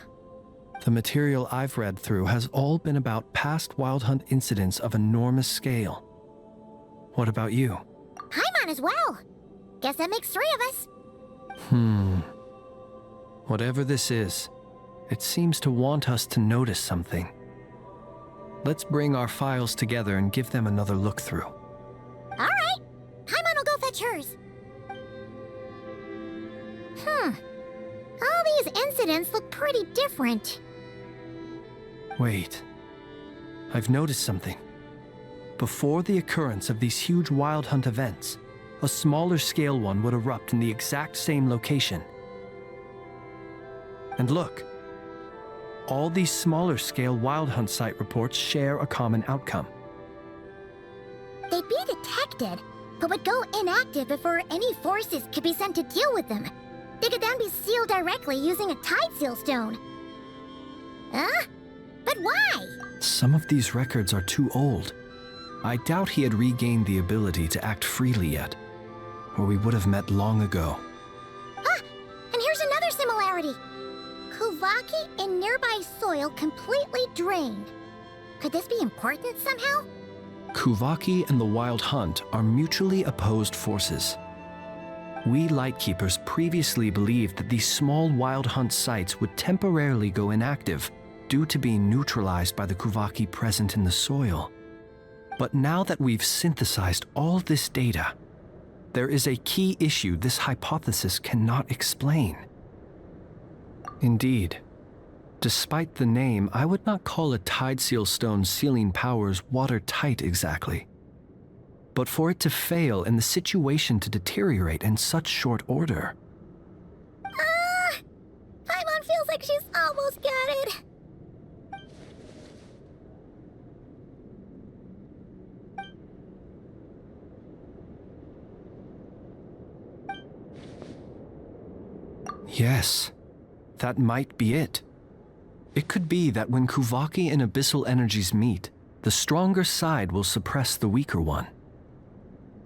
The material I've read through has all been about past Wild Hunt incidents of enormous scale. What about you? Paimon as well. Guess that makes 3 of us. Whatever this is, it seems to want us to notice something. Let's bring our files together and give them another look through. All right. Paimon will go fetch hers. All these incidents look pretty different. Wait. I've noticed something. Before the occurrence of these huge Wild Hunt events, a smaller scale one would erupt in the exact same location. And look. All these smaller scale Wild Hunt site reports share a common outcome. They'd be detected, but would go inactive before any forces could be sent to deal with them. They could then be sealed directly using a tide seal stone. Huh? But why? Some of these records are too old. I doubt he had regained the ability to act freely yet, or we would have met long ago. Ah! And here's another similarity. Kuvaki and nearby soil completely drained. Could this be important somehow? Kuvaki and the Wild Hunt are mutually opposed forces. We Lightkeepers previously believed that these small Wild Hunt sites would temporarily go inactive due to being neutralized by the Kuvaki present in the soil. But now that we've synthesized all this data, there is a key issue this hypothesis cannot explain. Indeed, despite the name, I would not call a tide seal stone's sealing powers watertight exactly. But for it to fail and the situation to deteriorate in such short order. Paimon feels like she's almost got it. Yes, that might be it. It could be that when Kuvaki and abyssal energies meet, the stronger side will suppress the weaker one.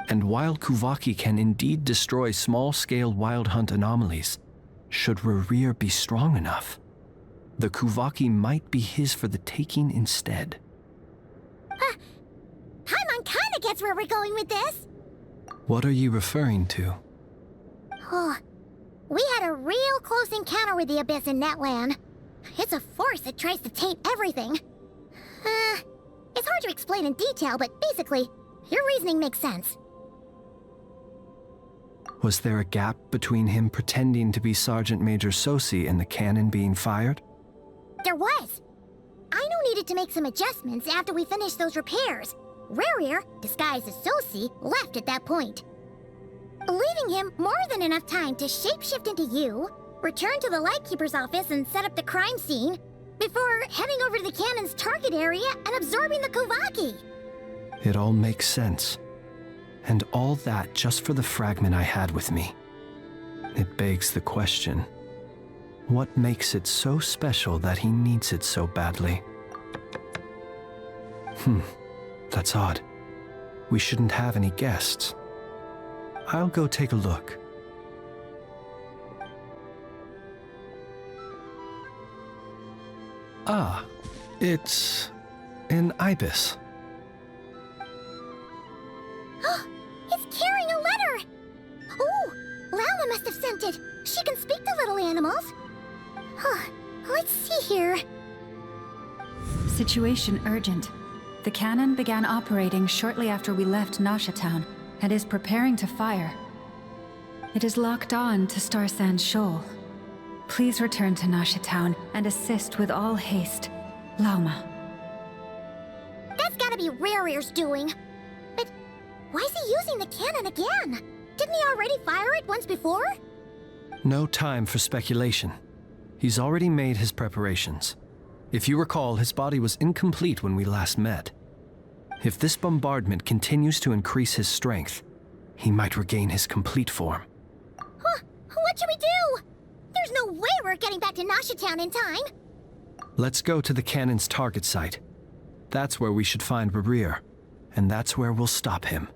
And while Kuvaki can indeed destroy small-scale Wild Hunt anomalies, should Rerir be strong enough, the Kuvaki might be his for the taking instead. Paimon kinda gets where we're going with this. What are you referring to? Oh, we had a real close encounter with the Abyss in Netland. It's a force that tries to taint everything. It's hard to explain in detail, but basically, your reasoning makes sense. Was there a gap between him pretending to be Sergeant Major Sosi and the cannon being fired? There was. Aino needed to make some adjustments after we finished those repairs. Rerir, disguised as Sosi, left at that point, leaving him more than enough time to shapeshift into you, return to the Lightkeeper's office and set up the crime scene, before heading over to the cannon's target area and absorbing the Kuvaki. It all makes sense. And all that just for the fragment I had with me. It begs the question, what makes it so special that he needs it so badly? That's odd. We shouldn't have any guests. I'll go take a look. Ah, it's an ibis. It's carrying a letter! Oh, Lala must have sent it. She can speak to little animals. Let's see here. Situation urgent. The cannon began operating shortly after we left Nasha Town and is preparing to fire. It is locked on to Star Sand Shoal. Please return to Nasha Town and assist with all haste. Lauma. That's gotta be Rerir's doing. But why is he using the cannon again? Didn't he already fire it once before? No time for speculation. He's already made his preparations. If you recall, his body was incomplete when we last met. If this bombardment continues to increase his strength, he might regain his complete form. What should we do? There's no way we're getting back to Nasha Town in time. Let's go to the cannon's target site. That's where we should find Rerir, and that's where we'll stop him.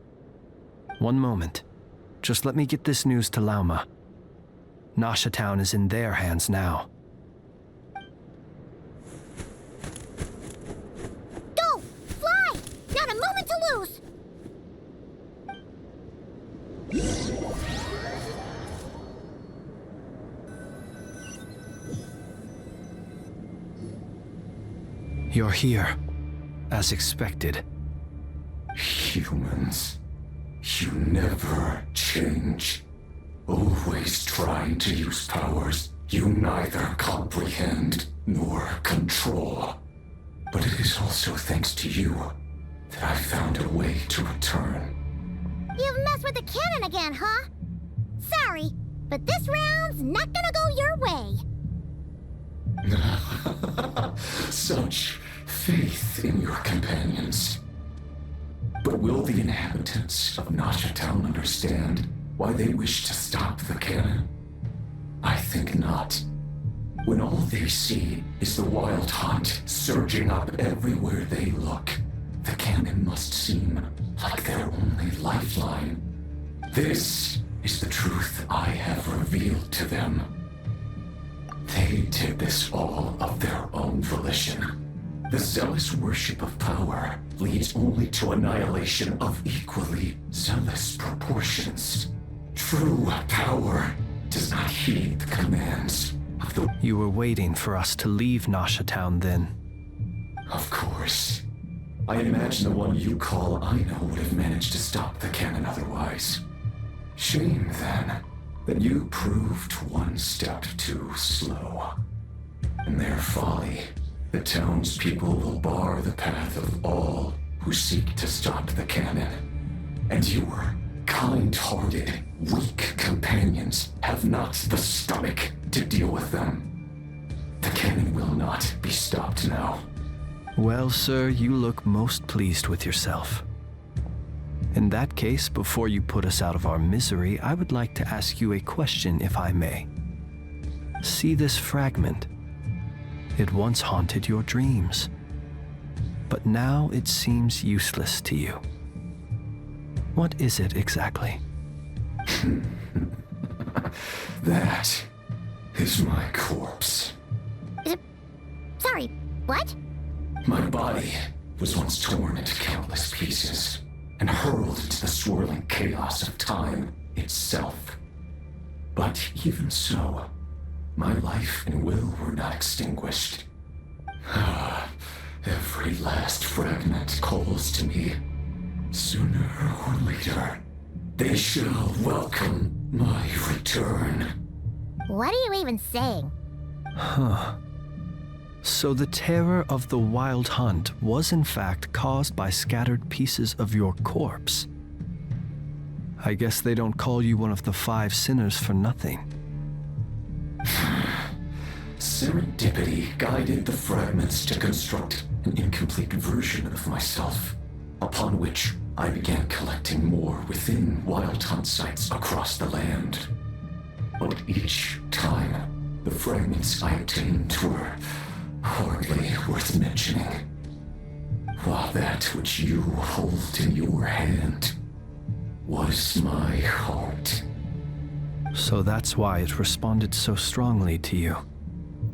One moment. Just let me get this news to Lauma. Nasha Town is in their hands now. Go! Fly! Not a moment to lose! You're here, as expected. Humans, you never change. Always trying to use powers you neither comprehend nor control. But it is also thanks to you that I found a way to return. You've messed with the cannon again, huh? Sorry, but this round's not gonna go your way. Such faith in your companions. But will the inhabitants of Nasha Town understand why they wish to stop the cannon? I think not. When all they see is the wild hunt surging up everywhere they look, the cannon must seem like their only lifeline. This is the truth I have revealed to them. They did this all of their own volition. The zealous worship of power leads only to annihilation of equally zealous proportions. True power does not heed the commands of the... You were waiting for us to leave Nasha Town then? Of course. I imagine the one you call Aino would have managed to stop the cannon otherwise. Shame, then, that you proved one step too slow. In their folly, the townspeople will bar the path of all who seek to stop the cannon. And your kind-hearted, weak companions have not the stomach to deal with them. The cannon will not be stopped now. Well, sir, you look most pleased with yourself. In that case, before you put us out of our misery, I would like to ask you a question, if I may. See this fragment? It once haunted your dreams, but now it seems useless to you. What is it exactly? That is my corpse. Sorry, what? My body was once torn into countless pieces and hurled into the swirling chaos of time itself. But even so, my life and will were not extinguished. Every last fragment calls to me. Sooner or later, they shall welcome my return. What are you even saying? Huh. So the terror of the wild hunt was in fact caused by scattered pieces of your corpse. I guess they don't call you one of the 5 sinners for nothing. Serendipity guided the fragments to construct an incomplete version of myself, upon which I began collecting more within wild hunt sites across the land. But each time, the fragments I obtained were hardly worth mentioning, while that which you hold in your hand was my heart. So that's why it responded so strongly to you.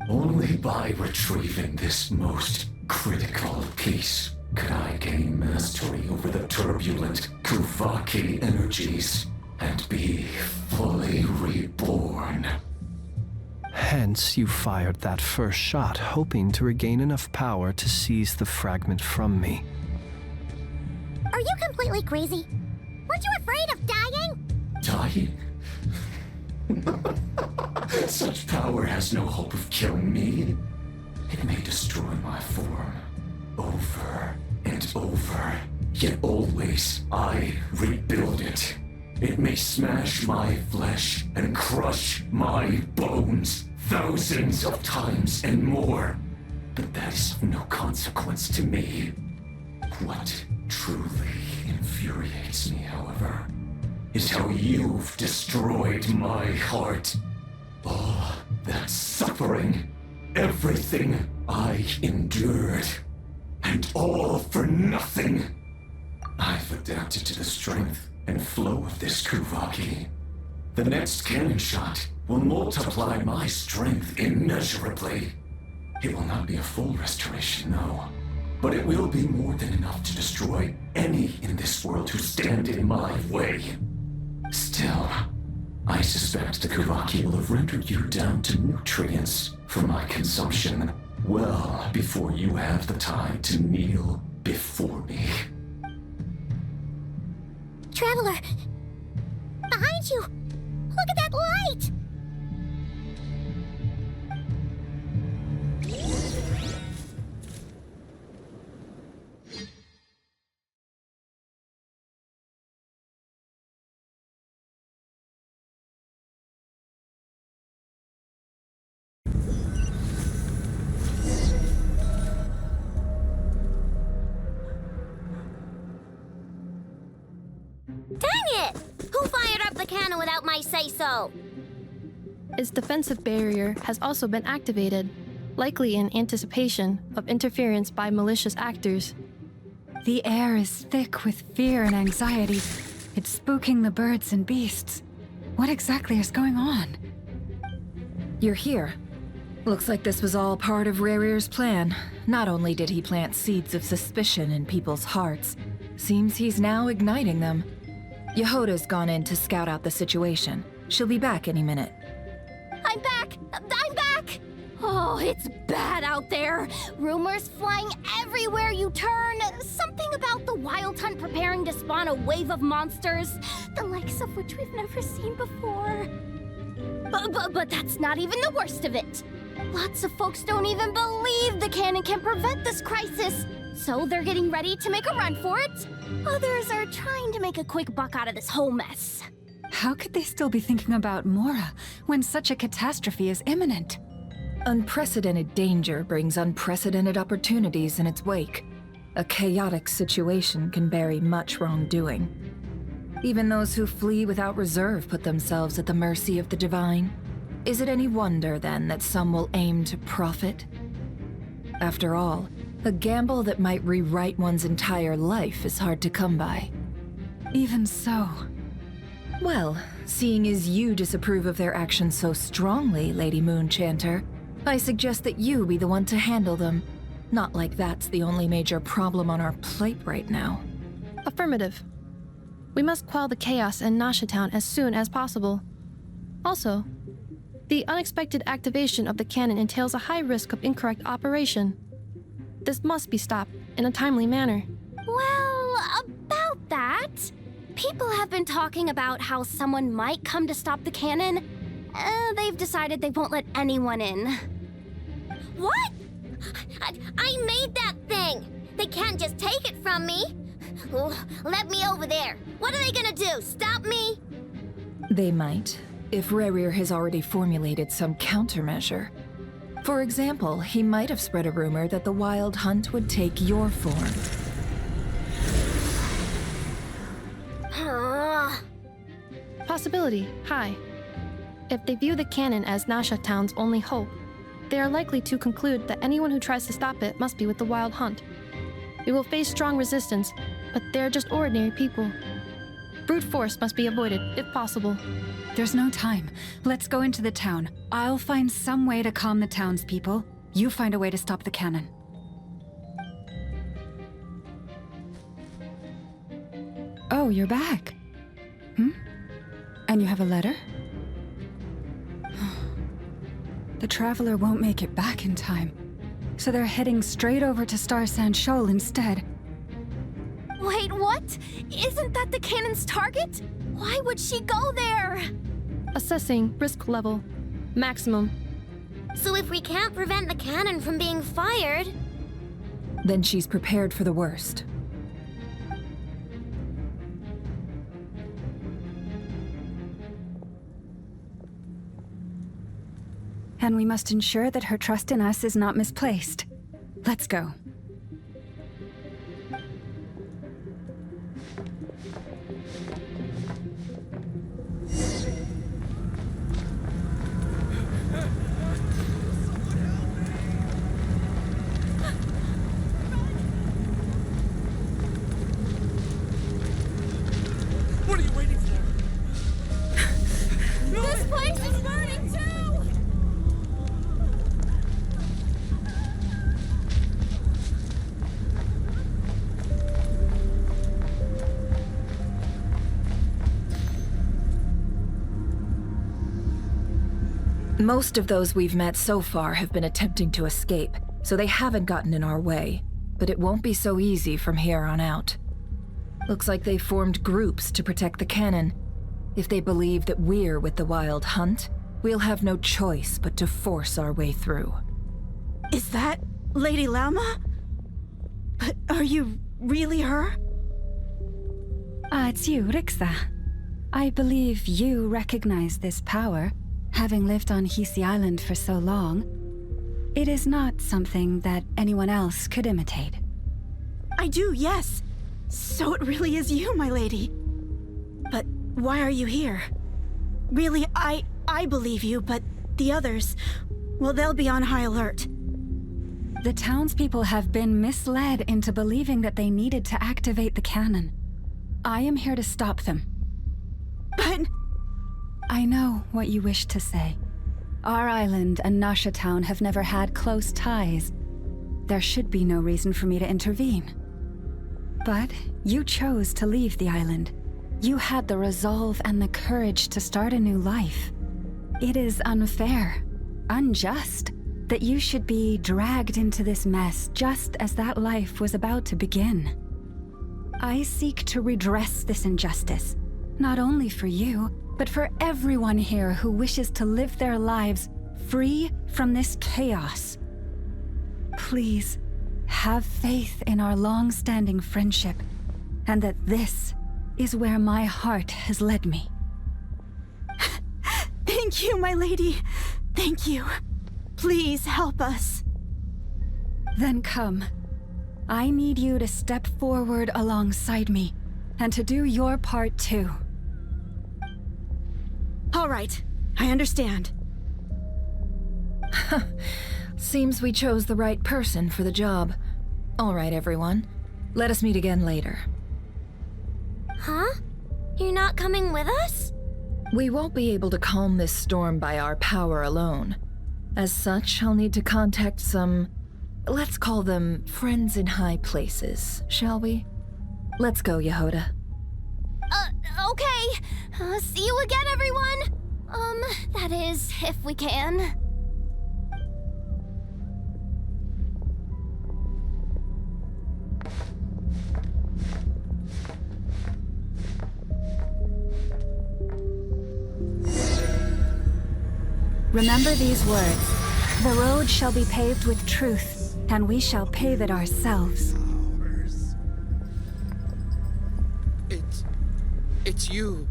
Only by retrieving this most critical piece could I gain mastery over the turbulent Kuvaki energies and be fully reborn. Hence, you fired that first shot, hoping to regain enough power to seize the fragment from me. Are you completely crazy? Weren't you afraid of dying? Dying? Such power has no hope of killing me. It may destroy my form over and over, yet always I rebuild it. It may smash my flesh and crush my bones thousands of times and more, but that is of no consequence to me. What truly infuriates me, however, is how you've destroyed my heart. All that suffering, everything I endured, and all for nothing. I've adapted to the strength and flow of this Kuvaki. The next cannon shot will multiply my strength immeasurably. It will not be a full restoration, no, but it will be more than enough to destroy any in this world who stand in my way. Still, I suspect the Kuvaki will have rendered you down to nutrients for my consumption well before you have the time to kneel before me. Traveler! Behind you! Look at that light! Dang it! Who fired up the cannon without my say-so? Its defensive barrier has also been activated, likely in anticipation of interference by malicious actors. The air is thick with fear and anxiety. It's spooking the birds and beasts. What exactly is going on? You're here. Looks like this was all part of Rarir's plan. Not only did he plant seeds of suspicion in people's hearts, seems he's now igniting them. Yehoda's gone in to scout out the situation. She'll be back any minute. I'm back! I'm back! Oh, it's bad out there. Rumors flying everywhere you turn. Something about the Wild Hunt preparing to spawn a wave of monsters, the likes of which we've never seen before. But that's not even the worst of it. Lots of folks don't even believe the cannon can prevent this crisis, so they're getting ready to make a run for it. Others are trying to make a quick buck out of this whole mess. How could they still be thinking about Mora when such a catastrophe is imminent? Unprecedented danger brings unprecedented opportunities in its wake. A chaotic situation can bury much wrongdoing. Even those who flee without reserve put themselves at the mercy of the divine. Is it any wonder, then, that some will aim to profit? After all, a gamble that might rewrite one's entire life is hard to come by. Even so. Well, seeing as you disapprove of their actions so strongly, Lady Moonchanter, I suggest that you be the one to handle them. Not like that's the only major problem on our plate right now. Affirmative. We must quell the chaos in Nasha Town as soon as possible. Also, the unexpected activation of the cannon entails a high risk of incorrect operation. This must be stopped in a timely manner. Well, about that, people have been talking about how someone might come to stop the cannon. They've decided they won't let anyone in. What? I made that thing! They can't just take it from me! Oh, let me over there. What are they gonna do, stop me? They might, if Rarir has already formulated some countermeasure. For example, he might have spread a rumor that the Wild Hunt would take your form. Possibility high. If they view the cannon as Nasha Town's only hope, they are likely to conclude that anyone who tries to stop it must be with the Wild Hunt. We will face strong resistance, but they're just ordinary people. Brute force must be avoided, if possible. There's no time. Let's go into the town. I'll find some way to calm the townspeople. You find a way to stop the cannon. Oh, you're back. And you have a letter? The Traveler won't make it back in time, so they're heading straight over to Star Sand Shoal instead. Wait, what? Isn't that the cannon's target? Why would she go there? Assessing risk level. Maximum. So if we can't prevent the cannon from being fired... Then she's prepared for the worst. And we must ensure that her trust in us is not misplaced. Let's go. What are you waiting for? This place is burning too! Most of those we've met so far have been attempting to escape, so they haven't gotten in our way. But it won't be so easy from here on out. Looks like they formed groups to protect the cannon. If they believe that we're with the Wild Hunt, we'll have no choice but to force our way through. Is that Lady Lama? But are you really her? It's you, Rixa. I believe you recognize this power, having lived on Hisi Island for so long. It is not something that anyone else could imitate. I do, yes. So it really is you, my lady. But why are you here? Really, I believe you, but the others, well, they'll be on high alert. The townspeople have been misled into believing that they needed to activate the cannon. I am here to stop them. But... I know what you wish to say. Our island and Nasha Town have never had close ties. There should be no reason for me to intervene. But you chose to leave the island. You had the resolve and the courage to start a new life. It is unfair, unjust, that you should be dragged into this mess just as that life was about to begin. I seek to redress this injustice, not only for you, but for everyone here who wishes to live their lives free from this chaos. Please, have faith in our long-standing friendship, and that this is where my heart has led me. Thank you, my lady. Thank you. Please help us. Then come. I need you to step forward alongside me, and to do your part too. All right, I understand. Seems we chose the right person for the job. All right, everyone. Let us meet again later. Huh? You're not coming with us? We won't be able to calm this storm by our power alone. As such, I'll need to contact some... let's call them friends in high places, shall we? Let's go, Yehoda. Okay. See you again, everyone! That is, if we can. Remember these words. The road shall be paved with truth, and we shall pave it ourselves. It's you,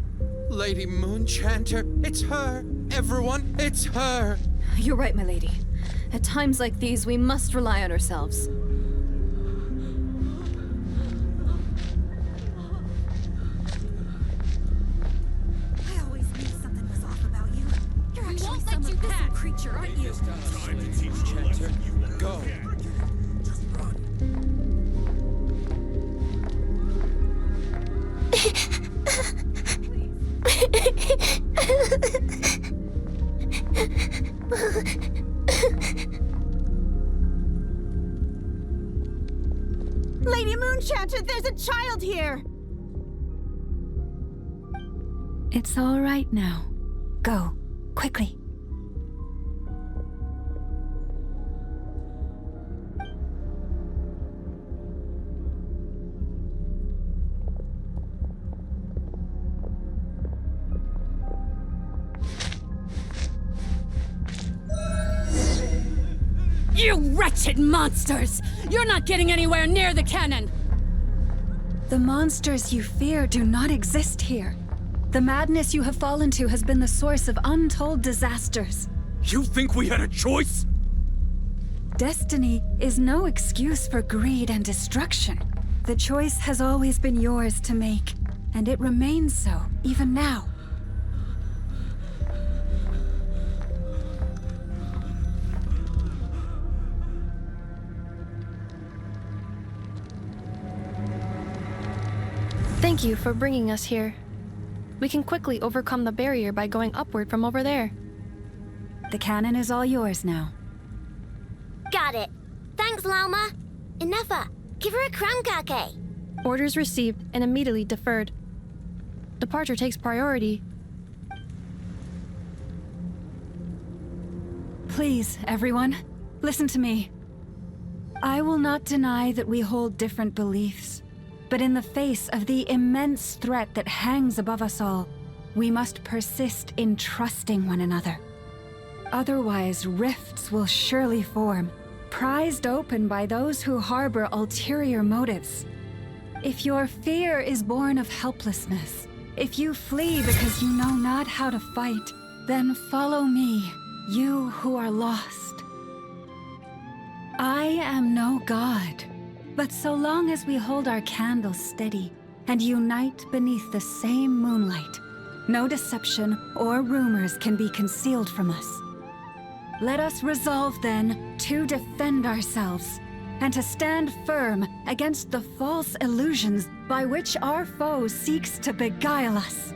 Lady Moonchanter. It's her. Everyone, it's her. You're right, my lady. At times like these, we must rely on ourselves. I always knew something was off about you. You're actually some abyssal creature, aren't you? Time to teach Chanter. Go. Just run. Lady Moonchanter, there's a child here! It's all right now. Go, quickly. You wretched monsters! You're not getting anywhere near the cannon! The monsters you fear do not exist here. The madness you have fallen to has been the source of untold disasters. You think we had a choice? Destiny is no excuse for greed and destruction. The choice has always been yours to make, and it remains so, even now. Thank you for bringing us here. We can quickly overcome the barrier by going upward from over there. The cannon is all yours now. Got it. Thanks, Lauma. Inefa, give her a crankake. Orders received and immediately deferred. Departure takes priority. Please, everyone, listen to me. I will not deny that we hold different beliefs, but in the face of the immense threat that hangs above us all, we must persist in trusting one another. Otherwise, rifts will surely form, prized open by those who harbor ulterior motives. If your fear is born of helplessness, if you flee because you know not how to fight, then follow me, you who are lost. I am no god, but so long as we hold our candles steady, and unite beneath the same moonlight. No deception or rumors can be concealed from us. Let us resolve then to defend ourselves and to stand firm against the false illusions by which our foe seeks to beguile us.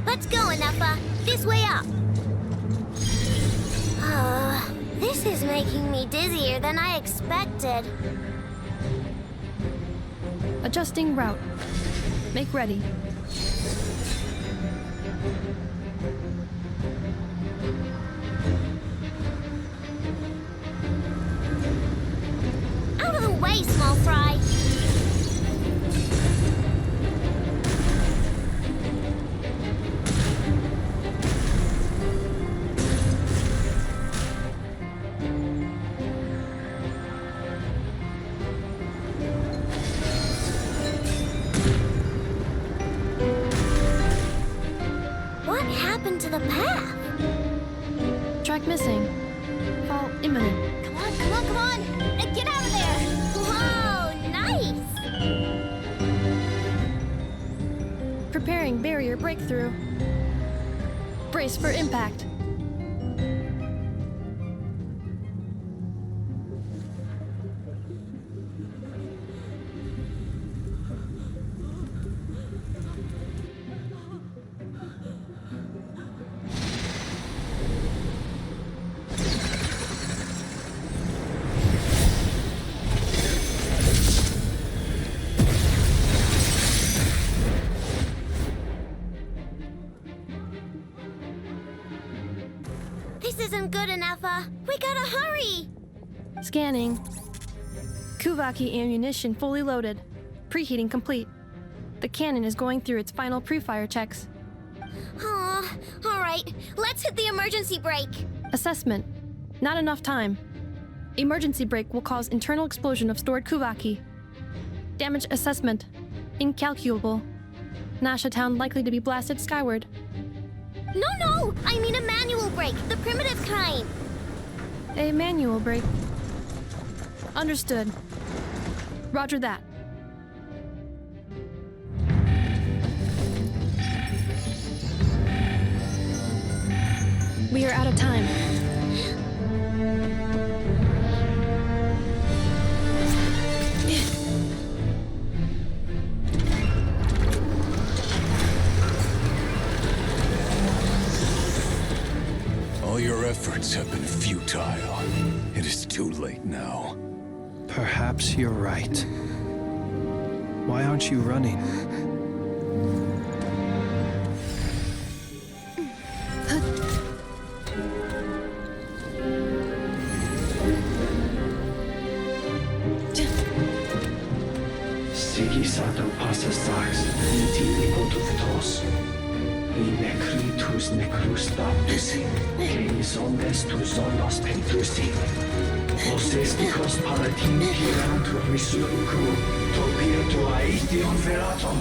Let's go, Anafa. This way up. This is making me dizzier than I expected. Adjusting route. Make ready. Out of the way, small fry. What happened to the path? Track missing. Fall imminent. Come on, come on, come on! Get out of there! Whoa, nice! Preparing barrier breakthrough. Brace for impact. This isn't good, Anafa. We gotta hurry! Scanning. Kuvaki ammunition fully loaded. Preheating complete. The cannon is going through its final pre-fire checks. Aw, alright. Let's hit the emergency brake. Assessment. Not enough time. Emergency brake will cause internal explosion of stored Kuvaki. Damage assessment. Incalculable. Nasha Town likely to be blasted skyward. No! I mean a manual brake, the primitive kind. A manual brake. Understood. Roger that. We are out of time. All your efforts have been futile. It is too late now. Perhaps you're right. Why aren't you running? Sigisato passa sax, intili potutos. Necritus necrus baptisi, que ondes tu zonos pentusi. Osesticos palatin pirantur resurcu, topia tua ition veratum.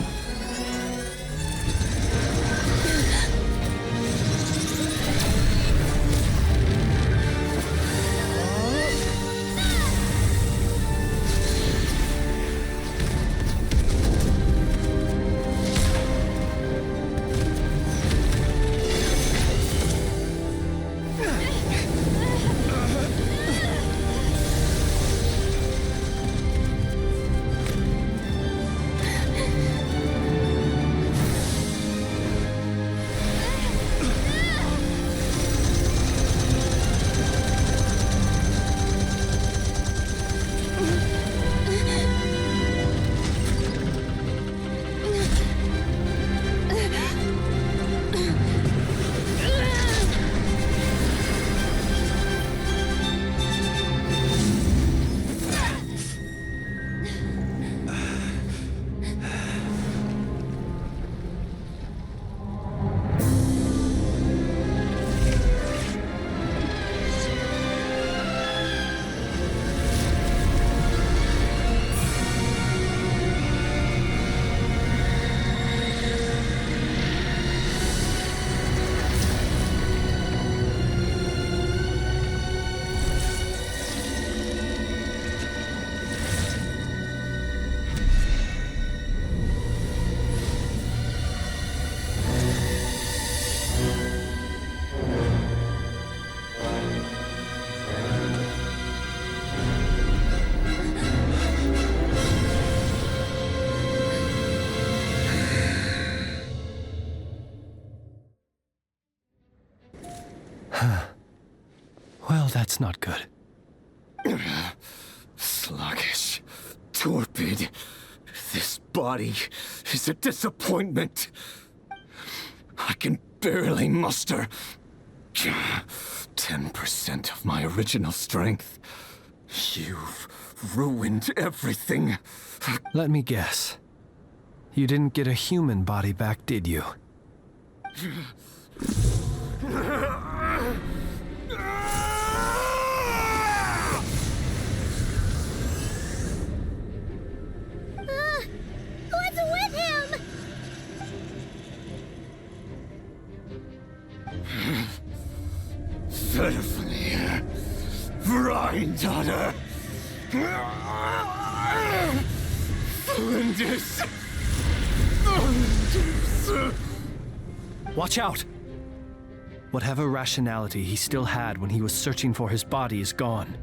Well, that's not good. Sluggish. Torpid. This body is a disappointment. I can barely muster 10% of my original strength. You've ruined everything. Let me guess. You didn't get a human body back, did you? What's with him? Pitifully, Granddaughter. Flins. Watch out! Whatever rationality he still had when he was searching for his body is gone.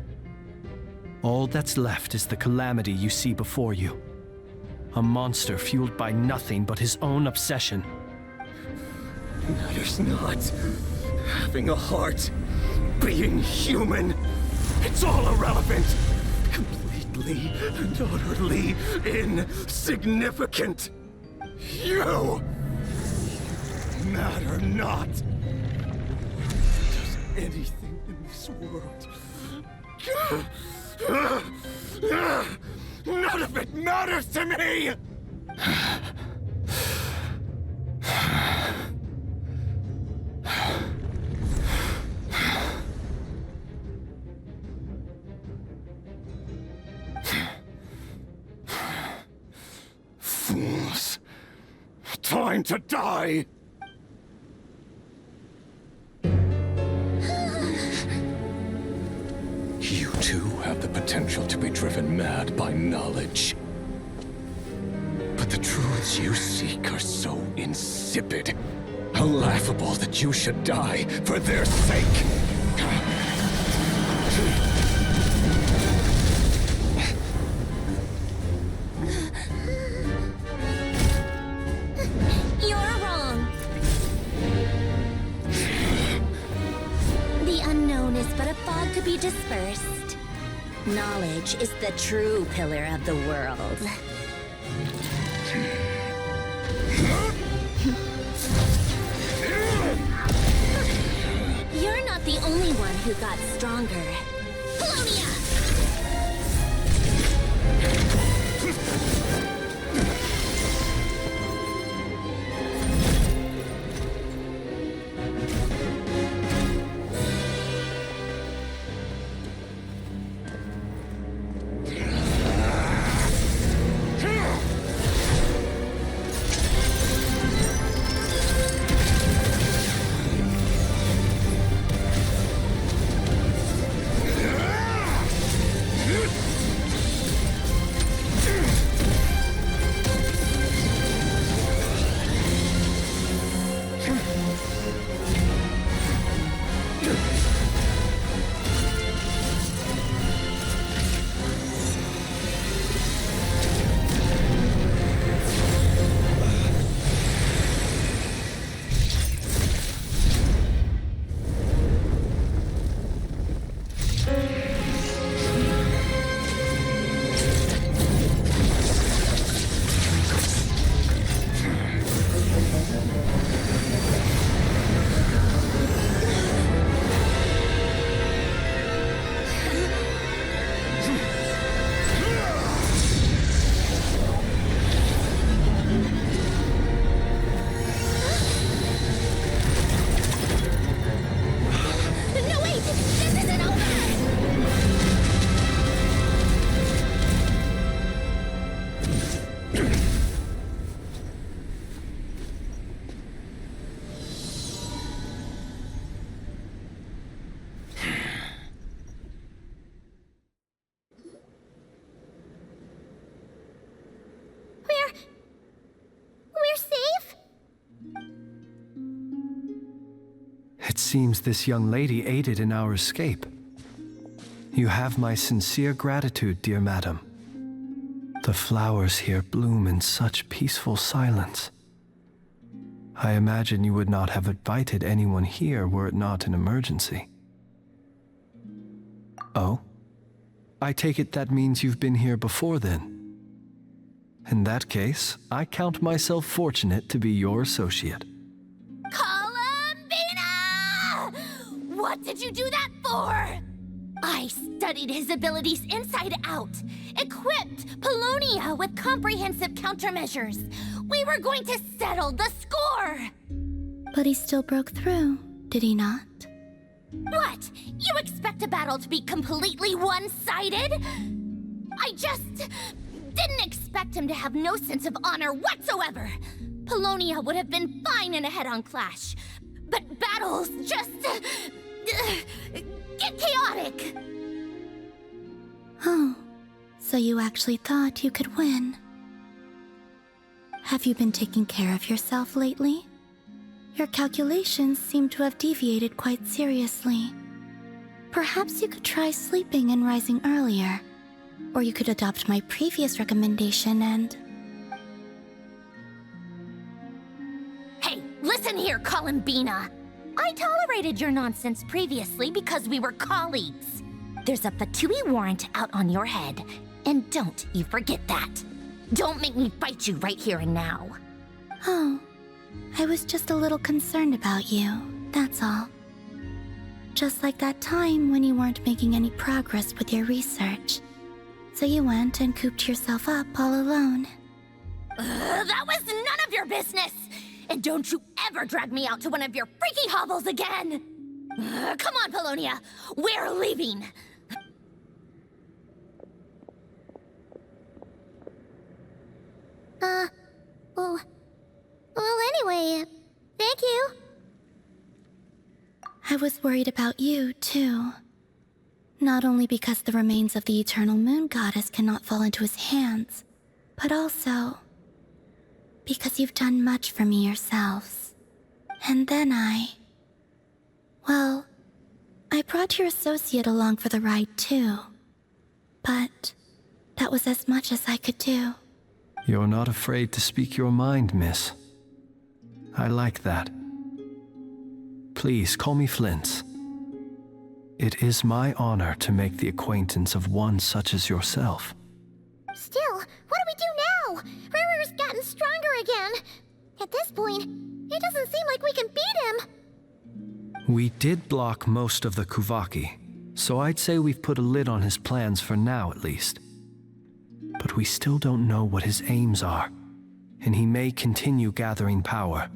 All that's left is the calamity you see before you. A monster fueled by nothing but his own obsession. Matters not. Having a heart, being human, it's all irrelevant. Completely and utterly insignificant. You matter not. Does anything in this world? None of it matters to me! Fools. Time to die! You too have the potential to be driven mad by knowledge. But the truths you seek are so insipid, laughable that you should die for their sake. You're wrong. The unknown is but a fog to be dispersed. Knowledge is the true pillar of the world. You're not the only one who got stronger. Polonia! We're safe? It seems this young lady aided in our escape. You have my sincere gratitude, dear madam. The flowers here bloom in such peaceful silence. I imagine you would not have invited anyone here were it not an emergency. Oh? I take it that means you've been here before then. In that case, I count myself fortunate to be your associate. Columbina! What did you do that for? I studied his abilities inside out, equipped Polonia with comprehensive countermeasures. We were going to settle the score! But he still broke through, did he not? What? You expect a battle to be completely one-sided? I just didn't expect him to have no sense of honor whatsoever. Polonia would have been fine in a head-on clash, but battles just get chaotic. Oh, so you actually thought you could win. Have you been taking care of yourself lately? Your calculations seem to have deviated quite seriously. Perhaps you could try sleeping and rising earlier. Or you could adopt my previous recommendation and... Hey, listen here, Columbina. I tolerated your nonsense previously because we were colleagues. There's a Fatui warrant out on your head, and don't you forget that. Don't make me fight you right here and now. Oh, I was just a little concerned about you, that's all. Just like that time when you weren't making any progress with your research. So you went and cooped yourself up all alone. That was none of your business! And don't you ever drag me out to one of your freaky hovels again! Come on, Polonia! We're leaving! Well, anyway, thank you. I was worried about you, too. Not only because the remains of the Eternal Moon Goddess cannot fall into his hands, but also because you've done much for me yourselves. And then well, I brought your associate along for the ride, too. But that was as much as I could do. You're not afraid to speak your mind, miss. I like that. Please call me Flins. It is my honor to make the acquaintance of one such as yourself. Still, what do we do now? Rirer's gotten stronger again. At this point, it doesn't seem like we can beat him. We did block most of the Kuvaki, so I'd say we've put a lid on his plans for now at least. But we still don't know what his aims are, and he may continue gathering power.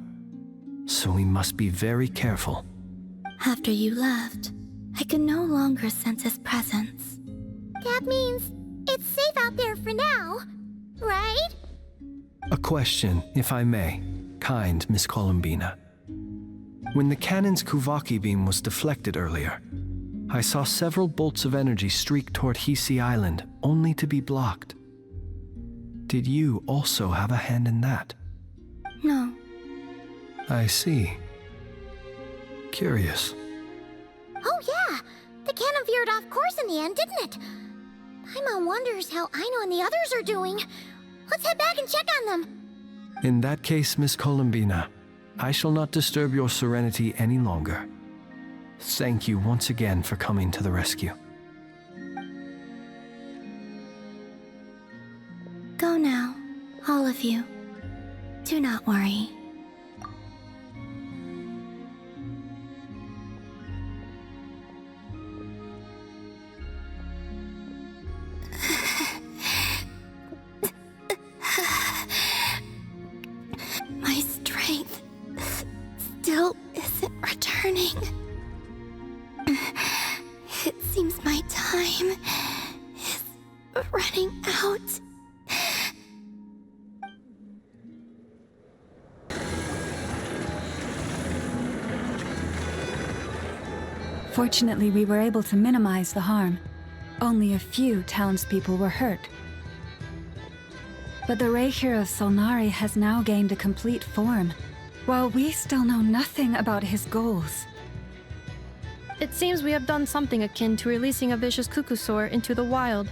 So we must be very careful. After you left, I could no longer sense his presence. That means it's safe out there for now, right? A question, if I may, kind Miss Columbina. When the cannon's Kuvaki beam was deflected earlier, I saw several bolts of energy streak toward Hehe Island, only to be blocked. Did you also have a hand in that? No. I see. Curious. Oh yeah, the cannon veered off course in the end, didn't it? Paimon wonders how Aino and the others are doing. Let's head back and check on them. In that case, Miss Columbina, I shall not disturb your serenity any longer. Thank you once again for coming to the rescue. Go now, all of you. Do not worry. My strength still isn't returning. It seems my time is running out. Fortunately, we were able to minimize the harm. Only a few townspeople were hurt. But the Reikir of Solnari has now gained a complete form, while we still know nothing about his goals. It seems we have done something akin to releasing a vicious Kukusaur into the wild.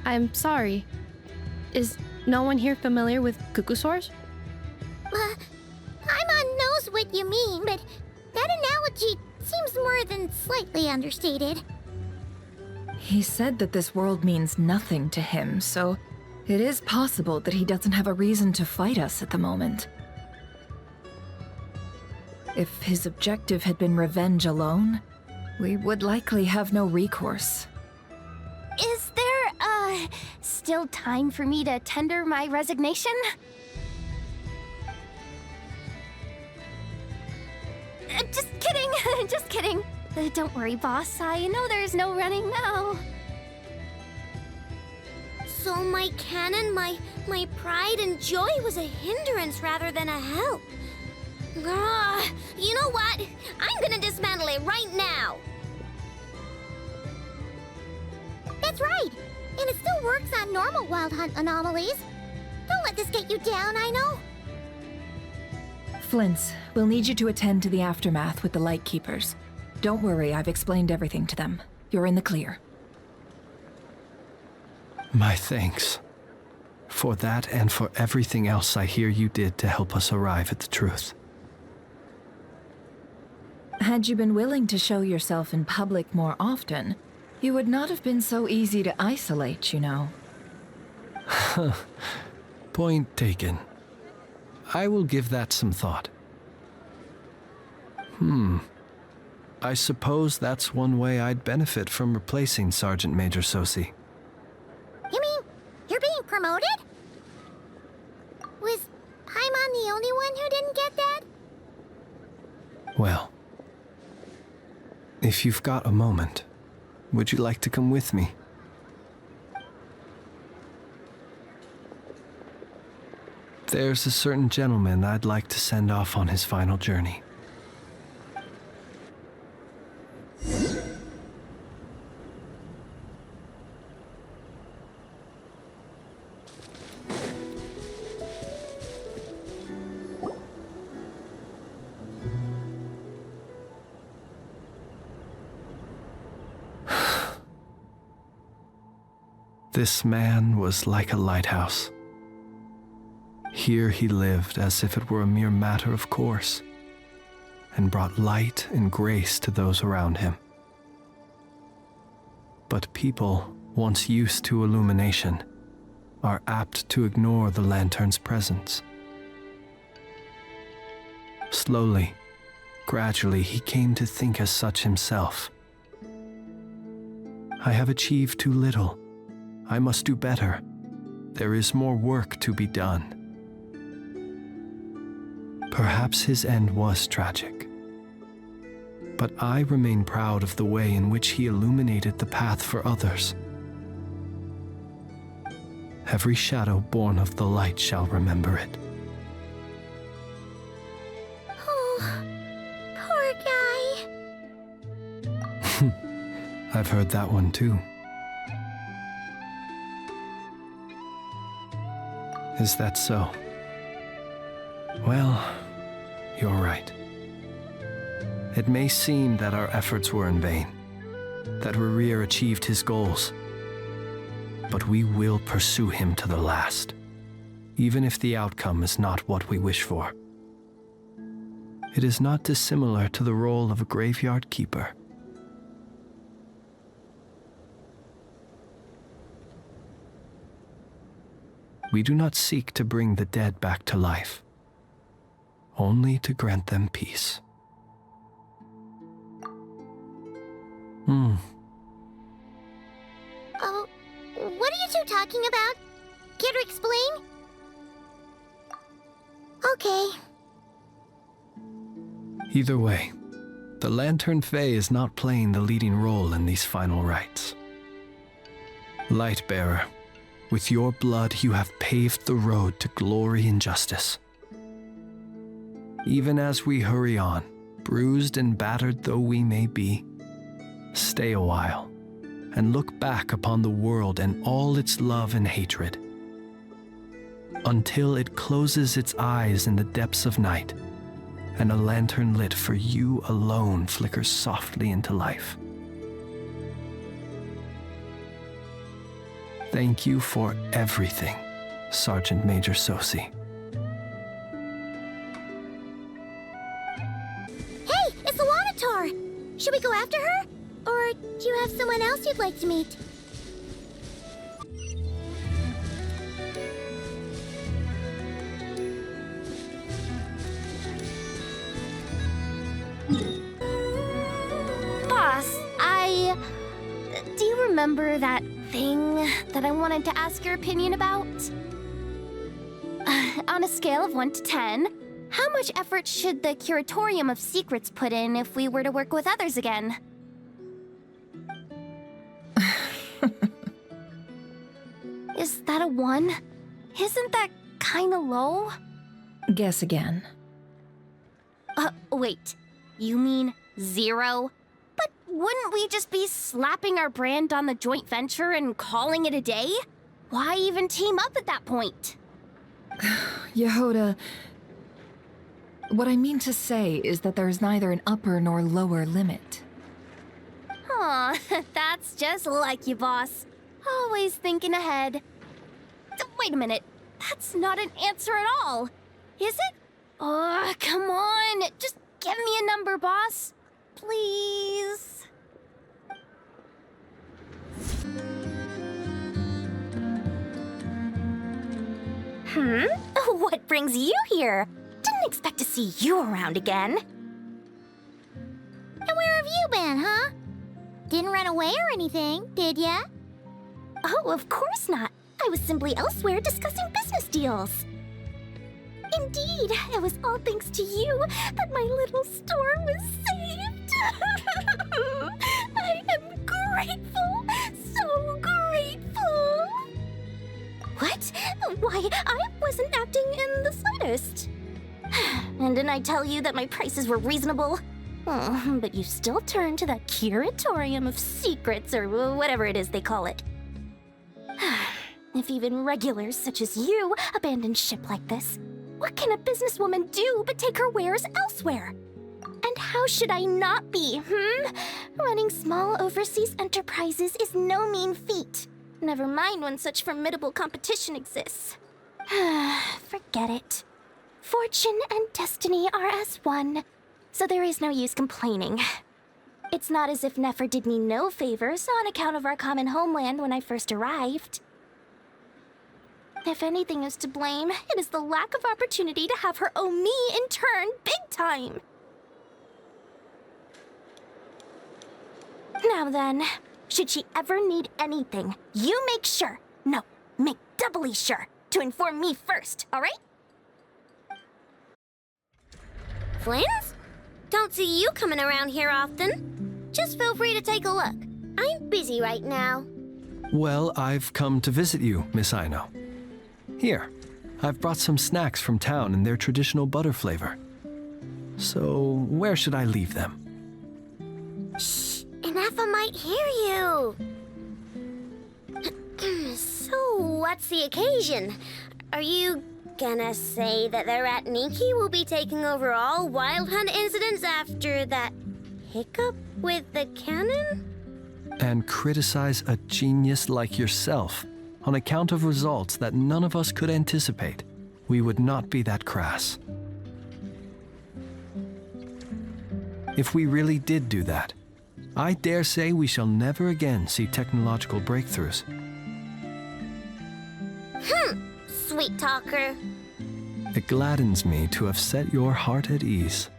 I'm sorry. Is No one here familiar with cuckoosaurs? Paimon knows what you mean, but that analogy seems more than slightly understated. He said that this world means nothing to him, so it is possible that he doesn't have a reason to fight us at the moment. If his objective had been revenge alone, we would likely have no recourse. Is there, still time for me to tender my resignation? Just kidding, just kidding. Don't worry, boss. I know there's no running now. So my cannon, my pride and joy was a hindrance rather than a help. Ugh, you know what? I'm gonna dismantle it right now. That's right. And it still works on normal wild hunt anomalies. Don't let this get you down, I know. Flins, we'll need you to attend to the aftermath with the Lightkeepers. Don't worry, I've explained everything to them. You're in the clear. My thanks. For that and for everything else I hear you did to help us arrive at the truth. Had you been willing to show yourself in public more often, you would not have been so easy to isolate, you know. Point taken. I will give that some thought. I suppose that's one way I'd benefit from replacing Sergeant Major Sosi. You mean you're being promoted? Was Paimon the only one who didn't get that? Well, if you've got a moment, would you like to come with me? There's a certain gentleman I'd like to send off on his final journey. This man was like a lighthouse. Here he lived as if it were a mere matter of course, and brought light and grace to those around him. But people, once used to illumination, are apt to ignore the lantern's presence. Slowly, gradually, he came to think as such himself. I have achieved too little. I must do better. There is more work to be done. Perhaps his end was tragic, but I remain proud of the way in which he illuminated the path for others. Every shadow born of the light shall remember it. Oh, poor guy. I've heard that one too. Is that so? Well, you're right. It may seem that our efforts were in vain, that Rerir achieved his goals, but we will pursue him to the last, even if the outcome is not what we wish for. It is not dissimilar to the role of a graveyard keeper. We do not seek to bring the dead back to life, only to grant them peace. Oh, what are you two talking about? Care to explain? Okay. Either way, the Lantern Fae is not playing the leading role in these final rites. Lightbearer, with your blood you have paved the road to glory and justice. Even as we hurry on, bruised and battered though we may be, stay a while and look back upon the world and all its love and hatred, until it closes its eyes in the depths of night and a lantern lit for you alone flickers softly into life. Thank you for everything, Sergeant Major Sosi. Hey, it's Alanatar! Should we go after her? Or do you have someone else you'd like to meet? Boss, do you remember that thing that I wanted to ask your opinion about? On a scale of 1 to 10, how much effort should the Curatorium of Secrets put in if we were to work with others again? Is that a 1? Isn't that kinda low? Guess again. Wait. You mean 0? But wouldn't we just be slapping our brand on the joint venture and calling it a day? Why even team up at that point? Yehoda, what I mean to say is that there's neither an upper nor lower limit. Aw, that's just like you, boss. Always thinking ahead. Wait a minute. That's not an answer at all. Is it? Oh, come on. Just give me a number, boss. Please. What brings you here? Didn't expect to see you around again. And where have you been, huh? Didn't run away or anything, did ya? Oh, of course not. I was simply elsewhere discussing business deals. Indeed, it was all thanks to you that my little store was saved. I am grateful, so grateful. What? Why, I wasn't acting in the slightest. And didn't I tell you that my prices were reasonable? Oh, but you still turn to that Curatorium of Secrets, or whatever it is they call it. If even regulars such as you abandon ship like this, what can a businesswoman do but take her wares elsewhere? And how should I not be, Running small overseas enterprises is no mean feat. Never mind when such formidable competition exists. Forget it. Fortune and destiny are as one, so there is no use complaining. It's not as if Nefer did me no favors on account of our common homeland when I first arrived. If anything is to blame, it is the lack of opportunity to have her owe me in turn big time. Now then, should she ever need anything, you make sure, no, make doubly sure, to inform me first, alright? Flins? Don't see you coming around here often. Just feel free to take a look. I'm busy right now. Well, I've come to visit you, Miss Aino. Here, I've brought some snacks from town in their traditional butter flavor. So, where should I leave them? Shh, Inefa might hear you. So, what's the occasion? Are you gonna say that the Rat Ninki will be taking over all Wild Hunt incidents after that hiccup with the cannon? And criticize a genius like yourself on account of results that none of us could anticipate? We would not be that crass. If we really did do that, I dare say we shall never again see technological breakthroughs. Sweet talker. It gladdens me to have set your heart at ease.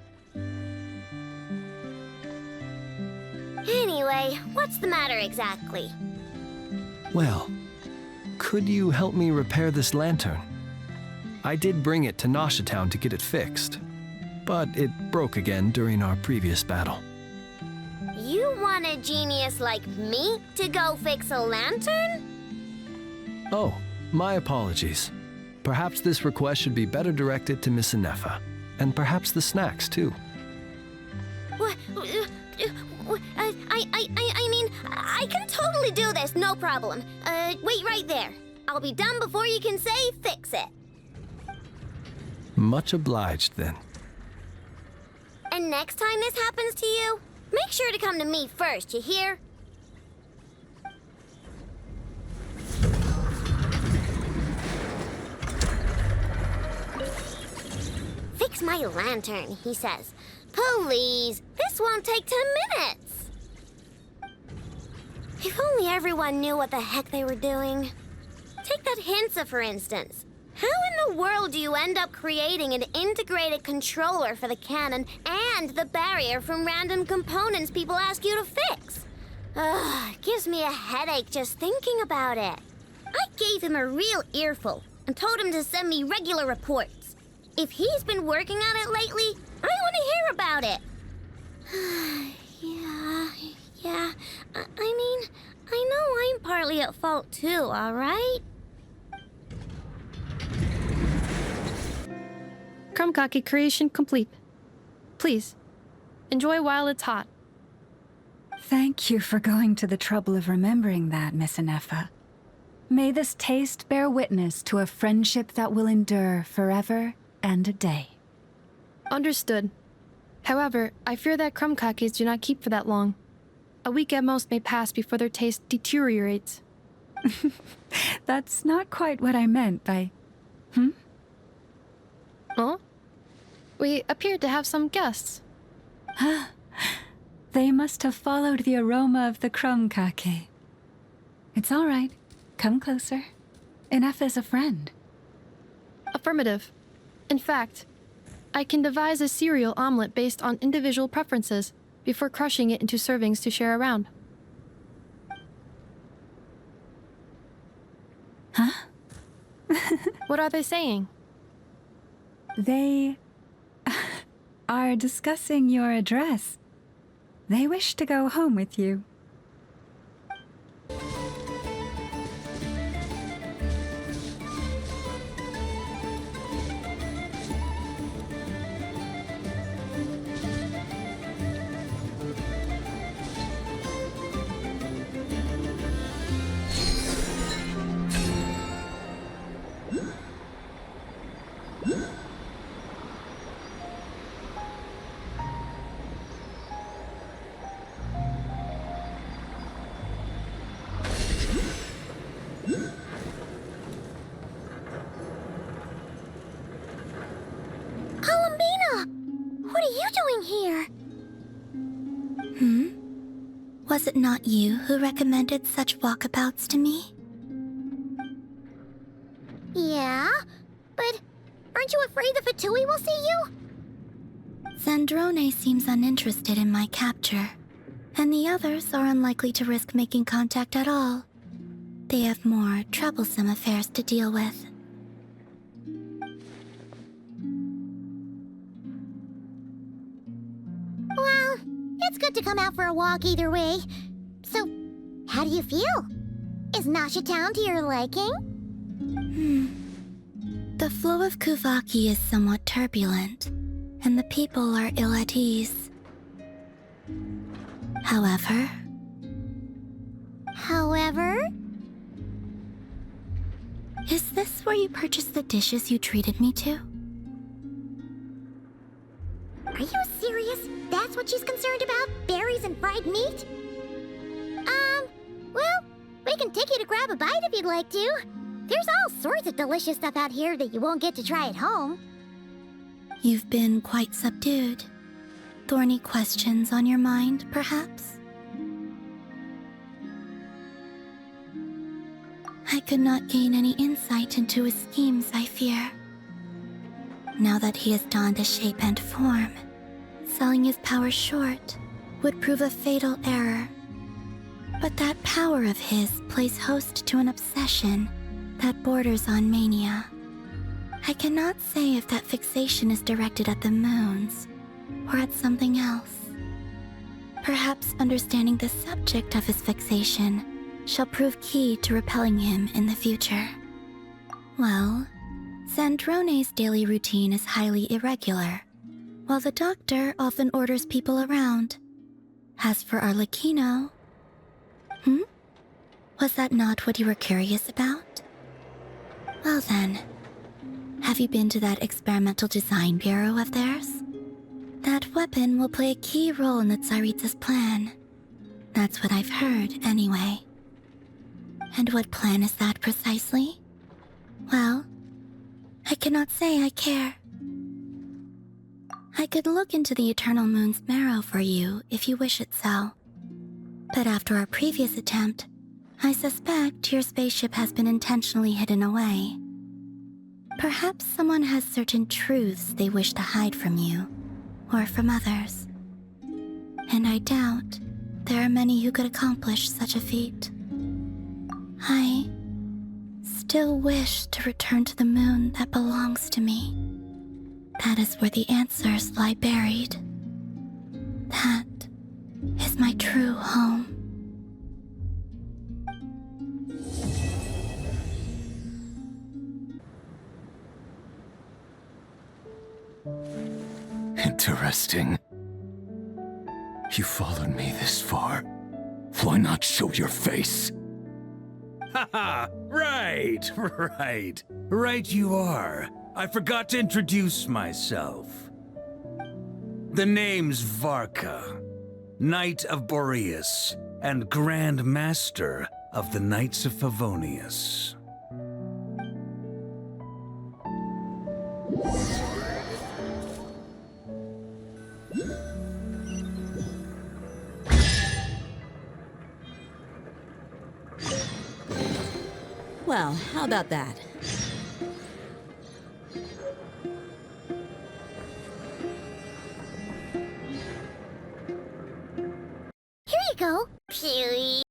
Anyway, what's the matter exactly? Well, could you help me repair this lantern? I did bring it to Nasha Town to get it fixed, but it broke again during our previous battle. You want a genius like me to go fix a lantern? Oh, my apologies. Perhaps this request should be better directed to Miss Inefa, and perhaps the snacks too. I mean, I can totally do this, no problem. Wait right there. I'll be done before you can say fix it. Much obliged then. And next time this happens to you, make sure to come to me first, you hear? my lantern, he says. Please, this won't take 10 minutes. If only everyone knew what the heck they were doing. Take that Hinsa, for instance. How in the world do you end up creating an integrated controller for the cannon and the barrier from random components people ask you to fix? Ugh, it gives me a headache just thinking about it. I gave him a real earful and told him to send me regular reports. If he's been working on it lately, I want to hear about it. Yeah. I mean, I know I'm partly at fault too, all right? Krumkake creation complete. Please, enjoy while it's hot. Thank you for going to the trouble of remembering that, Miss Anefa. May this taste bear witness to a friendship that will endure forever and a day. Understood. However, I fear that krumkakes do not keep for that long. A week at most may pass before their taste deteriorates. That's not quite what I meant by... Huh? We appeared to have some guests. They must have followed the aroma of the krumkake. It's all right. Come closer. Enough is a friend. Affirmative. In fact, I can devise a cereal omelet based on individual preferences before crushing it into servings to share around. Huh? What are they saying? They are discussing your address. They wish to go home with you. What are you doing here? Was it not you who recommended such walkabouts to me? Yeah, but aren't you afraid the Fatui will see you? Zandrone seems uninterested in my capture, and the others are unlikely to risk making contact at all. They have more troublesome affairs to deal with. Well, it's good to come out for a walk either way. So, how do you feel? Is Nasha Town to your liking? The flow of Kuvaki is somewhat turbulent, and the people are ill at ease. However... Is this where you purchased the dishes you treated me to? Are you serious? That's what she's concerned about? Berries and fried meat? Well, we can take you to grab a bite if you'd like to. There's all sorts of delicious stuff out here that you won't get to try at home. You've been quite subdued. Thorny questions on your mind, perhaps? I could not gain any insight into his schemes, I fear. Now that he has donned a shape and form, selling his power short would prove a fatal error. But that power of his plays host to an obsession that borders on mania. I cannot say if that fixation is directed at the moons or at something else. Perhaps understanding the subject of his fixation shall prove key to repelling him in the future. Well, Zandrone's daily routine is highly irregular, while the doctor often orders people around. As for Arlecchino... Was that not what you were curious about? Well then, have you been to that experimental design bureau of theirs? That weapon will play a key role in the Tsaritsa's plan. That's what I've heard, anyway. And what plan is that precisely? Well, I cannot say I care. I could look into the Eternal Moon's marrow for you if you wish it so. But after our previous attempt, I suspect your spaceship has been intentionally hidden away. Perhaps someone has certain truths they wish to hide from you, or from others. And I doubt there are many who could accomplish such a feat. I still wish to return to the moon that belongs to me. That is where the answers lie buried. That is my true home. Interesting. You followed me this far. Why not show your face? Haha, right. Right you are. I forgot to introduce myself. The name's Varka, Knight of Boreas, and Grand Master of the Knights of Favonius. Well, how about that? Here you go. Pew.